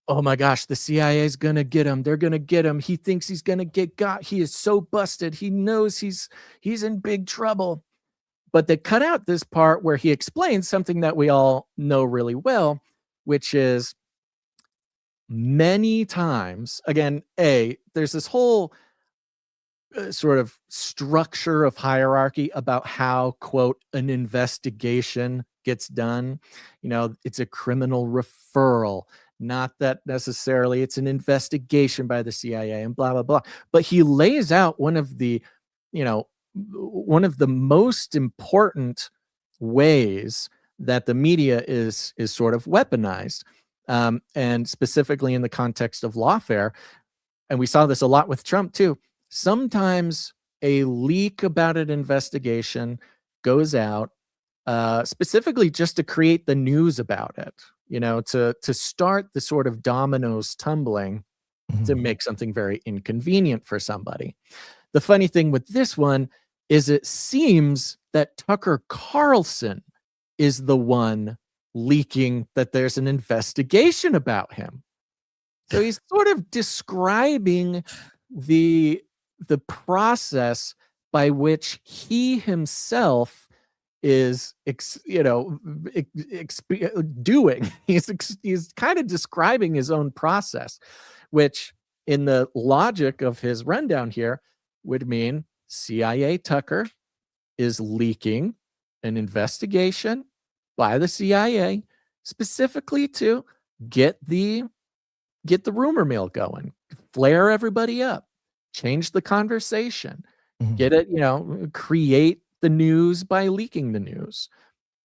oh my gosh, the CIA is going to get him. They're going to get him. He thinks he's going to get got. He is so busted. He knows he's in big trouble. But they cut out this part where he explains something that we all know really well, which is many times. Again, there's this whole sort of structure of hierarchy about how, quote, an investigation gets done. It's a criminal referral, not that necessarily it's an investigation by the CIA and blah, blah, blah. But he lays out one of the most important ways that the media is sort of weaponized, and specifically in the context of lawfare. And we saw this a lot with Trump too. Sometimes a leak about an investigation goes out specifically just to create the news about it, to start the sort of dominoes tumbling, to make something very inconvenient for somebody. The funny thing with this one is it seems that Tucker Carlson is the one leaking that there's an investigation about him. So he's sort of describing the process by which he himself is doing. He's kind of describing his own process, which in the logic of his rundown here would mean CIA Tucker is leaking an investigation by the CIA specifically to get the rumor mill going, flare everybody up, change the conversation, get it, create the news by leaking the news.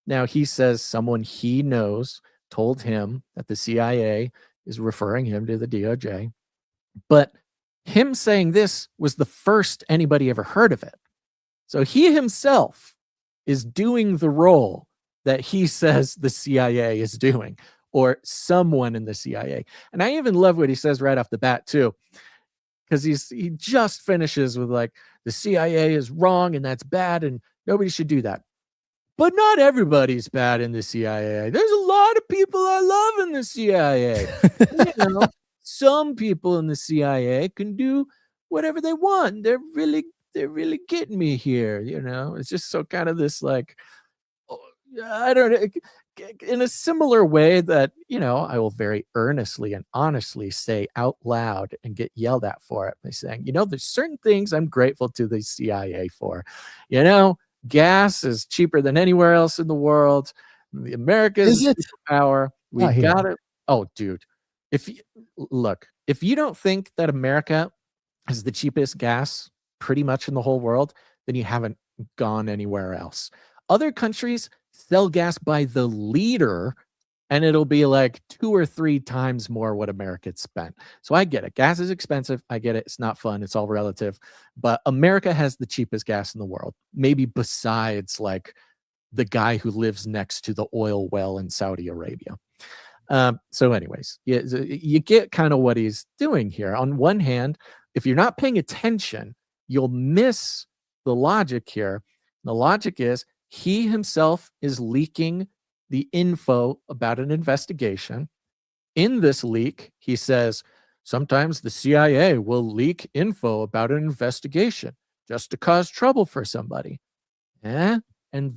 Now, he says someone he knows told him that the CIA is referring him to the DOJ, but him saying this was the first anybody ever heard of it. So he himself is doing the role that he says the CIA is doing, or someone in the CIA. And I even love what he says right off the bat too, because he just finishes with like, the CIA is wrong and that's bad and nobody should do that. But not everybody's bad in the CIA. There's a lot of people I love in the CIA. Some people in the CIA can do whatever they want. They're really getting me here. It's just so kind of this like, I don't know, in a similar way that, I will very earnestly and honestly say out loud and get yelled at for it by saying, there's certain things I'm grateful to the CIA for. Gas is cheaper than anywhere else in the world. America's power. We got it. Oh, dude. If you don't think that America is the cheapest gas pretty much in the whole world, then you haven't gone anywhere else. Other countries sell gas by the liter, and it'll be like 2 or 3 times more what America spent. So I get it. Gas is expensive. I get it. It's not fun. It's all relative. But America has the cheapest gas in the world, maybe besides like the guy who lives next to the oil well in Saudi Arabia. So anyways, you get kind of what he's doing here. On one hand, if you're not paying attention, you'll miss the logic here. The logic is he himself is leaking the info about an investigation. In this leak, he says, sometimes the CIA will leak info about an investigation just to cause trouble for somebody. And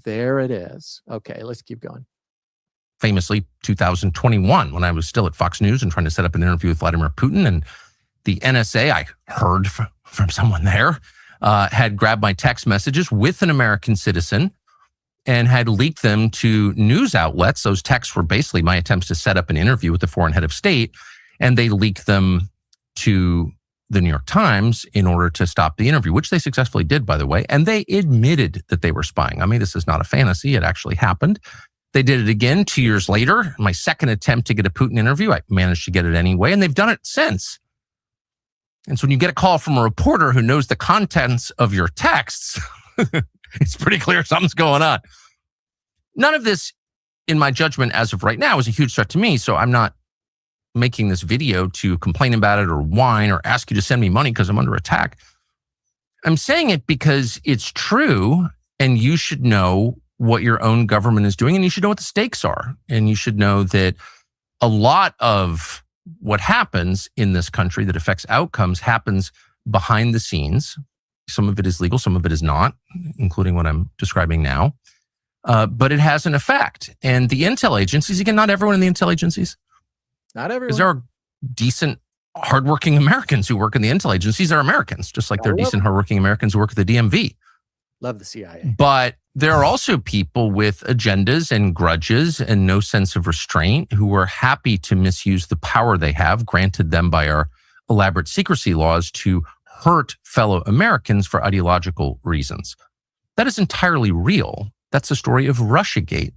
there it is. Okay, let's keep going. Famously, 2021, when I was still at Fox News and trying to set up an interview with Vladimir Putin, and the NSA, I heard from someone there, had grabbed my text messages with an American citizen and had leaked them to news outlets. Those texts were basically my attempts to set up an interview with the foreign head of state, and they leaked them to the New York Times in order to stop the interview, which they successfully did, by the way. And they admitted that they were spying. I mean, this is not a fantasy. It actually happened. They did it again 2 years later. My second attempt to get a Putin interview, I managed to get it anyway, and they've done it since. And so when you get a call from a reporter who knows the contents of your texts, it's pretty clear something's going on. None of this, in my judgment, as of right now, is a huge threat to me. So I'm not making this video to complain about it or whine or ask you to send me money because I'm under attack. I'm saying it because it's true, and you should know what your own government is doing, and you should know what the stakes are. And you should know that a lot of what happens in this country that affects outcomes happens behind the scenes. Some of it is legal, some of it is not, including what I'm describing now. But it has an effect. And the intel agencies, again, not everyone in the intel agencies. Not everyone. Because there are decent, hardworking Americans who work in the intel agencies are Americans, just like they're decent, hardworking Americans who work at the DMV. Love the CIA. But there are also people with agendas and grudges and no sense of restraint who are happy to misuse the power they have granted them by our elaborate secrecy laws to hurt fellow Americans for ideological reasons. That is entirely real. That's the story of Russiagate.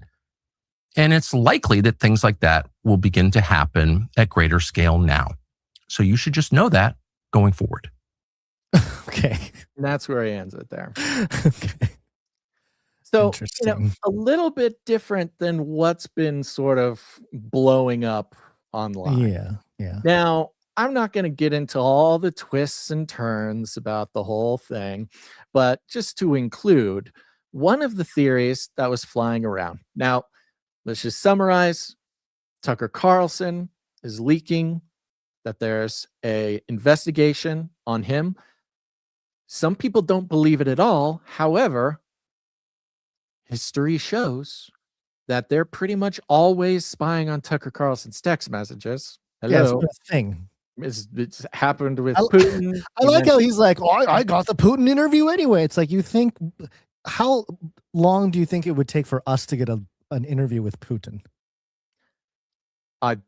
And it's likely that things like that will begin to happen at greater scale now. So you should just know that going forward. Okay. And that's where he ends it there. Okay. So, a little bit different than what's been sort of blowing up online. Yeah. Now, I'm not going to get into all the twists and turns about the whole thing, but just to include one of the theories that was flying around. Now, let's just summarize. Tucker Carlson is leaking that there's a investigation on him. Some people don't believe it at all. However, history shows that they're pretty much always spying on Tucker Carlson's text messages. Hello. Yeah, it's a thing. It's happened with Putin. I like how he's like, oh, I got the Putin interview anyway. It's like, you think, how long do you think it would take for us to get an interview with Putin?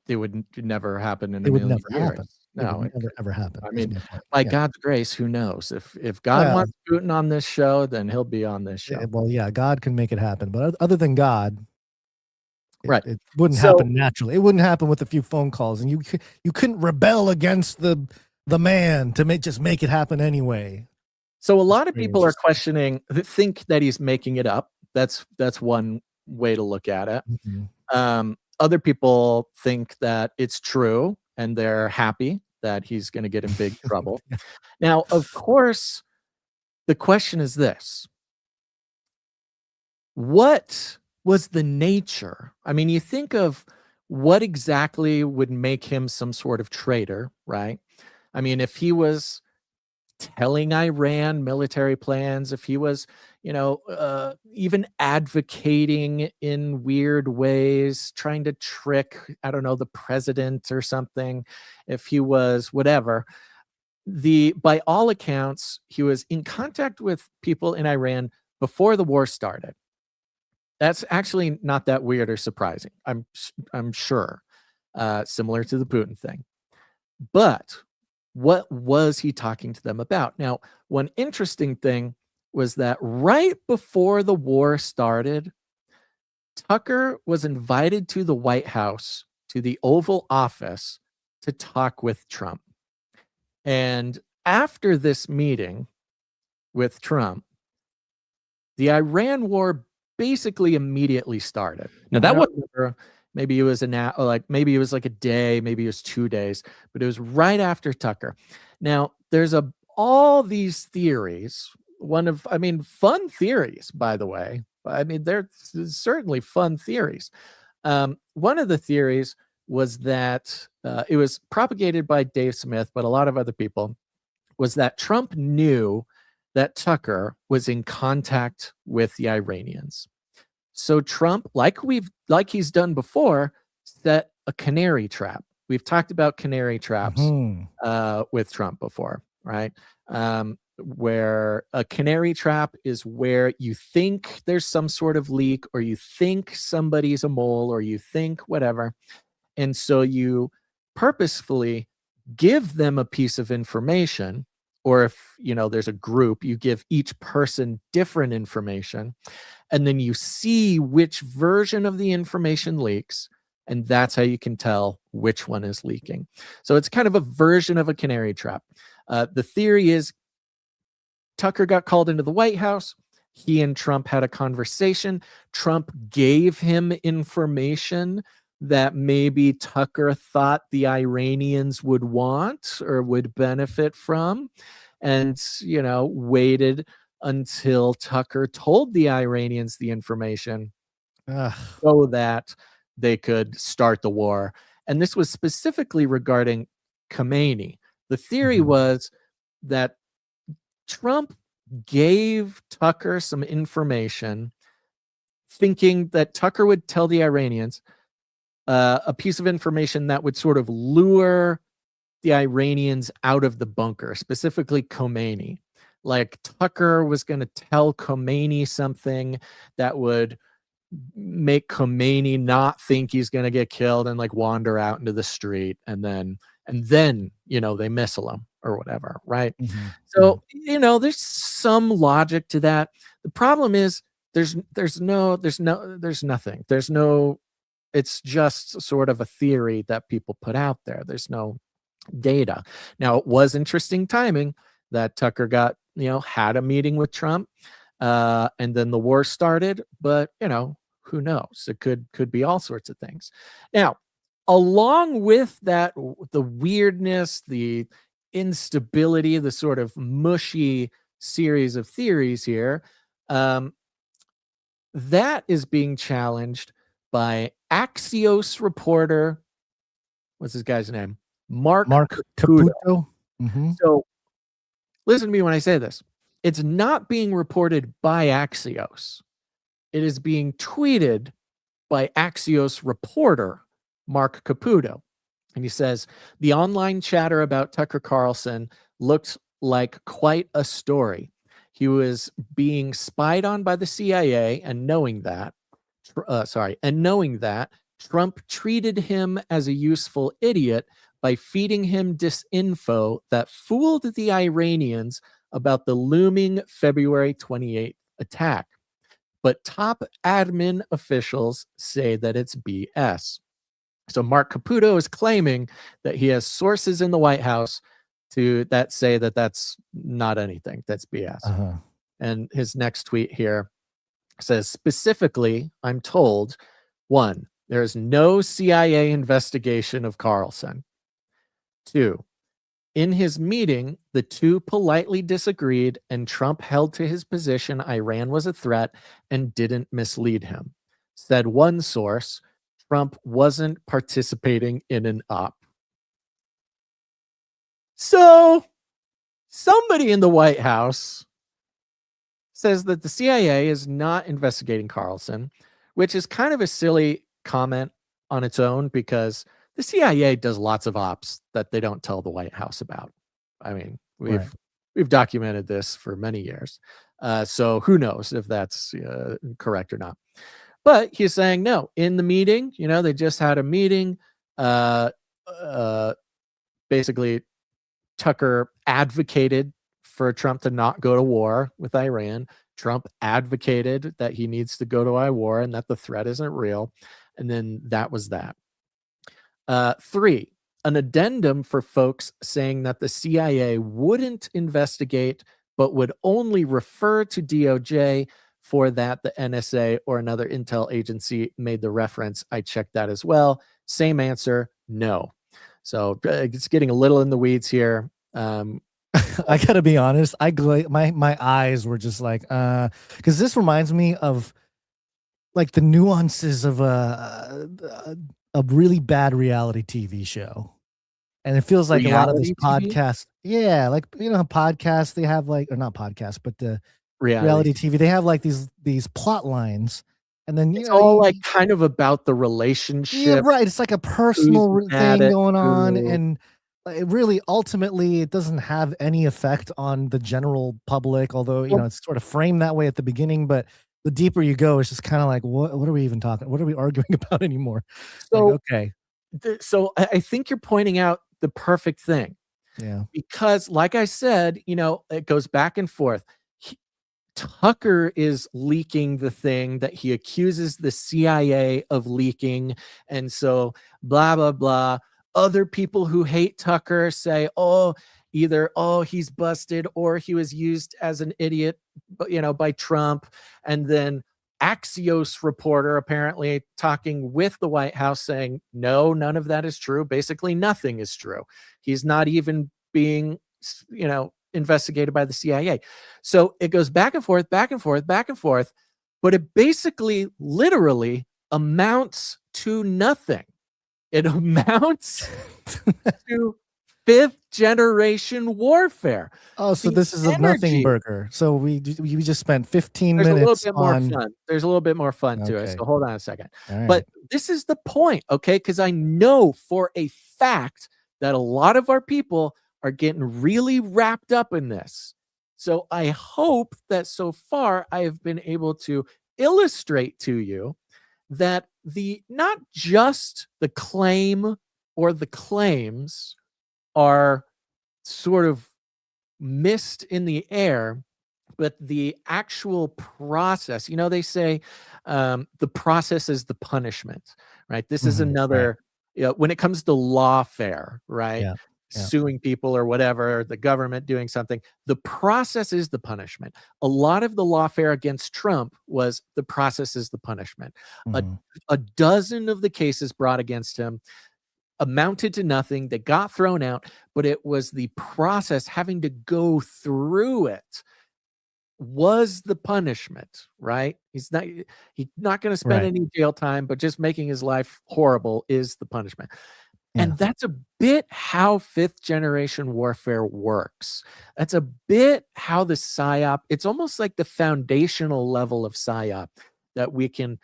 It would never happen in it a would million never years. happen. No, it would never ever happen. I mean, by God's grace, who knows? If God wants Putin on this show, then he'll be on this show. Well, yeah, God can make it happen, but other than God, right, it wouldn't happen naturally. It wouldn't happen with a few phone calls, and you couldn't rebel against the man to just make it happen anyway. So a lot of people are questioning, think that he's making it up. That's one way to look at it. Mm-hmm. Other people think that it's true, and they're happy that he's going to get in big trouble. Now, of course, the question is this. What was the nature? I mean, you think of what exactly would make him some sort of traitor, right? I mean, if he was telling Iran military plans, if he was, even advocating in weird ways, trying to trick, I don't know, the president or something, if he was whatever, by all accounts, he was in contact with people in Iran before the war started. That's actually not that weird or surprising. I'm sure, similar to the Putin thing. But what was he talking to them about? Now, one interesting thing was that right before the war started, Tucker was invited to the White House, to the Oval Office, to talk with Trump. And after this meeting with Trump, the Iran war basically immediately started. Now that was maybe it was maybe it was like a day, maybe it was 2 days, but it was right after Tucker. Now there's all these theories. Fun theories, by the way. I mean, they're certainly fun theories. One of the theories was that it was propagated by Dave Smith, but a lot of other people, was that Trump knew that Tucker was in contact with the Iranians. So Trump, like he's done before, set a canary trap. We've talked about canary traps with Trump before, right? Where a canary trap is where you think there's some sort of leak, or you think somebody's a mole, or you think whatever. And so you purposefully give them a piece of information, or if there's a group, you give each person different information, and then you see which version of the information leaks, and that's how you can tell which one is leaking. So it's kind of a version of a canary trap. The theory is Tucker got called into the White House. He and Trump had a conversation. Trump gave him information that maybe Tucker thought the Iranians would want or would benefit from, and, waited until Tucker told the Iranians the information so that they could start the war. And this was specifically regarding Khamenei. The theory was that Trump gave Tucker some information, thinking that Tucker would tell the Iranians, a piece of information that would sort of lure the Iranians out of the bunker, specifically Khomeini. Like Tucker was going to tell Khomeini something that would make Khomeini not think he's going to get killed and like wander out into the street, and then they missile him or whatever, right? So there's some logic to that. The problem is there's nothing. It's just sort of a theory that people put out there. There's no data. Now, it was interesting timing that Tucker had a meeting with Trump, and then the war started, but who knows? It could be all sorts of things. Now, along with that, the weirdness, the instability, the sort of mushy series of theories here, that is being challenged by Axios reporter, what's this guy's name? Mark Caputo. So listen to me when I say this. It's not being reported by Axios. It is being tweeted by Axios reporter Mark Caputo. And he says, the online chatter about Tucker Carlson looked like quite a story. He was being spied on by the CIA, and knowing that, Trump treated him as a useful idiot by feeding him disinfo that fooled the Iranians about the looming February 28th attack. But top admin officials say that it's BS. So Mark Caputo is claiming that he has sources in the White House that say that that's not anything. That's BS. And his next tweet here says, specifically, I'm told, 1, there is no CIA investigation of Carlson. 2, in his meeting, the two politely disagreed, and Trump held to his position Iran was a threat and didn't mislead him. Said one source, Trump wasn't participating in an op. So, somebody in the White House says that the CIA is not investigating Carlson, which is kind of a silly comment on its own, because the CIA does lots of ops that they don't tell the White House about. I mean, we've documented this for many years. So who knows if that's correct or not. But he's saying, no, in the meeting, they just had a meeting. Basically, Tucker advocated for Trump to not go to war with Iran. Trump advocated that he needs to go to war and that the threat isn't real. And then that was that. 3, an addendum for folks saying that the CIA wouldn't investigate, but would only refer to DOJ for that. The NSA or another intel agency made the reference. I checked that as well. Same answer, no. So it's getting a little in the weeds here. I gotta be honest. My eyes were just like, because this reminds me of like the nuances of a really bad reality TV show, and it feels like reality a lot of this podcast. Yeah, like podcasts they have like, or not podcasts, but the reality TV they have like these plot lines, and then it's all like kind of about the relationship. Yeah, right. It's like a personal thing going on, and it really ultimately it doesn't have any effect on the general public, although it's sort of framed that way at the beginning, but the deeper you go, it's just kind of like, what are we even talking? What are we arguing about anymore? So, like, okay. So I think you're pointing out the perfect thing. Yeah. Because like I said, it goes back and forth. Tucker is leaking the thing that he accuses the CIA of leaking. And so blah, blah, blah. Other people who hate Tucker say, either he's busted or he was used as an idiot, by Trump. And then Axios reporter apparently talking with the White House saying, no, none of that is true. Basically, nothing is true. He's not even being, investigated by the CIA. So it goes back and forth, back and forth, back and forth. But it basically, literally amounts to nothing. It amounts to fifth generation warfare. Oh, so The this is a nothing energy- burger. So we just spent 15 There's a little minutes bit more on. fun. There's a little bit more fun to it. Okay. So hold on a second. All right. But this is the point, okay? Because I know for a fact that a lot of our people are getting really wrapped up in this. So I hope that so far I have been able to illustrate to you that not just the claim or the claims are sort of missed in the air, but the actual process. They say the process is the punishment, right? This is another, when it comes to lawfare, right? Yeah. Suing people or whatever, the government doing something, the process is the punishment. A lot of the lawfare against Trump was the process is the punishment. A dozen of the cases brought against him amounted to nothing. They got thrown out, but it was the process, having to go through it, was the punishment, right? He's not going to spend any jail time, but just making his life horrible is the punishment. And that's a bit how fifth generation warfare works. That's a bit how the PsyOp, it's almost like the foundational level of PsyOp that we can,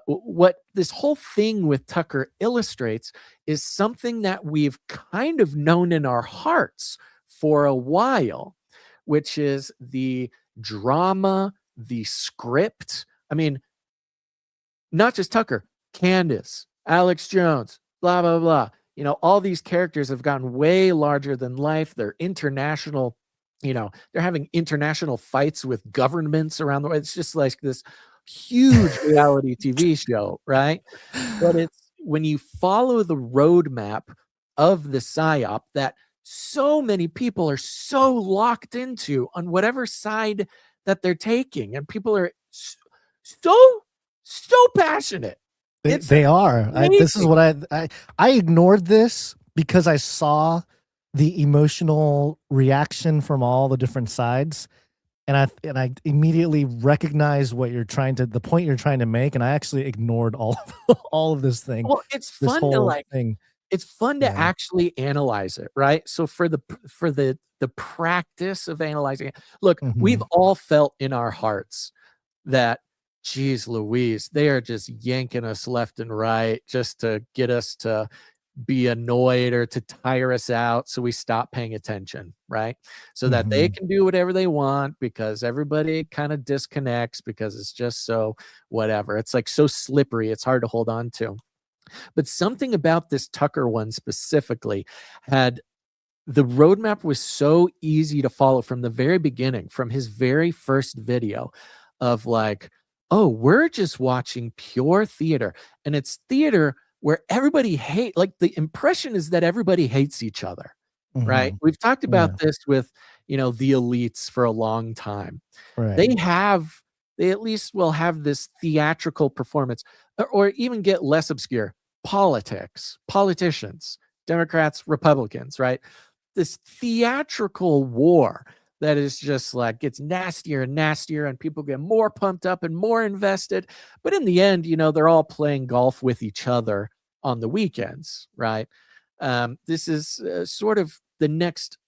what this whole thing with Tucker illustrates is something that we've kind of known in our hearts for a while, which is the drama, the script. I mean, not just Tucker, Candace, Alex Jones, blah, blah, blah. All these characters have gotten way larger than life. They're international, they're having international fights with governments around the world. It's just like this huge reality TV show, right? But it's when you follow the roadmap of the PsyOp that so many people are so locked into on whatever side that they're taking, and people are so passionate. They are. This is what I ignored this because I saw the emotional reaction from all the different sides, and I immediately recognized the point you're trying to make, and I actually ignored all of this thing. Well, it's fun to it's fun to actually analyze it, right? So for the practice of analyzing it, look, we've all felt in our hearts that, geez Louise, they are just yanking us left and right just to get us to be annoyed or to tire us out, so we stop paying attention, right? So that they can do whatever they want, because everybody kind of disconnects because it's just so whatever. It's like so slippery, it's hard to hold on to. But something about this Tucker one specifically had the roadmap was so easy to follow from the very beginning, from his very first video of like, oh, we're just watching pure theater. And it's theater where everybody like the impression is that everybody hates each other, right? We've talked about this with, the elites for a long time. Right. They at least will have this theatrical performance, or even get less obscure, politicians, Democrats, Republicans, right? This theatrical war that is just like gets nastier and nastier, and people get more pumped up and more invested. But in the end, they're all playing golf with each other on the weekends, right? This is sort of the next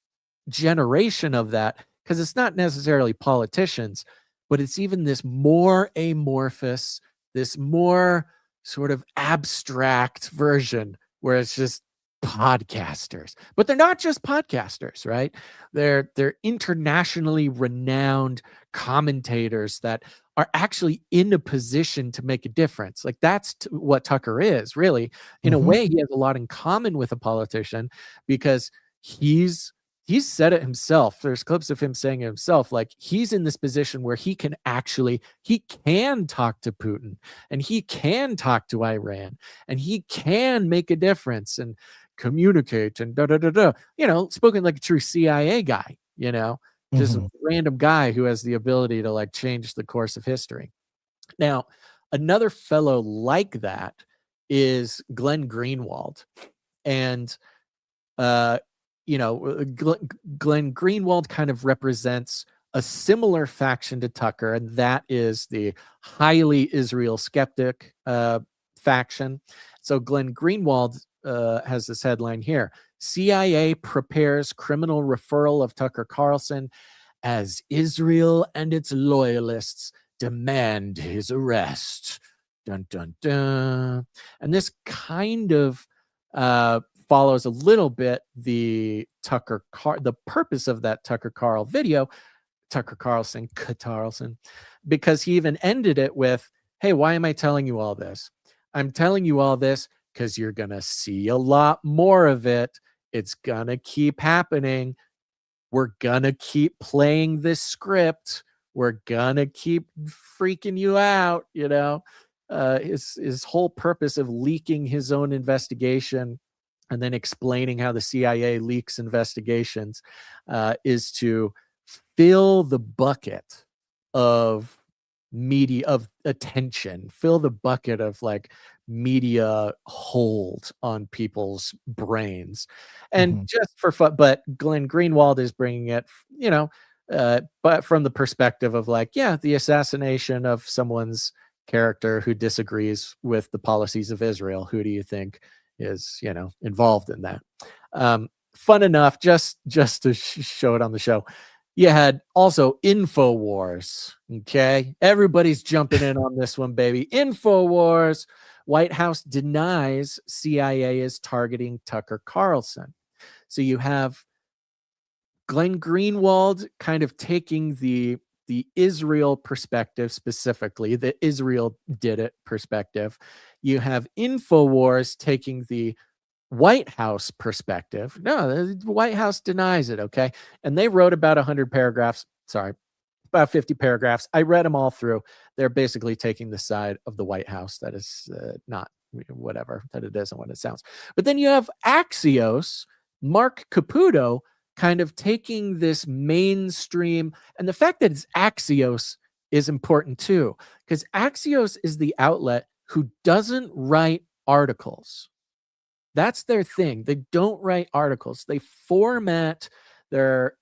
generation of that, because it's not necessarily politicians, but it's even this more amorphous, this more sort of abstract version where it's just podcasters. But they're not just podcasters, right? They're internationally renowned commentators that are actually in a position to make a difference. Like that's what Tucker is, really. In a way, he has a lot in common with a politician, because he's said it himself. There's clips of him saying it himself, like he's in this position where he can talk to Putin, and he can talk to Iran, and he can make a difference and communicate and spoken like a true CIA guy, just a random guy who has the ability to like change the course of history. Now, another fellow like that is Glenn Greenwald. And, Glenn Greenwald kind of represents a similar faction to Tucker, and that is the highly Israel skeptic faction. So Glenn Greenwald has this headline here: CIA prepares criminal referral of Tucker Carlson as Israel and its loyalists demand his arrest. Dun, dun, dun. And this kind of follows a little bit the purpose of that Tucker Carlson, because he even ended it with, hey, why am I telling you all this? I'm telling you all this because you're going to see a lot more of it. It's going to keep happening. We're going to keep playing this script. We're going to keep freaking you out, you know. His whole purpose of leaking his own investigation and then explaining how the CIA leaks investigations is to fill the bucket of media, of attention, fill the bucket of like media hold on people's brains. And just for fun, but Glenn Greenwald is bringing it, you know, but from the perspective of like, yeah, the assassination of someone's character who disagrees with the policies of Israel. Who do you think is, you know, involved in that? Fun enough, just to show it on the show. You had also InfoWars. Okay, everybody's jumping in on this one, baby. InfoWars. White House denies CIA is targeting Tucker Carlson. So you have Glenn Greenwald kind of taking the Israel perspective, specifically the Israel did it perspective. You have InfoWars taking the White House perspective. No, the White House denies it. Okay. And they wrote about 100 paragraphs. Sorry, about 50 paragraphs. I read them all through. They're basically taking the side of the White House. That is not whatever, that it isn't what it sounds. But then you have Axios, Mark Caputo, kind of taking this mainstream, and the fact that it's Axios is important too, because Axios is the outlet who doesn't write articles. That's their thing. They don't write articles. They format their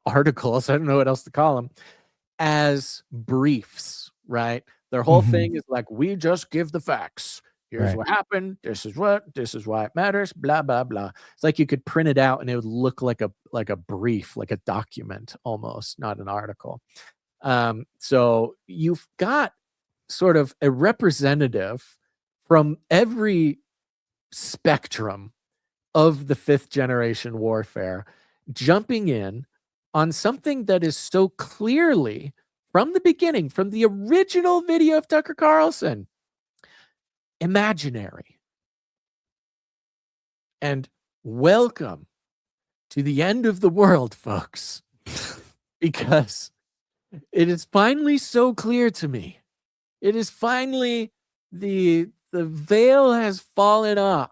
articles, I don't know what else to call them, as briefs, right? Their whole thing is like, we just give the facts. Here's what happened. This is why it matters. Blah, blah, blah. It's like you could print it out and it would look like a brief, like a document almost, not an article. So you've got sort of a representative from every spectrum of the fifth generation warfare jumping in on something that is so clearly from the beginning, from the original video of Tucker Carlson, imaginary. And welcome to the end of the world, folks, because it is finally so clear to me. It is finally the veil has fallen off,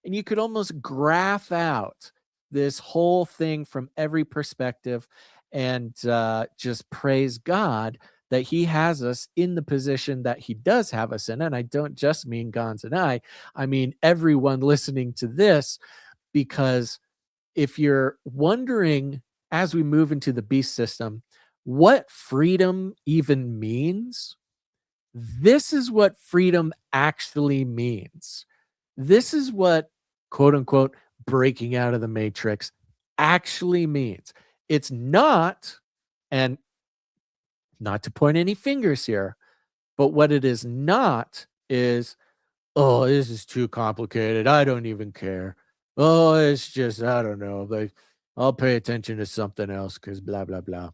and you could almost graph out this whole thing from every perspective and just praise God that he has us in the position that he does have us in. And I don't just mean Gonz and I mean everyone listening to this, because if you're wondering, as we move into the beast system, what freedom even means, this is what freedom actually means. This is what, quote unquote, breaking out of the matrix actually means. It's not, and not to point any fingers here, but what it is not is, oh, this is too complicated. I don't even care. Oh, it's just, I don't know. Like, I'll pay attention to something else because blah, blah, blah.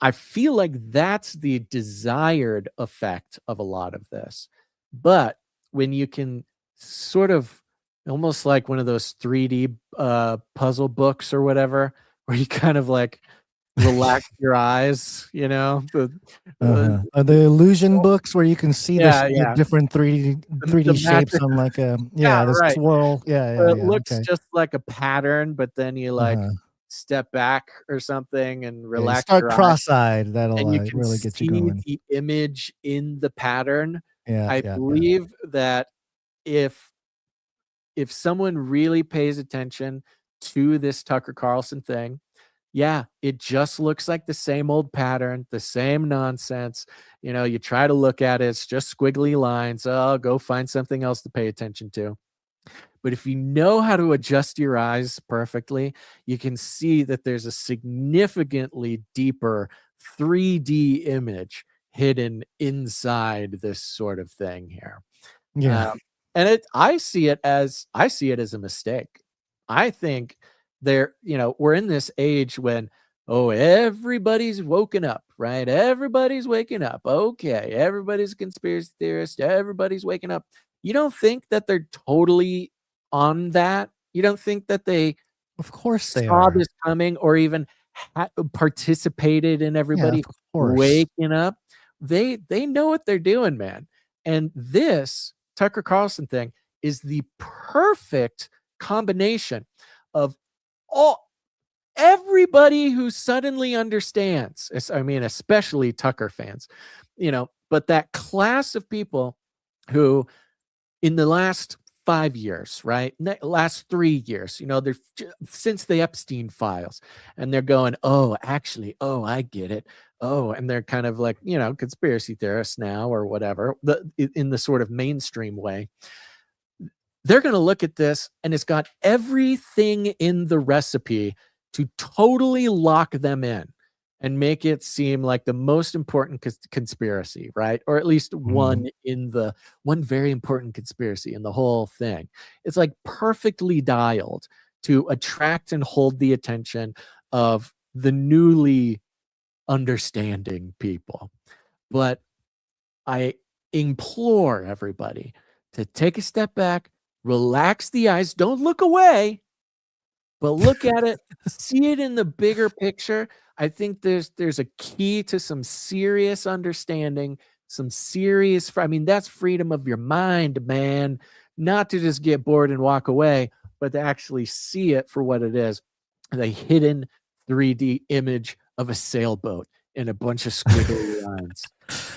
I feel like that's the desired effect of a lot of this. But when you can sort of, almost like one of those 3D puzzle books or whatever, where you kind of like relax your eyes, you know, the illusion books where you can see the different 3D shapes on like a the swirl. It looks just like a pattern, but then you like step back or something and relax. Start cross-eyed. That'll and you can really get you going. The image in the pattern. I believe that if someone really pays attention to this Tucker Carlson thing, it just looks like the same old pattern, the same nonsense. You know, you try to look at it, it's just squiggly lines. Oh, go find something else to pay attention to. But if you know how to adjust your eyes perfectly, you can see that there's a significantly deeper 3D image hidden inside this sort of thing here. Yeah. And I see it as a mistake. I think we're in this age when, everybody's woken up, right? Everybody's waking up. Okay, everybody's a conspiracy theorist. Everybody's waking up. You don't think that they're totally on that? You don't think that they Of course they saw are. this coming or even participated in everybody of course. waking up? They know what they're doing, man. And this Tucker Carlson thing is the perfect combination of everybody who suddenly understands. I mean, especially Tucker fans, but that class of people who in the last 5 years, right? Last 3 years, they're since the Epstein files, and they're going, I get it. And they're kind of like, conspiracy theorists now or whatever, in the sort of mainstream way. They're going to look at this and it's got everything in the recipe to totally lock them in and make it seem like the most important conspiracy, right? Or at least one very important conspiracy in the whole thing. It's like perfectly dialed to attract and hold the attention of the newly understanding people. But I implore everybody to take a step back, relax the eyes, don't look away, but look at it, see it in the bigger picture. I think there's a key to some serious understanding, that's freedom of your mind, man. Not to just get bored and walk away, but to actually see it for what it is, the hidden 3D image of a sailboat and a bunch of squiggly lines.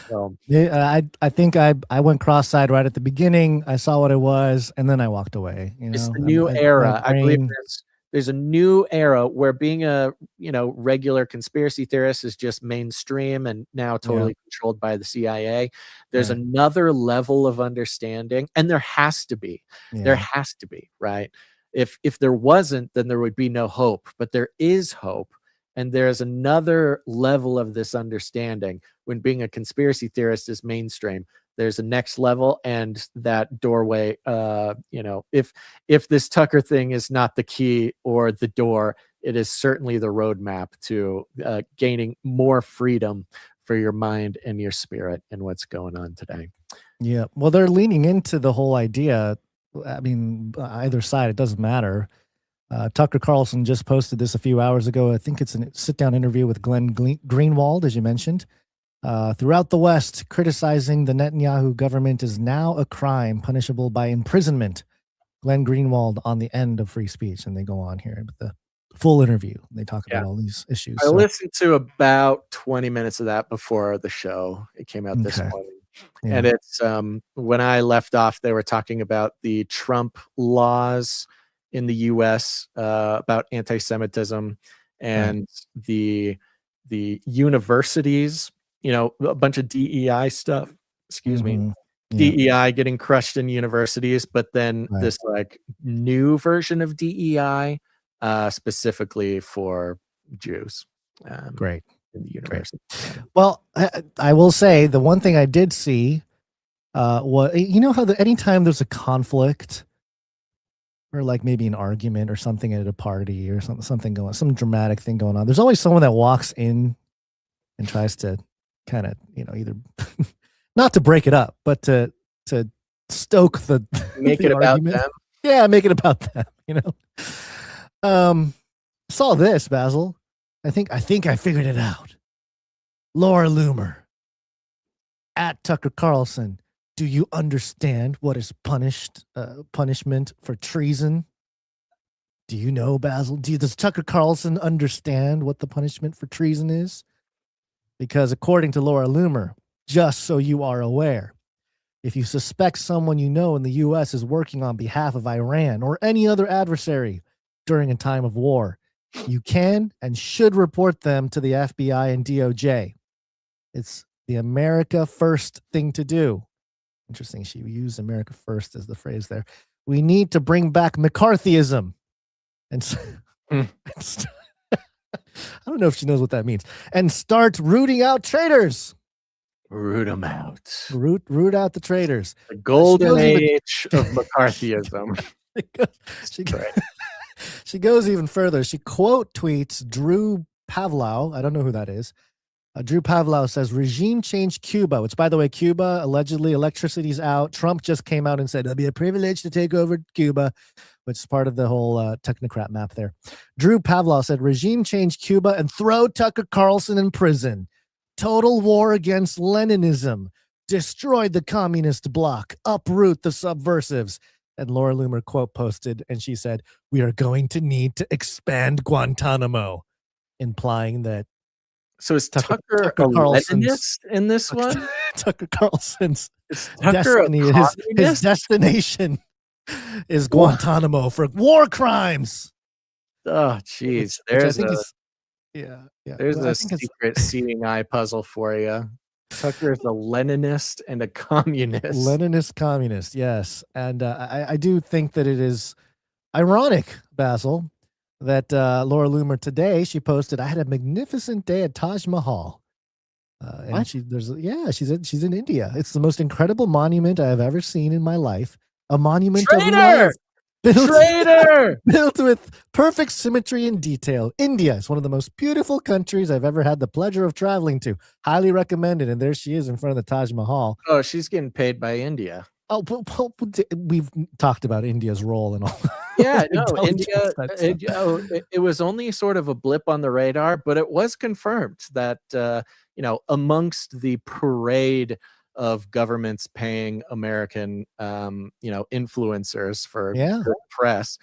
So, yeah, I think I went cross-eyed right at the beginning. I saw what it was, and then I walked away. It's the new era. I believe there's a new era where being a regular conspiracy theorist is just mainstream and now totally controlled by the CIA. There's another level of understanding, and there has to be. There has to be, right? If there wasn't, then there would be no hope. But there is hope. And there's another level of this understanding when being a conspiracy theorist is mainstream. There's a next level, and that doorway, if this Tucker thing is not the key or the door, it is certainly the roadmap to gaining more freedom for your mind and your spirit and what's going on today. Yeah. Well, they're leaning into the whole idea. I mean, either side, it doesn't matter. Tucker Carlson just posted this a few hours ago. I think it's a sit-down interview with Glenn Greenwald, as you mentioned. Throughout the West, criticizing the Netanyahu government is now a crime punishable by imprisonment. Glenn Greenwald on the end of free speech. And they go on here with the full interview. They talk about all these issues. I listened to about 20 minutes of that before the show. It came out this morning. Yeah. And it's when I left off, they were talking about the Trump laws in the U.S. About anti-Semitism and the universities, a bunch of DEI stuff. Excuse me, DEI getting crushed in universities, but then this like new version of DEI specifically for Jews. Great. In the university. Well, I will say the one thing I did see was, how anytime there's a conflict, or like maybe an argument or something at a party or something going on, some dramatic thing going on, there's always someone that walks in and tries to kind of, either not to break it up, but to stoke make the it about argument. them. Yeah, make it about them, Saw this, Basil. I think I figured it out. Laura Loomer at Tucker Carlson. Do you understand what is punishment for treason? Do you know, Basil? Does Tucker Carlson understand what the punishment for treason is? Because according to Laura Loomer, just so you are aware, if you suspect someone you know in the U.S. is working on behalf of Iran or any other adversary during a time of war, you can and should report them to the FBI and DOJ. It's the America First thing to do. Interesting. She used America First as the phrase there. We need to bring back McCarthyism. And I don't know if she knows what that means. And start rooting out traitors. Root them out. Root out the traitors. The golden age of McCarthyism. She goes even further. She quote tweets Drew Pavlov. I don't know who that is. Drew Pavlov says, regime change Cuba, which, by the way, Cuba, allegedly electricity's out. Trump just came out and said, it'll be a privilege to take over Cuba, which is part of the whole technocrat map there. Drew Pavlov said, regime change Cuba and throw Tucker Carlson in prison. Total war against Leninism. Destroy the communist bloc. Uproot the subversives. And Laura Loomer quote posted, and she said, we are going to need to expand Guantanamo, implying that so is Tucker a Leninist in this one? Tucker Carlson's destiny, his destination is Guantanamo for war crimes. Oh, jeez. There's a secret seeing eye puzzle for you. Tucker is a Leninist and a communist. Leninist communist, yes. And I do think that it is ironic, Basil, that Laura Loomer today, she posted, I had a magnificent day at Taj Mahal. And she's in India. It's the most incredible monument I have ever seen in my life. A monument of love. Built with perfect symmetry and detail. India is one of the most beautiful countries I've ever had the pleasure of traveling to. Highly recommended. And there she is in front of the Taj Mahal. Oh, she's getting paid by India. Oh, we've talked about India's role and all. Yeah, no, India. It was only sort of a blip on the radar, but it was confirmed that amongst the parade of governments paying American, influencers for the press,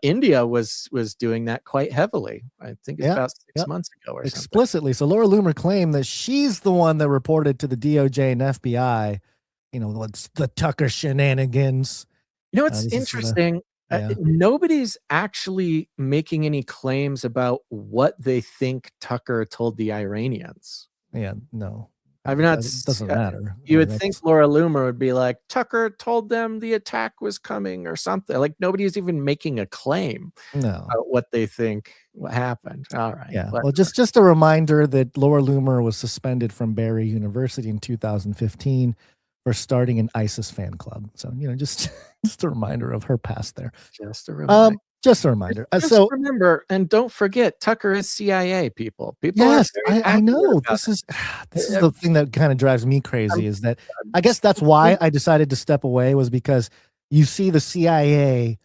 India was doing that quite heavily. I think it's about 6 months ago or explicitly. So Laura Loomer claimed that she's the one that reported to the DOJ and FBI. What's the Tucker shenanigans? It's interesting. Nobody's actually making any claims about what they think Tucker told the Iranians. Yeah, no. I've not. It doesn't matter. You would think Laura Loomer would be like, Tucker told them the attack was coming or something. Like nobody's even making a claim about what they think happened. All right. Yeah. Well, just a reminder that Laura Loomer was suspended from Barry University in 2015 for starting an ISIS fan club. So, just a reminder of her past there. Just a reminder. Just a reminder. Just remember, and don't forget, Tucker is CIA, people. Yes, I know. This is the thing that kind of drives me crazy is that I guess that's why I decided to step away, was because you see the CIA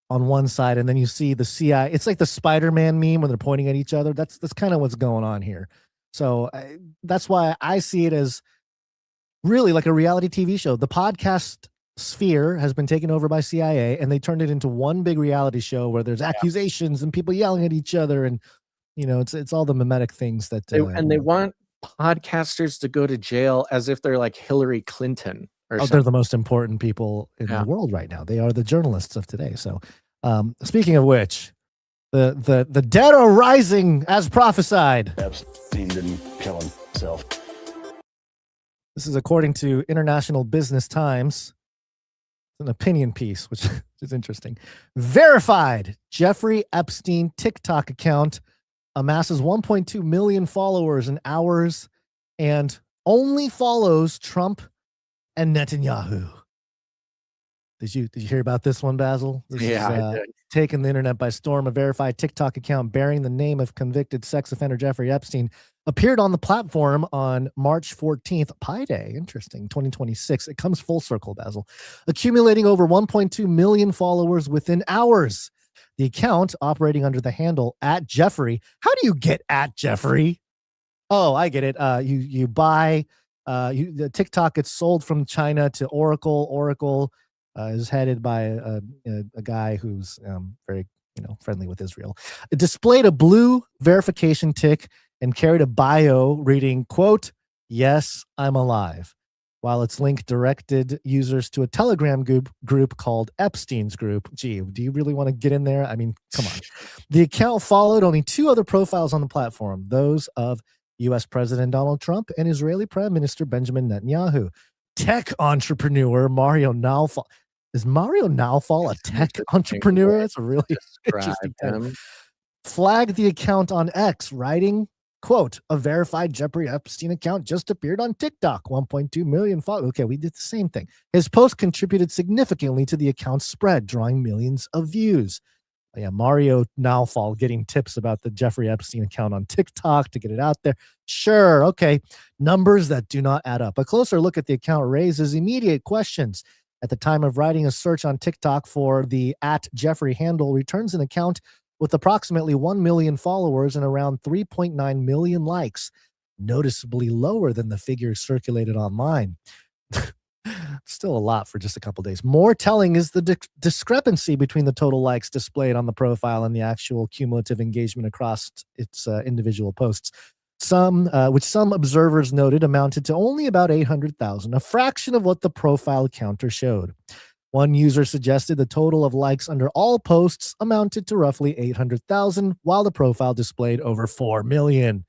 on one side and then you see the CIA. It's like the Spider-Man meme when they're pointing at each other. That's kind of what's going on here. So that's why I see it as really like a reality TV show. The podcast sphere has been taken over by CIA, and they turned it into one big reality show where there's accusations and people yelling at each other, and it's all the mimetic things that they want podcasters to go to jail as if they're like Hillary Clinton or something. They're the most important people in the world right now. They are the journalists of today. So speaking of which, the dead are rising as prophesied. Epstein didn't kill himself. This is according to International Business Times. An opinion piece, which is interesting. Verified Jeffrey Epstein TikTok account amasses 1.2 million followers in hours and only follows Trump and Netanyahu. Did you hear about this one, Basil? This is, I did. Taking the internet by storm. A verified TikTok account bearing the name of convicted sex offender Jeffrey Epstein appeared on the platform on March 14th, Pi Day. Interesting, 2026. It comes full circle, Basil. Accumulating over 1.2 million followers within hours. The account operating under the handle @Jeffrey. How do you get @Jeffrey? Oh, I get it. You buy the TikTok gets sold from China to Oracle. Oracle is headed by a guy who's very friendly with Israel. It displayed a blue verification tick and carried a bio reading, quote, "Yes, I'm alive," while its link directed users to a Telegram group called Epstein's Group. Gee, do you really want to get in there? I mean, come on. The account followed only two other profiles on the platform, those of U.S. President Donald Trump and Israeli Prime Minister Benjamin Netanyahu. Tech entrepreneur Mario Naufal. Is Mario Naufal a tech entrepreneur? That's a really interesting term. Flagged the account on X, writing, quote, a verified Jeffrey Epstein account just appeared on TikTok, 1.2 million followers. Okay, we did the same thing. His post contributed significantly to the account's spread, drawing millions of views. Yeah, Mario Naufal getting tips about the Jeffrey Epstein account on TikTok to get it out there. Sure, okay. Numbers that do not add up. A closer look at the account raises immediate questions. At the time of writing, a search on TikTok for the @Jeffrey handle returns an account with approximately 1 million followers and around 3.9 million likes, noticeably lower than the figures circulated online. Still a lot for just a couple days. More telling is the discrepancy between the total likes displayed on the profile and the actual cumulative engagement across its individual posts. Which some observers noted amounted to only about 800,000, a fraction of what the profile counter showed. One user suggested the total of likes under all posts amounted to roughly 800,000, while the profile displayed over 4 million,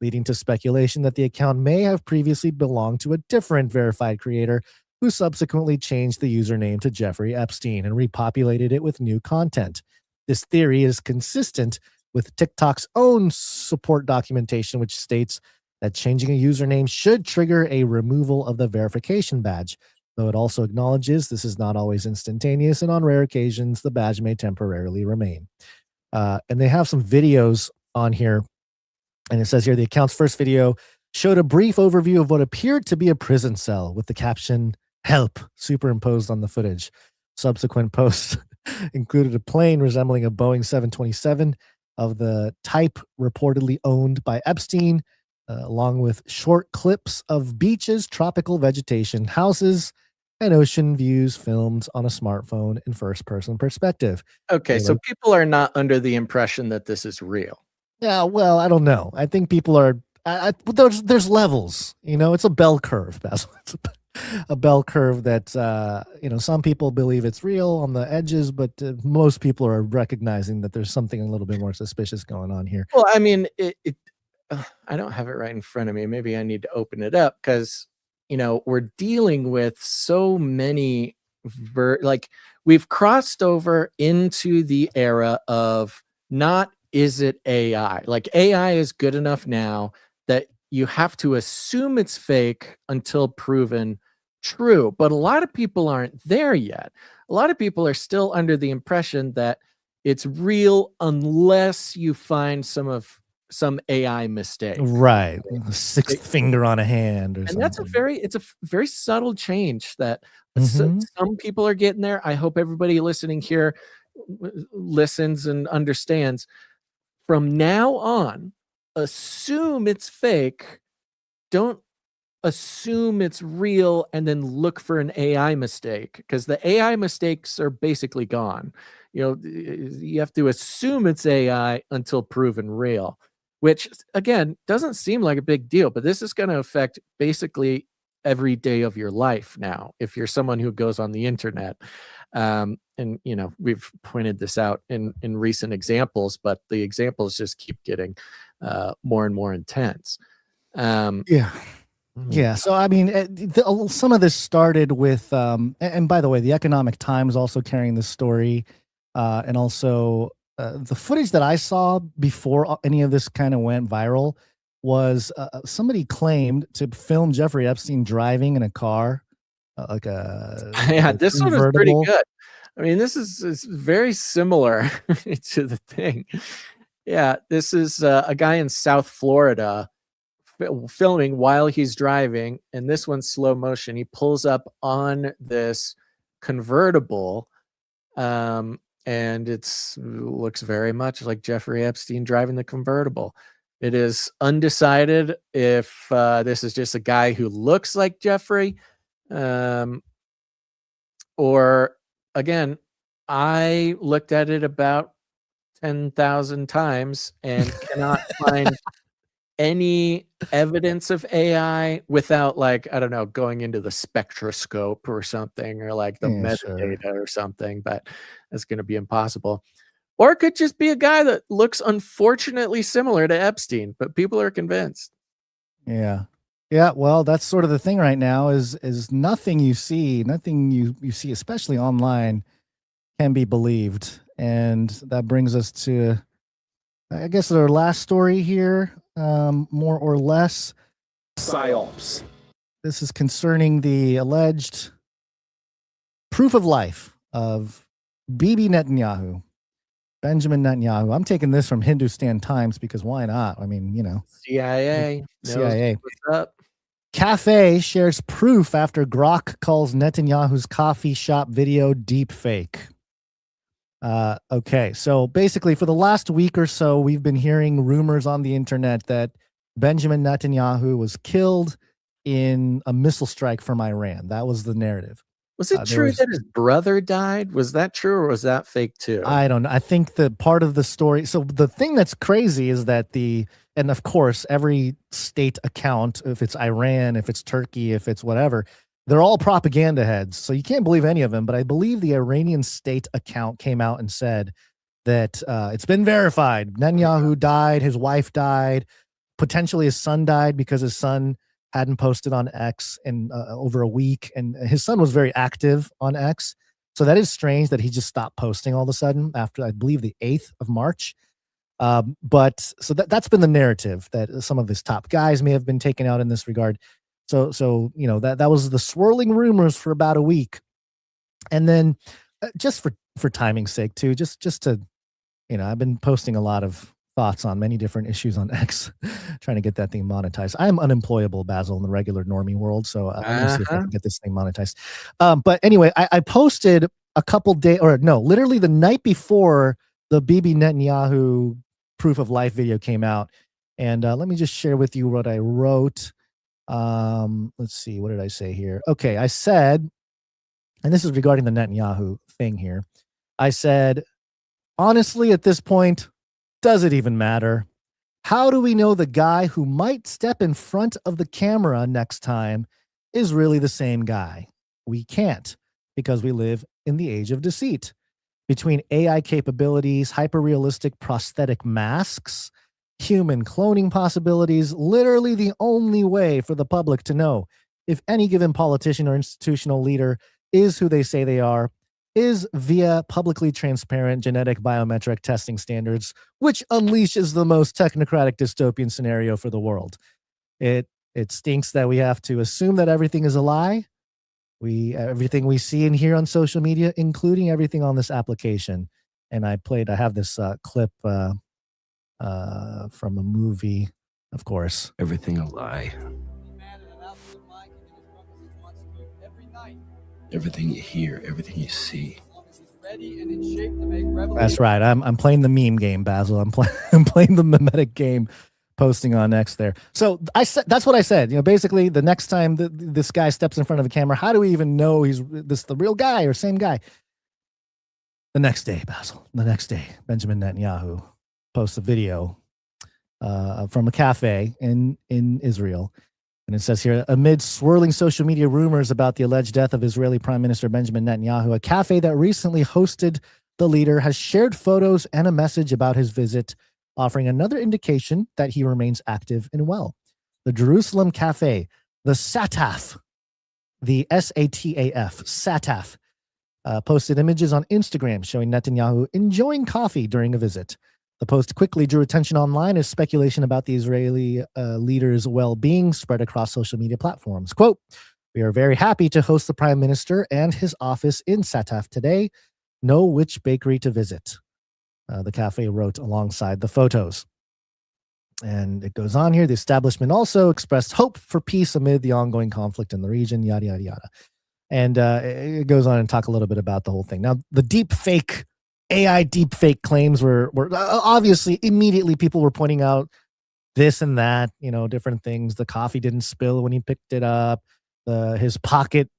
leading to speculation that the account may have previously belonged to a different verified creator who subsequently changed the username to Jeffrey Epstein and repopulated it with new content. This theory is consistent with TikTok's own support documentation, which states that changing a username should trigger a removal of the verification badge, though it also acknowledges this is not always instantaneous, and on rare occasions, the badge may temporarily remain. And they have some videos on here, and it says here, the account's first video showed a brief overview of what appeared to be a prison cell with the caption, "Help," superimposed on the footage. Subsequent posts included a plane resembling a Boeing 727 of the type reportedly owned by Epstein, along with short clips of beaches, tropical vegetation, houses, and ocean views filmed on a smartphone in first-person perspective. Okay, so people are not under the impression that this is real. Yeah, well, I don't know. I think people are. There's levels. It's a bell curve, Basil. It's a bell curve that some people believe it's real on the edges, but most people are recognizing that there's something a little bit more suspicious going on here. Well, I mean, I don't have it right in front of me. Maybe I need to open it up because we're dealing with so many we've crossed over into the era of not is it AI? Like AI is good enough now that you have to assume it's fake until proven true. But a lot of people aren't there yet. A lot of people are still under the impression that it's real unless you find some AI mistake. Right. A sixth finger on a hand or something. And that's a very subtle change that some people are getting there. I hope everybody listening here listens and understands. From now on, assume it's fake. Don't assume it's real and then look for an AI mistake, because the AI mistakes are basically gone. You have to assume it's AI until proven real, which again doesn't seem like a big deal, but this is going to affect basically every day of your life now if you're someone who goes on the internet. And we've pointed this out in recent examples, but the examples just keep getting more and more intense. Yeah. So, I mean, some of this started with, and by the way, the Economic Times also carrying this story, and also the footage that I saw before any of this kind of went viral was somebody claimed to film Jeffrey Epstein driving in a car, this one was pretty good. I mean, this is very similar to the thing. Yeah, this is a guy in South Florida filming while he's driving, and this one's slow motion. He pulls up on this convertible, and looks very much like Jeffrey Epstein driving the convertible. It is undecided if this is just a guy who looks like Jeffrey, or again, I looked at it about 10,000 times and cannot find any evidence of AI without, like, I don't know, going into the spectroscope or something, or like the metadata or something, but that's going to be impossible. Or it could just be a guy that looks unfortunately similar to Epstein, but people are convinced. Yeah. Yeah, well, that's sort of the thing right now is nothing you see, nothing you see, especially online, can be believed. And that brings us to, I guess, our last story here, more or less. PsyOps. This is concerning the alleged proof of life of Bibi Netanyahu, Benjamin Netanyahu. I'm taking this from Hindustan Times because why not? I mean, CIA. CIA. What's up? Cafe shares proof after Grok calls Netanyahu's coffee shop video deep fake. Okay, so basically for the last week or so, we've been hearing rumors on the internet that Benjamin Netanyahu was killed in a missile strike from Iran. That was the narrative. Was it true that his brother died? Was that true or was that fake too? I don't know. I think that part of the story. So the thing that's crazy is that and of course, every state account, if it's Iran, if it's Turkey, if it's whatever, they're all propaganda heads. So you can't believe any of them. But I believe the Iranian state account came out and said that it's been verified. Netanyahu died. His wife died. Potentially his son died because his son hadn't posted on X in over a week. And his son was very active on X. So that is strange that he just stopped posting all of a sudden after, I believe, the 8th of March. But so that's been the narrative, that some of his top guys may have been taken out in this regard. So that was the swirling rumors for about a week. And then just for timing's sake too, just to, I've been posting a lot of thoughts on many different issues on X, trying to get that thing monetized. I'm unemployable, Basil, in the regular normie world, so I'm gonna see if I can get this thing monetized. But anyway, I posted a couple days, or no, literally the night before the Bibi Netanyahu proof of life video came out, and let me just share with you what I wrote. Let's see, what did I say here? Okay, I said, and this is regarding the Netanyahu thing here. I said, honestly, at this point, does it even matter? How do we know the guy who might step in front of the camera next time is really the same guy? We can't, because we live in the age of deceit. Between AI capabilities, hyper-realistic prosthetic masks, human cloning possibilities, literally the only way for the public to know if any given politician or institutional leader is who they say they are is via publicly transparent genetic biometric testing standards, which unleashes the most technocratic dystopian scenario for the world. It stinks that we have to assume that everything is a lie. Everything we see and hear on social media, including everything on this application. And I have this clip from a movie, of course. Everything a lie. Everything you hear, everything you see. That's right. I'm playing the meme game, Basil. I'm playing the mimetic game, posting on X there. So I said, that's what I said. Basically, the next time this guy steps in front of a camera, how do we even know he's the real guy or same guy? The next day, Basil. The next day, Benjamin Netanyahu posts a video from a cafe in Israel. And it says here, amid swirling social media rumors about the alleged death of Israeli Prime Minister Benjamin Netanyahu, a cafe that recently hosted the leader has shared photos and a message about his visit, offering another indication that he remains active and well. The Jerusalem Cafe, the Sataf, the SATAF, Sataf, posted images on Instagram showing Netanyahu enjoying coffee during a visit. The post quickly drew attention online as speculation about the Israeli leader's well-being spread across social media platforms. Quote, "We are very happy to host the Prime Minister and his office in Sataf today. Know which bakery to visit," the cafe wrote alongside the photos. And it goes on here. The establishment also expressed hope for peace amid the ongoing conflict in the region, yada, yada, yada. And it goes on and talk a little bit about the whole thing. Now, the deep fake AI deepfake claims were obviously immediately people were pointing out this and that, different things. The coffee didn't spill when he picked it up. His pocket,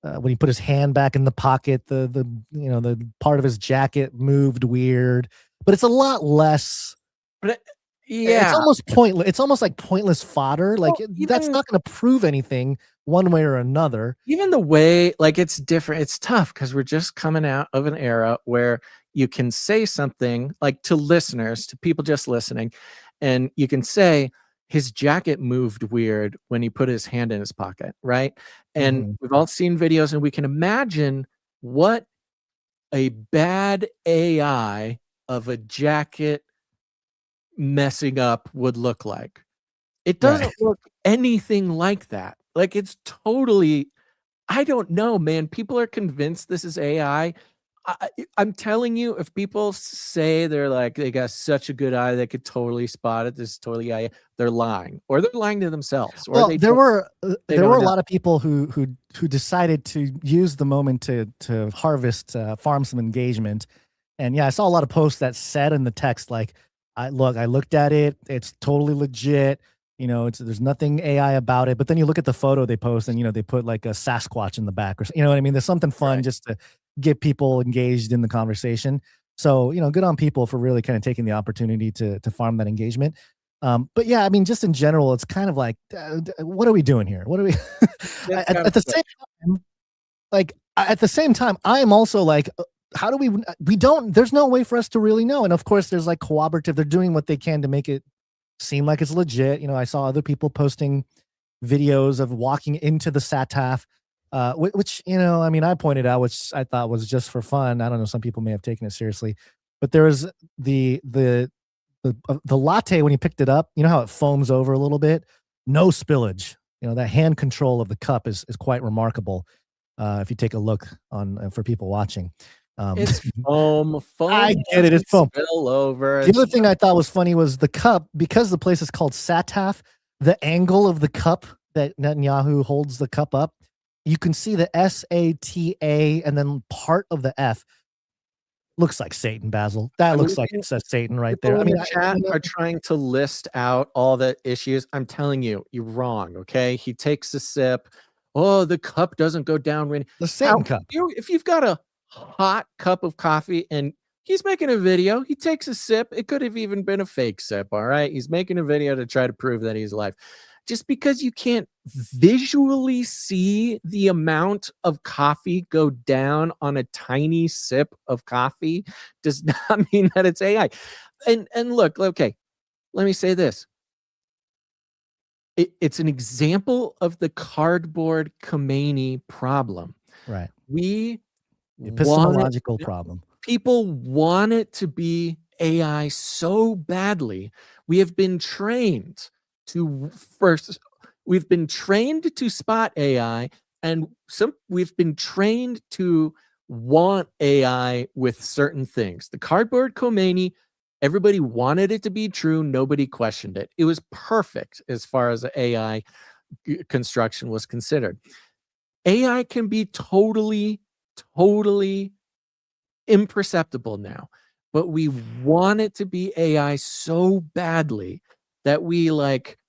when he put his hand back in the pocket, the part of his jacket moved weird. But it's a lot less. But yeah, it's almost pointless. It's almost like pointless fodder. Like that's not going to prove anything one way or another. Even the way, it's different. It's tough because we're just coming out of an era where you can say something like to listeners, to people just listening, and you can say, his jacket moved weird when he put his hand in his pocket, right? And we've all seen videos, and we can imagine what a bad AI of a jacket messing up would look like. It doesn't look anything like that. Like, it's totally, I don't know, man. People are convinced this is AI. I'm telling you, if people say they're like, they got such a good eye, they could totally spot it, this is totally AI, they're lying, or they're lying to themselves. Or well, there were a lot of people who decided to use the moment to harvest, farm some engagement. And yeah, I saw a lot of posts that said in the text, like, I looked at it, it's totally legit. You know, there's nothing AI about it. But then you look at the photo they post, and they put like a Sasquatch in the back, or you know what I mean. There's something fun just to get people engaged in the conversation. So good on people for really kind of taking the opportunity to farm that engagement. But yeah, I mean, just in general, it's kind of like, what are we doing here? What are we? At the same time, at the same time, I am also like, how do we don't? There's no way for us to really know. And of course, there's like cooperative. They're doing what they can to make it seem like it's legit. I saw other people posting videos of walking into the Sataf, which I mean, I pointed out, which I thought was just for fun. I don't know, some people may have taken it seriously, but there was the latte when you picked it up. You know how it foams over a little bit? No spillage. That hand control of the cup is quite remarkable. If you take a look on for people watching. It's foam. I get it. It's foam. Spill over. The other thing I thought was funny was the cup, because the place is called Sataf. The angle of the cup that Netanyahu holds the cup up, you can see the SATA and then part of the F looks like Satan, Basil. That looks like it says Satan right there. I mean, chat are trying to list out all the issues. I'm telling you, you're wrong. Okay, he takes a sip. Oh, the cup doesn't go down when the same cup. If you've got a hot cup of coffee and he's making a video, he takes a sip. It could have even been a fake sip. All right, he's making a video to try to prove that he's alive. Just because you can't visually see the amount of coffee go down on a tiny sip of coffee does not mean that it's AI. And look, okay, let me say this. It's an example of the cardboard Khomeini problem. Right. The epistemological problem. People want it to be AI so badly. We have been trained to spot AI, and we've been trained to want AI with certain things. The cardboard Khomeini, everybody wanted it to be true. Nobody questioned it. It was perfect as far as AI construction was considered. AI can be totally imperceptible now, but we want it to be AI so badly that we like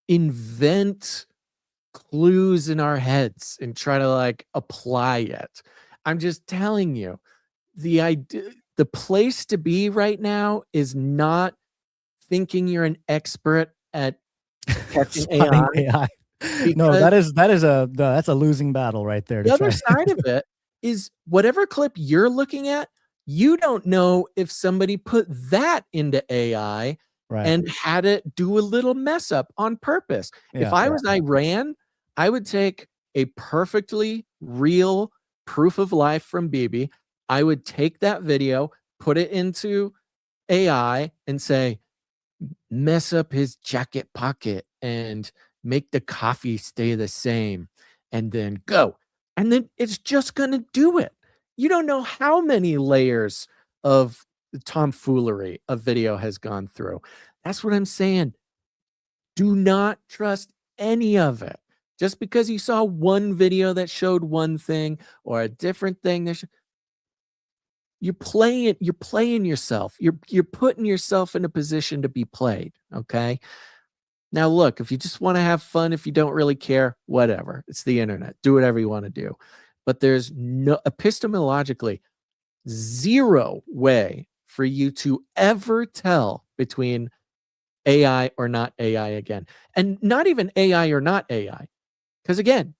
invent clues in our heads and try to like apply it. I'm just telling you, the place to be right now is not thinking you're an expert at catching AI. No, that's a losing battle right there. The other side of it is whatever clip you're looking at, you don't know if somebody put that into AI and had it do a little mess up on purpose. If I was Iran, I would take a perfectly real proof of life from Bibi. I would take that video, put it into AI and say, mess up his jacket pocket and make the coffee stay the same, and then go. And then it's just going to do it. You don't know how many layers of tomfoolery a video has gone through. That's what I'm saying. Do not trust any of it. Just because you saw one video that showed one thing or a different thing, you're playing yourself. You're putting yourself in a position to be played. Okay. Now, look, if you just want to have fun, if you don't really care, whatever. It's the internet. Do whatever you want to do. But there's no epistemologically zero way for you to ever tell between AI or not AI again. And not even AI or not AI. Because again,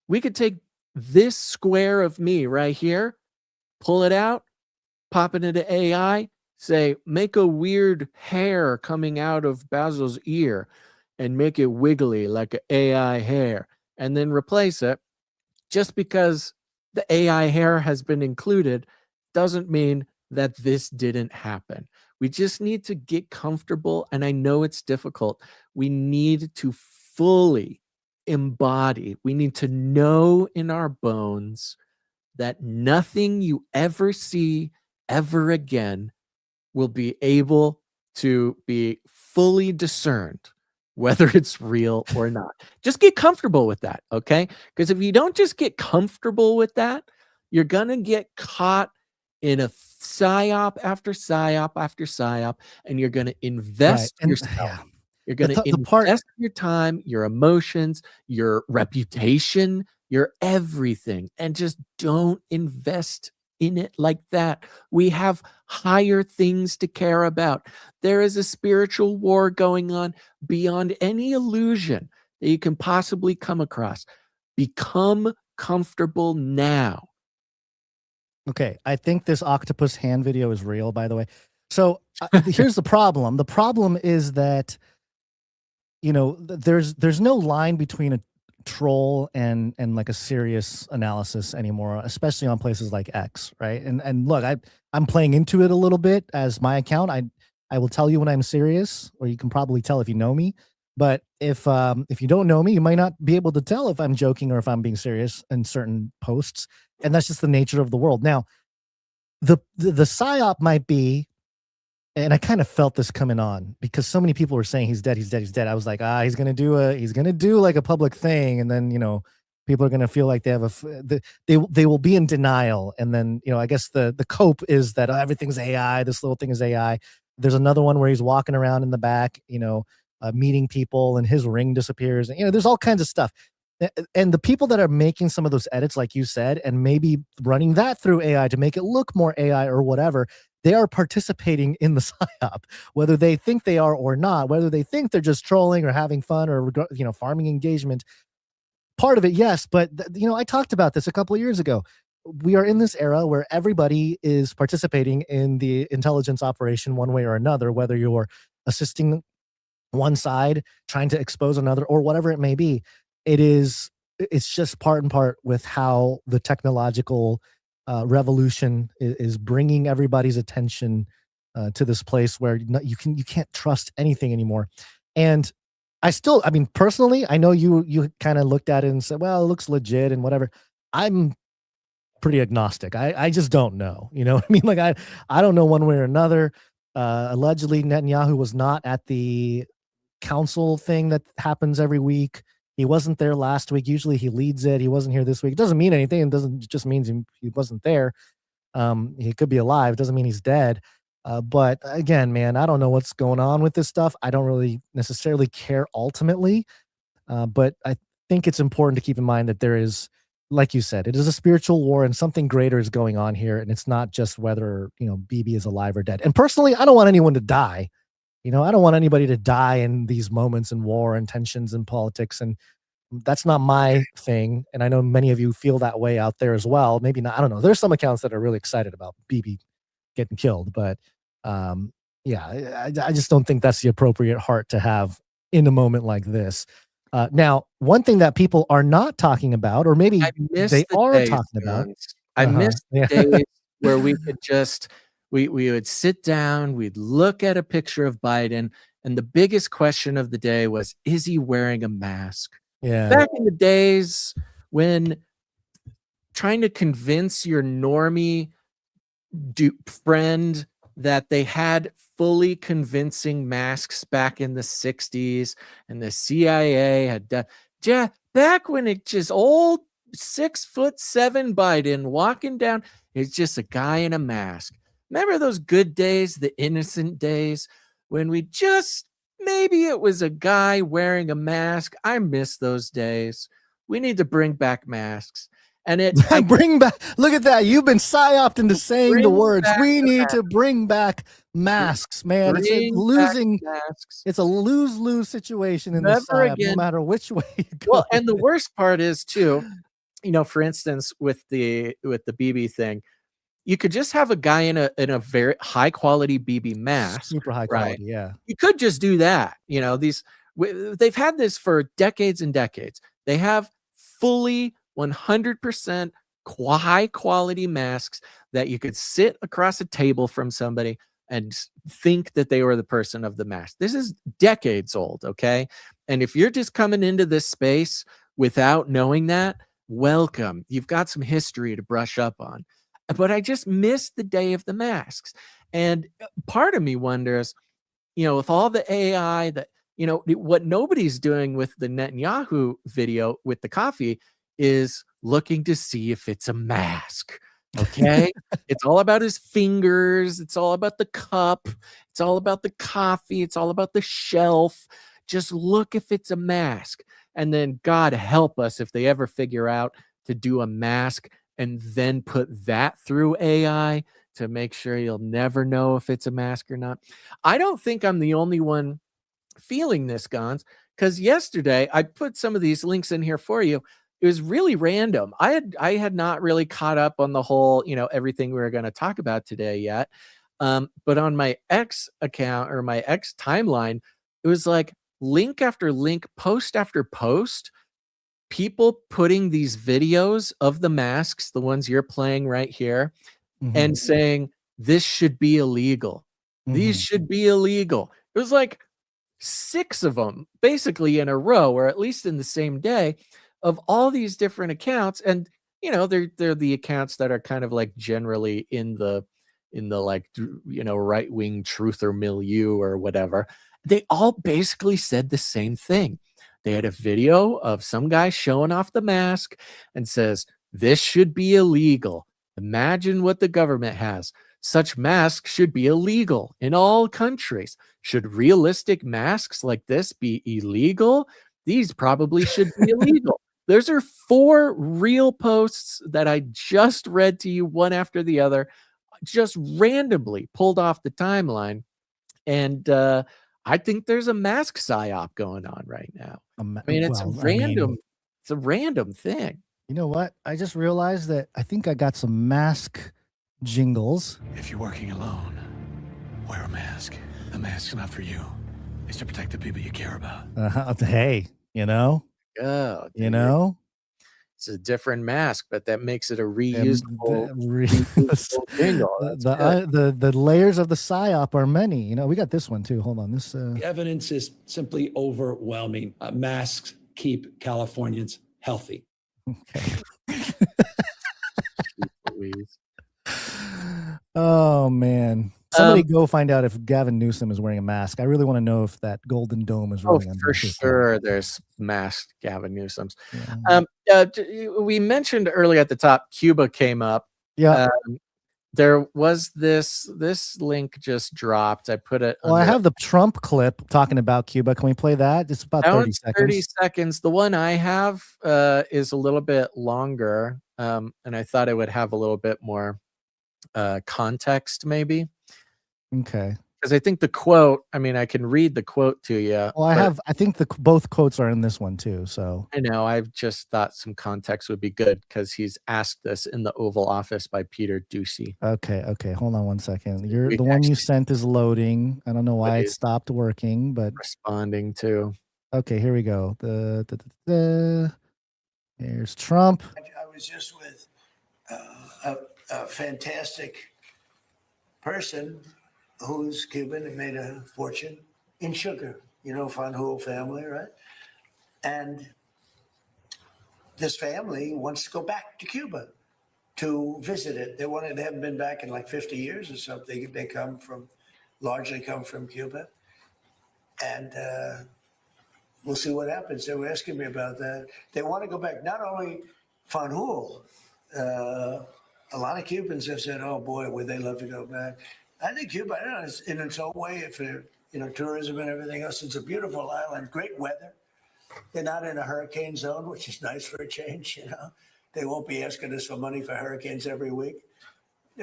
we could take this square of me right here, pull it out, pop it into AI, say, make a weird hair coming out of Basil's ear. and make it wiggly like an AI hair and then replace it. Just because the AI hair has been included doesn't mean that this didn't happen. We just need to get comfortable, and I know it's difficult. We need to fully embody, we need to know in our bones that nothing you ever see ever again will be able to be fully discerned whether it's real or not. Just get comfortable with that, okay? Because if you don't just get comfortable with that, you're going to get caught in a PsyOp after PsyOp after PsyOp, and you're going to invest yourself. You're going to invest your time, your emotions, your reputation, your everything, and just don't invest in it like that. We have higher things to care about. There is a spiritual war going on beyond any illusion that you can possibly come across. Become comfortable now. Okay, I think this octopus hand video is real, by the way. So here's the problem. The problem is that, you know, there's no line between a troll and like a serious analysis anymore, especially on places like X, right? And look, I'm playing into it a little bit as my account. I will tell you when I'm serious, or you can probably tell if you know me. But if you don't know me, you might not be able to tell if I'm joking or if I'm being serious in certain posts. And that's just the nature of the world. Now, the PsyOp might be, and I kind of felt this coming on because so many people were saying he's dead, he's dead, he's dead. I was like, he's gonna do like a public thing, and then, you know, people are gonna feel like they have they will be in denial, and then, you know, I guess the cope is that everything's AI. This little thing is AI. There's another one where he's walking around in the back, you know, meeting people, and his ring disappears. And, you know, there's all kinds of stuff. And the people that are making some of those edits, like you said, and maybe running that through AI to make it look more AI or whatever, they are participating in the PsyOp, whether they think they are or not, whether they think they're just trolling or having fun or, you know, farming engagement. Part of it, yes, but you know, I talked about this a couple of years ago. We are in this era where everybody is participating in the intelligence operation one way or another, whether you're assisting one side, trying to expose another, or whatever it may be. It's just part and part with how the technological revolution is bringing everybody's attention to this place where you can't trust anything anymore. And I mean, personally, I know you kind of looked at it and said, well, it looks legit and whatever. I'm pretty agnostic. I just don't know. You know what I mean? Like, I don't know one way or another. Allegedly, Netanyahu was not at the council thing that happens every week. He wasn't there last week. Usually he leads it. He wasn't here this week. It doesn't mean anything. It just means he wasn't there. He could be alive. It doesn't mean he's dead. But again, man, I don't know what's going on with this stuff. I don't really necessarily care ultimately. But I think it's important to keep in mind that there is, like you said, it is a spiritual war and something greater is going on here. And it's not just whether, you know, BB is alive or dead. And personally, I don't want anyone to die. You know, I don't want anybody to die in these moments in war and tensions and politics. And that's not my thing. And I know many of you feel that way out there as well. Maybe not. I don't know. There's some accounts that are really excited about BB getting killed. But yeah, I just don't think that's the appropriate heart to have in a moment like this. Now, one thing that people are not talking about, or maybe they are talking about. I miss the days where we could just... We would sit down, we'd look at a picture of Biden, and the biggest question of the day was, is he wearing a mask? Yeah. Back in the days when trying to convince your normie friend that they had fully convincing masks back in the 60s, and the CIA had done, back when it just old 6'7" Biden walking down, it's just a guy in a mask. Remember those good days, the innocent days, when maybe it was a guy wearing a mask? I miss those days. We need to bring back masks. And bring back, look at that. You've been psyoped into saying the words. We need to bring back masks, man. It's a lose-lose situation in this psyop, no matter which way you go. Well, and the worst part is too, you know, for instance, with the BB thing, you could just have a guy in a very high quality BB mask, super high quality. Yeah, you could just do that. You know, these They've had this for decades and decades. They have fully 100% high quality masks that you could sit across a table from somebody and think that they were the person of the mask. This is decades old, okay? And if you're just coming into this space without knowing that, welcome. You've got some history to brush up on. But I just missed the day of the masks. And part of me wonders, with all the AI that, what nobody's doing with the Netanyahu video with the coffee is looking to see if it's a mask. Okay. It's all about his fingers. It's all about the cup. It's all about the coffee. It's all about the shelf. Just look if it's a mask. And then God help us if they ever figure out to do a mask and then put that through AI to make sure you'll never know if it's a mask or not. I don't think I'm the only one feeling this, Gonz, because yesterday I put some of these links in here for you. It was really random. I had not really caught up on the whole, everything we were going to talk about today yet. But on my X account or my X timeline, it was like link after link, post after post, people putting these videos of the masks, the ones you're playing right here, and saying, this should be illegal. These should be illegal. It was like 6 of them basically in a row, or at least in the same day, of all these different accounts. And they're the accounts that are kind of like generally in the like right-wing truther milieu or whatever. They all basically said the same thing. They had a video of some guy showing off the mask and says, this should be illegal. Imagine what the government has. Such masks should be illegal in all countries. Should realistic masks like this be illegal? These probably should be illegal. Those are 4 real posts that I just read to you, one after the other, just randomly pulled off the timeline. And I think there's a mask PsyOp going on right now. It's a random thing. You know what? I just realized that I think I got some mask jingles. If you're working alone, wear a mask. The mask's not for you. It's to protect the people you care about. Hey, Oh, it's a different mask, but that makes it a reusable jingle. The layers of the PsyOp are many. We got this one too. Hold on. The evidence is simply overwhelming. Masks keep Californians healthy. Okay. Oh man. Somebody go find out if Gavin Newsom is wearing a mask. I really want to know if that golden dome is really for sure. There's masked Gavin Newsoms. We mentioned earlier at the top, Cuba came up. Yeah. There was this link just dropped. I put it. Well, I have the Trump clip talking about Cuba. Can we play that? It's about 30 seconds. 30 seconds. The one I have is a little bit longer, and I thought it would have a little bit more context, maybe. Okay. Because I think the quote, I can read the quote to you. Well, I think both quotes are in this one too. So I know. I've just thought some context would be good because he's asked this in the Oval Office by Peter Doocy. Okay. Hold on one second. The one you sent is loading. I don't know why it stopped working, but responding to. Okay, here we go. Here's Trump. I was just with a fantastic person who's Cuban and made a fortune in sugar, Fanjul family, right? And this family wants to go back to Cuba to visit it. They haven't been back in like 50 years or something. They largely come from Cuba. And we'll see what happens. They were asking me about that. They want to go back, not only Fanjul, a lot of Cubans have said, oh boy, would they love to go back. I think Cuba, in its own way, if tourism and everything else, it's a beautiful island, great weather. They're not in a hurricane zone, which is nice for a change. They won't be asking us for money for hurricanes every week.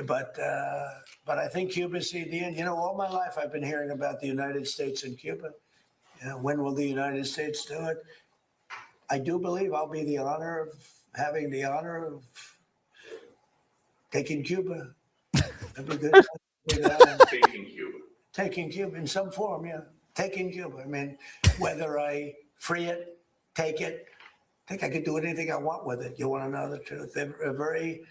But I think Cuba's the end. All my life I've been hearing about the United States and Cuba. When will the United States do it? I do believe I'll be having the honor of taking Cuba. That'd be good. Taking Cuba in some form, yeah. taking Cuba. I mean, whether I free it, take it, I think I could do anything I want with it. You want to know the truth? They're a very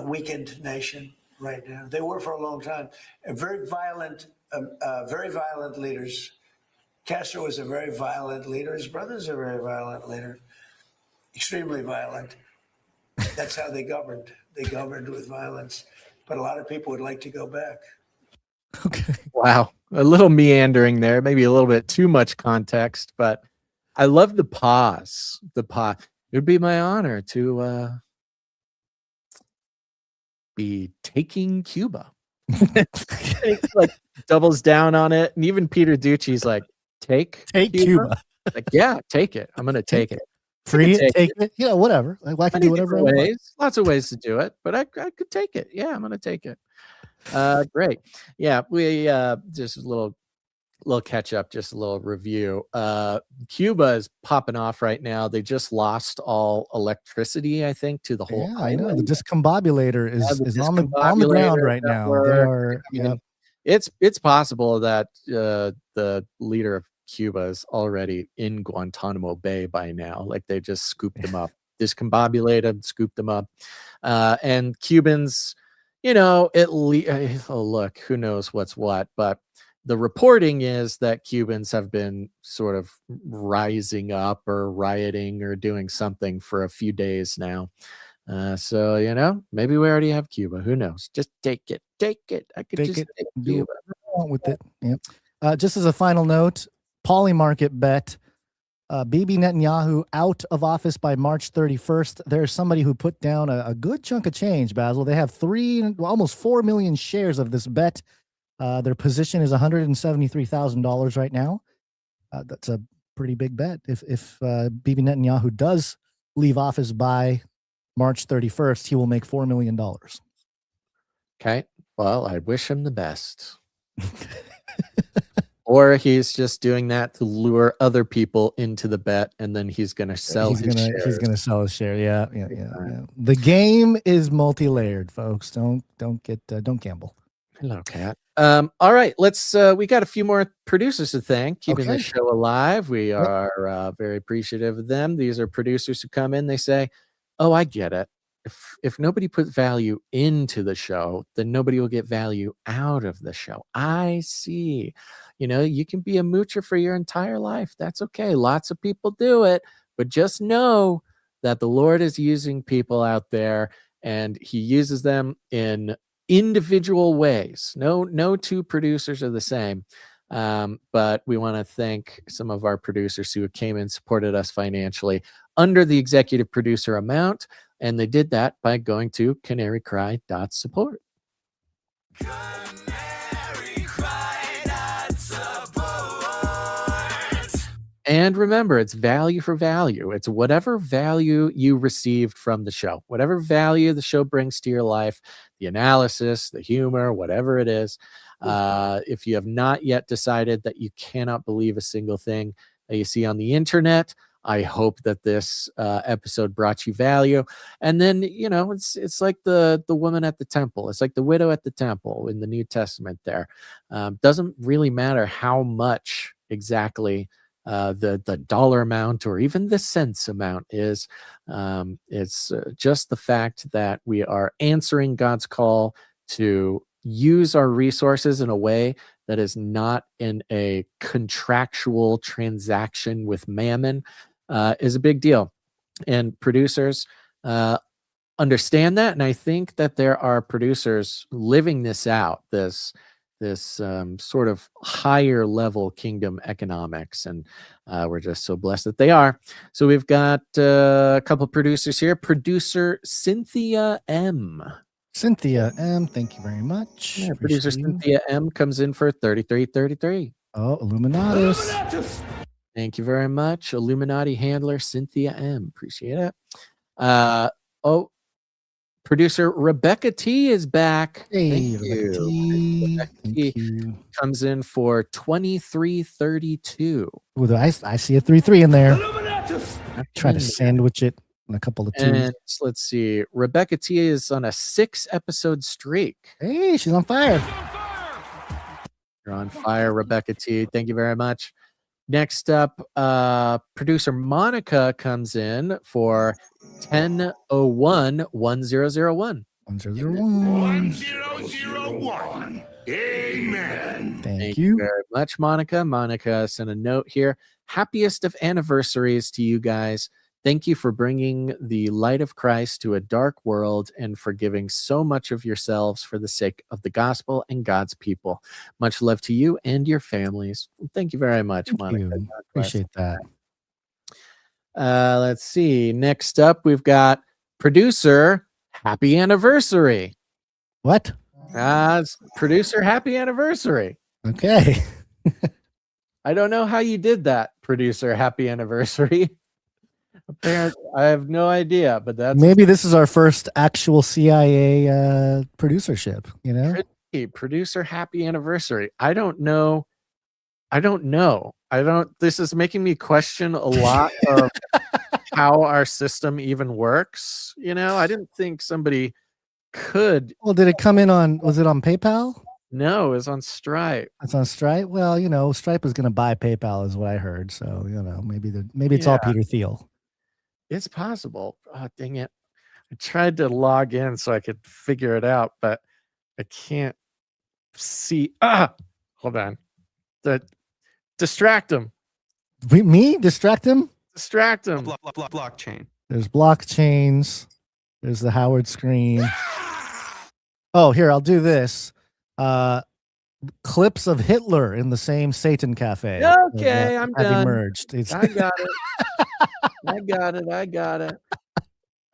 weakened nation right now. They were for a long time. Very violent leaders. Castro was a very violent leader. His brother's a very violent leader. Extremely violent. That's how they governed. They governed with violence. But a lot of people would like to go back. Okay. Wow. A little meandering there, maybe a little bit too much context, but I love the pause. The pause. It would be my honor to be taking Cuba. It's like doubles down on it. And even Peter Ducci's like, take Cuba. Like, yeah, take it. I'm going to take it. Free it, take it. Yeah, whatever. Like, I can do whatever I want. Lots of ways to do it, but I could take it. Yeah, I'm going to take it. Great. Yeah, we just a little catch up, just a little review. Cuba is popping off right now. They just lost all electricity, I think, to the whole Yeah, island. I know. The discombobulator is on the ground right now. They are. Yeah. It's possible that the leader of Cuba is already in Guantanamo Bay by now. Like they just scooped them up, discombobulated, scooped them up, and Cubans. Look, who knows what's what, but the reporting is that Cubans have been sort of rising up or rioting or doing something for a few days now. So, maybe we already have Cuba. Who knows? Just take it. Take it. I could take Cuba. With it. Yeah. Just as a final note, Polymarket bet. Bibi Netanyahu out of office by March 31st. There's somebody who put down a good chunk of change, Basil. They have almost 4 million shares of this bet. Their position is $173,000 right now. That's a pretty big bet. If Bibi Netanyahu does leave office by March 31st, he will make $4 million. Okay. Well, I wish him the best. Or he's just doing that to lure other people into the bet, and then he's going to sell his shares. He's going to sell his share. Yeah. The game is multi-layered, folks. Don't gamble. Hello, Kat. All right, let's. We got a few more producers to thank, keeping the show alive. We are very appreciative of them. These are producers who come in. They say, "Oh, I get it. If nobody puts value into the show, then nobody will get value out of the show. I see. You can be a moocher for your entire life. That's okay. Lots of people do it, but just know that the Lord is using people out there, and He uses them in individual ways. No two producers are the same. But we want to thank some of our producers who came and supported us financially under the executive producer amount. And they did that by going to canarycry.support. And remember, it's value for value. It's whatever value you received from the show, whatever value the show brings to your life, the analysis, the humor, whatever it is. If you have not yet decided that you cannot believe a single thing that you see on the internet, I hope that this episode brought you value. And then, it's like the woman at the temple. It's like the widow at the temple in the New Testament there. Doesn't really matter how much exactly the dollar amount or even the cents amount is. It's just the fact that we are answering God's call to use our resources in a way that is not in a contractual transaction with mammon is a big deal. And producers understand that. And I think that there are producers living this out, this sort of higher level kingdom economics. And we're just so blessed that they are. So we've got a couple producers here. Producer Cynthia M. Cynthia M, thank you very much. Yeah, producer Cynthia M comes in for 3333. Oh, Illuminatus. Thank you very much. Illuminati handler Cynthia M. Appreciate it. Producer Rebecca T is back. Hey, Rebecca T comes in for 2332. Ooh, I see a 3-3 in there. Try to sandwich it in a couple of twos. And let's see. Rebecca T is on a 6-episode streak. Hey, she's on fire. You're on fire, Rebecca T. Thank you very much. Next up, producer Monica comes in for 1001 1001. 1001. Amen. Thank you very much, Monica. Monica sent a note here. Happiest of anniversaries to you guys. Thank you for bringing the light of Christ to a dark world and for giving so much of yourselves for the sake of the gospel and God's people. Much love to you and your families. Thank you very much, Monica. God bless. Appreciate that. Let's see. Next up, we've got producer Happy Anniversary. What? It's producer Happy Anniversary. Okay. I don't know how you did that, producer Happy Anniversary. Apparently, I have no idea, but that's maybe this is our first actual CIA producership, you know? Producer Happy Anniversary. I don't know. This is making me question a lot of how our system even works. You know, I didn't think somebody could. Well, did it come in on, was it on PayPal? No, it was on Stripe. It's on Stripe? Well, you know, Stripe is going to buy PayPal is what I heard. So, you know, maybe it's all Peter Thiel. It's possible. Oh, dang it. I tried to log in so I could figure it out, but I can't see. Hold on. Distract him. Me? Distract him? Distract him. Blockchain. There's blockchains. There's the Howard screen. Oh, here, I'll do this. Clips of Hitler in the same Satan cafe. Okay, I'm done. Emerged. I got it. I got it.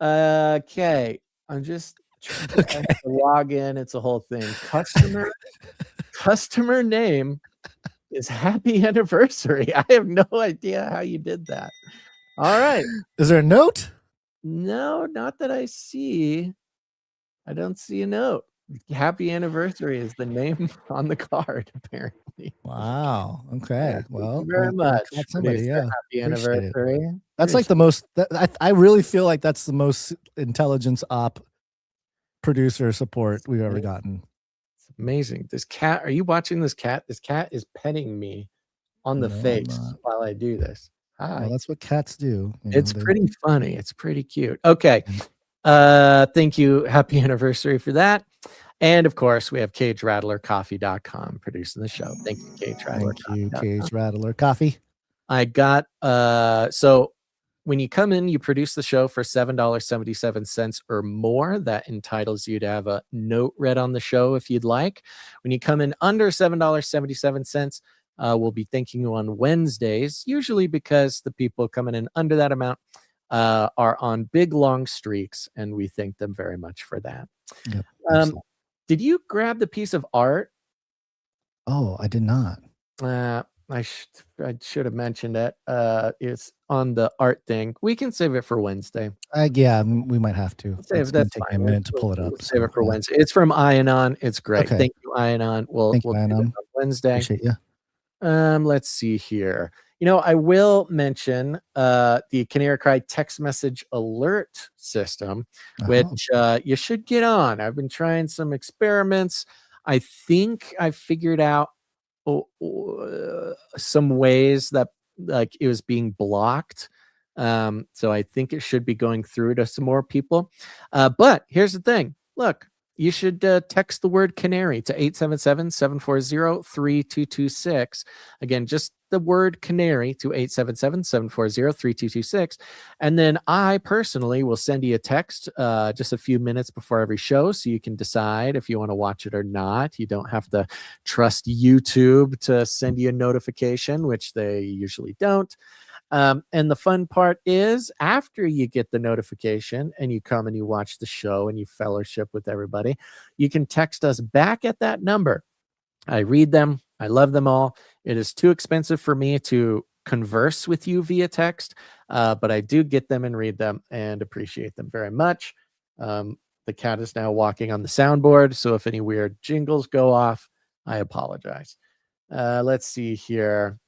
Okay. I'm just trying to log in. It's a whole thing. Customer name is Happy Anniversary. I have no idea how you did that. All right. Is there a note? No, not that I see. I don't see a note. Happy Anniversary is the name on the card, apparently. Wow. Okay. Yeah, well, thank you very much. Somebody, yeah. Happy Anniversary. That's like the most. I really feel like that's the most intelligence op producer support we've ever gotten. It's amazing. This cat. Are you watching this cat? This cat is petting me on the face while I do this. Hi. Well, that's what cats do. It's pretty funny. It's pretty cute. Okay. Thank you. Happy anniversary for that. And of course, we have CageRattlerCoffee.com producing the show. Thank you, Cage Rattler. Thank you, Cage Rattler Coffee. I got so when you come in, you produce the show for $7.77 or more. That entitles you to have a note read on the show if you'd like. When you come in under $7.77, we'll be thanking you on Wednesdays, usually because the people coming in under that amount are on big long streaks, and we thank them very much for that. Yep, did you grab the piece of art? Oh, I did not. I should have mentioned it. It's on the art thing. We can save it for Wednesday. Yeah, we might have to. Save it's that's take fine. a minute to pull it up. Save it for Wednesday. It's from Ianon. It's great. Okay. Thank you, Ianon. We'll do that on Wednesday. Appreciate you. Let's see here. You know, I will mention the Canary Cry text message alert system, which you should get on. I've been trying some experiments. I think I figured out some ways that like it was being blocked. So I think it should be going through to some more people. But here's the thing. Look, you should text the word canary to 877-740-3226. Again, just the word canary to 877-740-3226. And then I personally will send you a text just a few minutes before every show so you can decide if you want to watch it or not. You don't have to trust YouTube to send you a notification, which they usually don't. And the fun part is after you get the notification and you come and you watch the show and you fellowship with everybody, you can text us back at that number. I read them. I love them all. It is too expensive for me to converse with you via text, but I do get them and read them and appreciate them very much. The cat is now walking on the soundboard, so if any weird jingles go off, I apologize. Let's see here.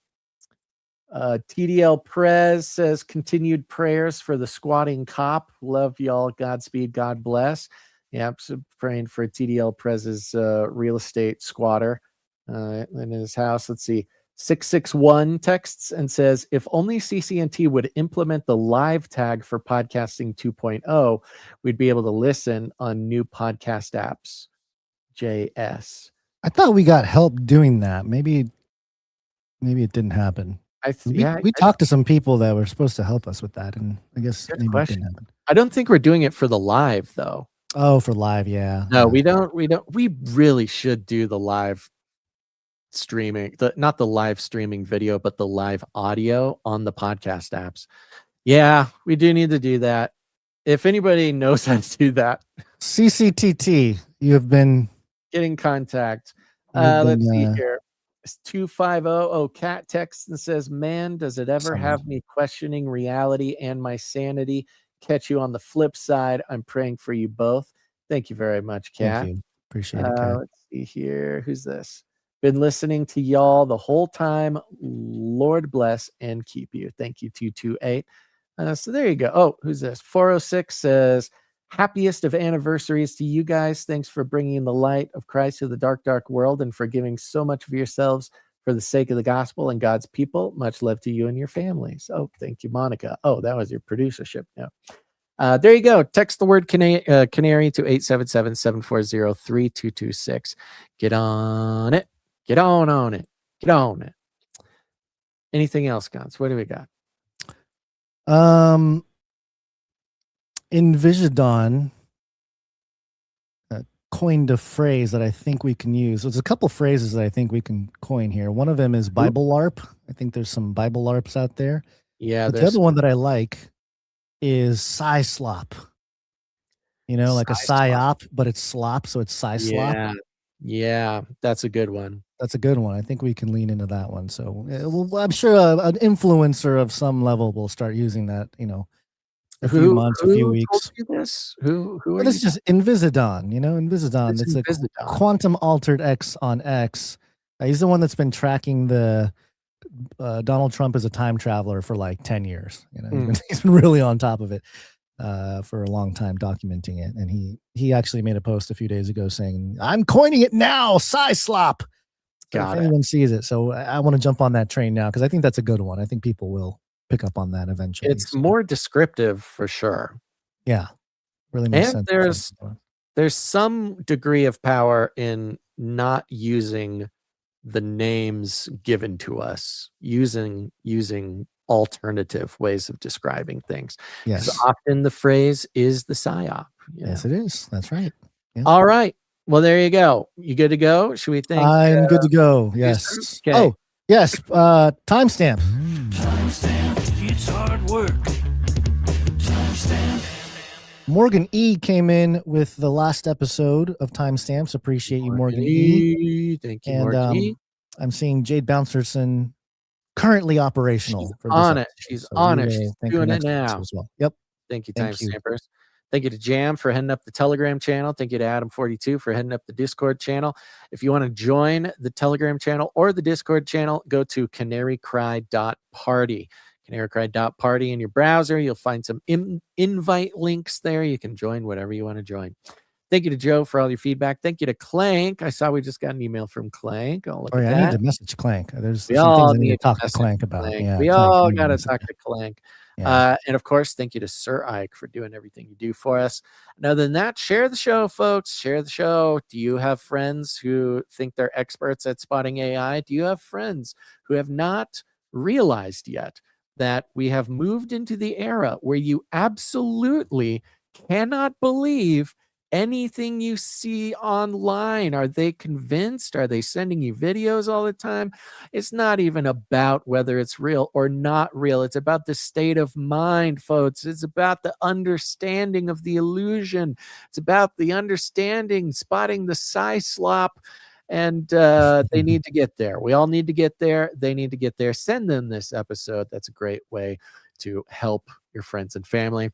TDL Prez says continued prayers for the squatting cop. Love y'all. Godspeed. God bless. Yeah, I'm praying for TDL Prez's real estate squatter. in his house. Let's see. 661 texts and says, if only CCNT would implement the live tag for podcasting 2.0, we'd be able to listen on new podcast apps. JS. I thought we got help doing that. Maybe it didn't happen. We talked to some people that were supposed to help us with that, and I guess maybe it didn't happen. I don't think we're doing it for the live though. Oh, for live, yeah. No, we don't. We really should do the live streaming, not the live streaming video, but the live audio on the podcast apps. Yeah, we do need to do that. If anybody knows how to do that, CCTT, you have been get in contact. Let's see here. It's 250. Cat texts and says, man, does it ever have me questioning reality and my sanity? Catch you on the flip side. I'm praying for you both. Thank you very much, Cat. Thank you. Appreciate it, Cat. Let's see here. Who's this? Been listening to y'all the whole time. Lord bless and keep you. Thank you, 228. So there you go. Oh, who's this? 406 says, happiest of anniversaries to you guys. Thanks for bringing the light of Christ to the dark, dark world and for giving so much of yourselves for the sake of the gospel and God's people. Much love to you and your families. Oh, thank you, Monica. Oh, that was your producership. No. There you go. Text the word canary to 877-740-3226. Get on it. Get on it. Get on it. Anything else, Gonz? What do we got? Envisidon coined a phrase that I think we can use. There's a couple phrases that I think we can coin here. One of them is Bible LARP. I think there's some Bible LARPs out there. Yeah. But the other one that I like is PsySlop. You know, like a PsyOp, but it's slop, so it's PsySlop. Yeah, that's a good one. That's a good one. I think we can lean into that one. So I'm sure an influencer of some level will start using that, you know, a few months, a few weeks. Told you this? Who are It's just Envisidon, you know, Envisidon. It's a quantum altered X on X. He's the one that's been tracking the Donald Trump as a time traveler for like 10 years. You know, he's been really on top of it for a long time, documenting it. And he actually made a post a few days ago saying, I'm coining it now, PsySlop. If anyone sees it. So I want to jump on that train now because I think that's a good one. I think people will pick up on that eventually. It's more descriptive for sure. Yeah. Really makes and sense. There's some degree of power in not using the names given to us, using alternative ways of describing things. Yes. Often the phrase is the PsyOp. Yes, it is. That's right. Yeah. All right. Well, there you go. You good to go? Should we think? I'm good to go. Yes. Okay. Oh, yes. Timestamp. Timestamp. It's hard work. Timestamp. Morgan E came in with the last episode of Timestamps. Appreciate you, Morgan E. Thank you, and, Morgan E. I'm seeing Jade Bouncerson currently operational. She's for this on it. episode. She's So on we it. will She's thank her doing it next episode now. as well. Yep. Thank you, Thank you. Timestampers. Thank you to Jam for heading up the Telegram channel. Thank you to Adam42 for heading up the Discord channel. If you want to join the Telegram channel or the Discord channel, go to canarycry.party. Canarycry.party in your browser. You'll find some invite links there. You can join whatever you want to join. Thank you to Joe for all your feedback. Thank you to Clank. I saw we just got an email from Clank. I'll look at that. I need to message Clank. There's We some all things I need to talk to message Clank about. Clank. Yeah, we Clank, all need got to message talk him. to Clank. Yeah. And of course, thank you to Sir Ike for doing everything you do for us. And other than that, share the show, folks. Share the show. Do you have friends who think they're experts at spotting AI? Do you have friends who have not realized yet that we have moved into the era where you absolutely cannot believe anything you see online? Are they convinced? Are they sending you videos all the time? It's not even about whether it's real or not real. It's about the state of mind, folks. It's about the understanding of the illusion. It's about the understanding, spotting the PsySlop. And they need to get there. We all need to get there. They need to get there. Send them this episode. That's a great way to help your friends and family.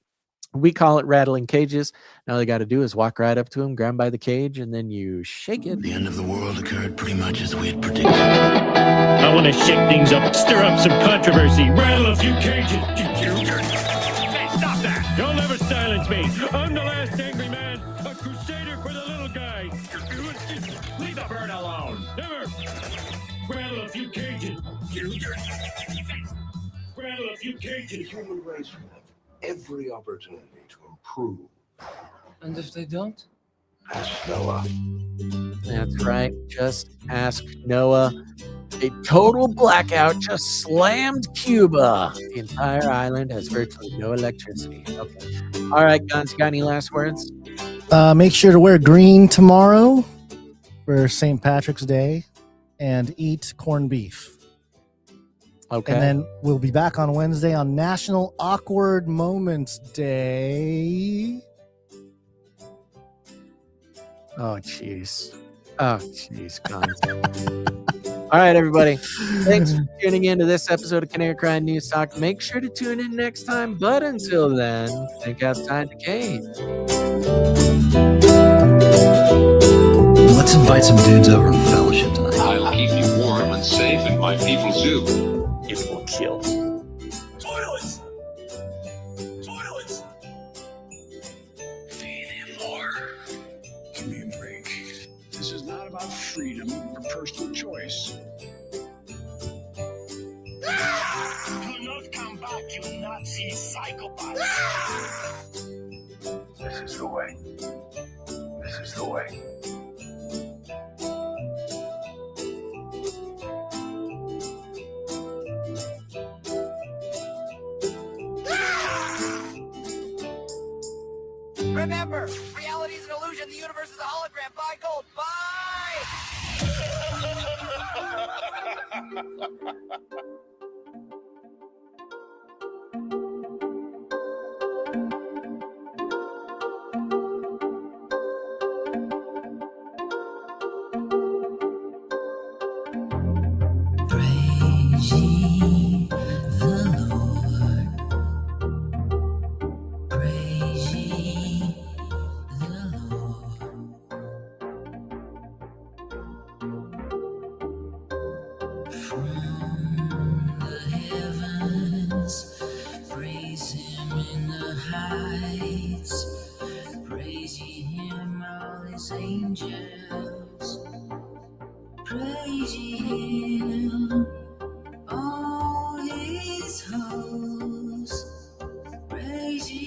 We call it rattling cages. Now all you got to do is walk right up to him, grab him by the cage, and then you shake it. The end of the world occurred pretty much as we had predicted. I want to shake things up, stir up some controversy, rattle a few cages. Hey, stop that! You'll never silence me. I'm the last angry man, a crusader for the little guy. Leave the bird alone. Never. Rattle a few cages. Rattle a few cages. The human race will have every opportunity to improve. And if they don't? Ask Noah. That's right. Just ask Noah. A total blackout just slammed Cuba. The entire island has virtually no electricity. Okay. All right, Gonz, got any last words? Make sure to wear green tomorrow for St. Patrick's Day and eat corned beef. Okay. And then we'll be back on Wednesday on National Awkward Moments Day. Oh, jeez. Oh, jeez, Gonz. All right, everybody. Thanks for tuning in to this episode of Canary Cry News Talk. Make sure to tune in next time. But until then, think outside the cage. Let's invite some dudes over and fellowship tonight. I'll keep you warm and safe in my people's zoo. It will kill. Toilets! Toilets! Feed him more. Give me a break. This is not about freedom or personal choice. Do not come back, you Nazi psychopath! This is the way. This is the way. Remember, reality is an illusion. The universe is a hologram. Buy gold. Bye! Praise ye the Lord. Praise ye the Lord. From the heavens, praise him in the heights. Praise ye him, all his angels. Praise ye him, all his hosts. Praise ye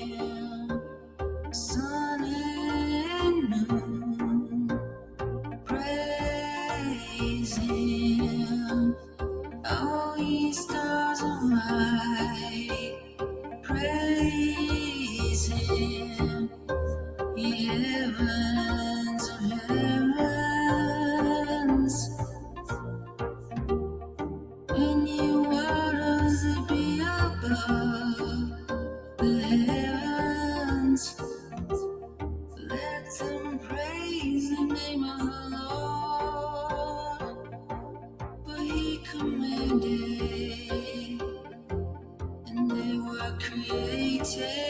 him, sun and moon. Praise him, all ye stars of light. Praise him, ye heavens of heavens. And ye waters that be above the heavens, let them praise the name of the Lord. For he commanded, and they were created.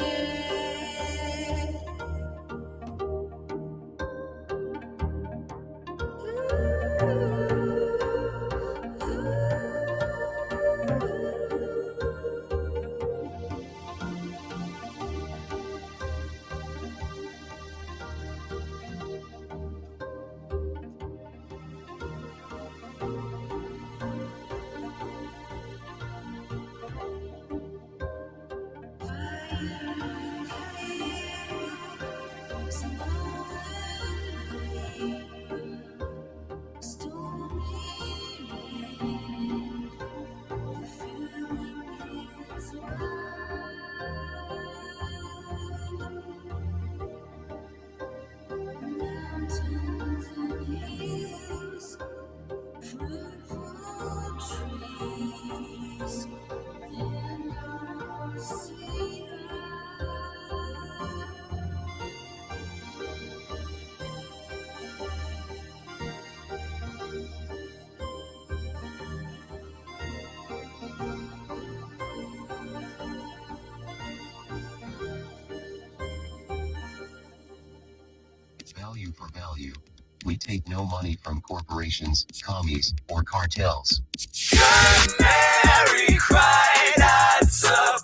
Value for value. We take no money from corporations, commies, or cartels. Canary Cry, that's a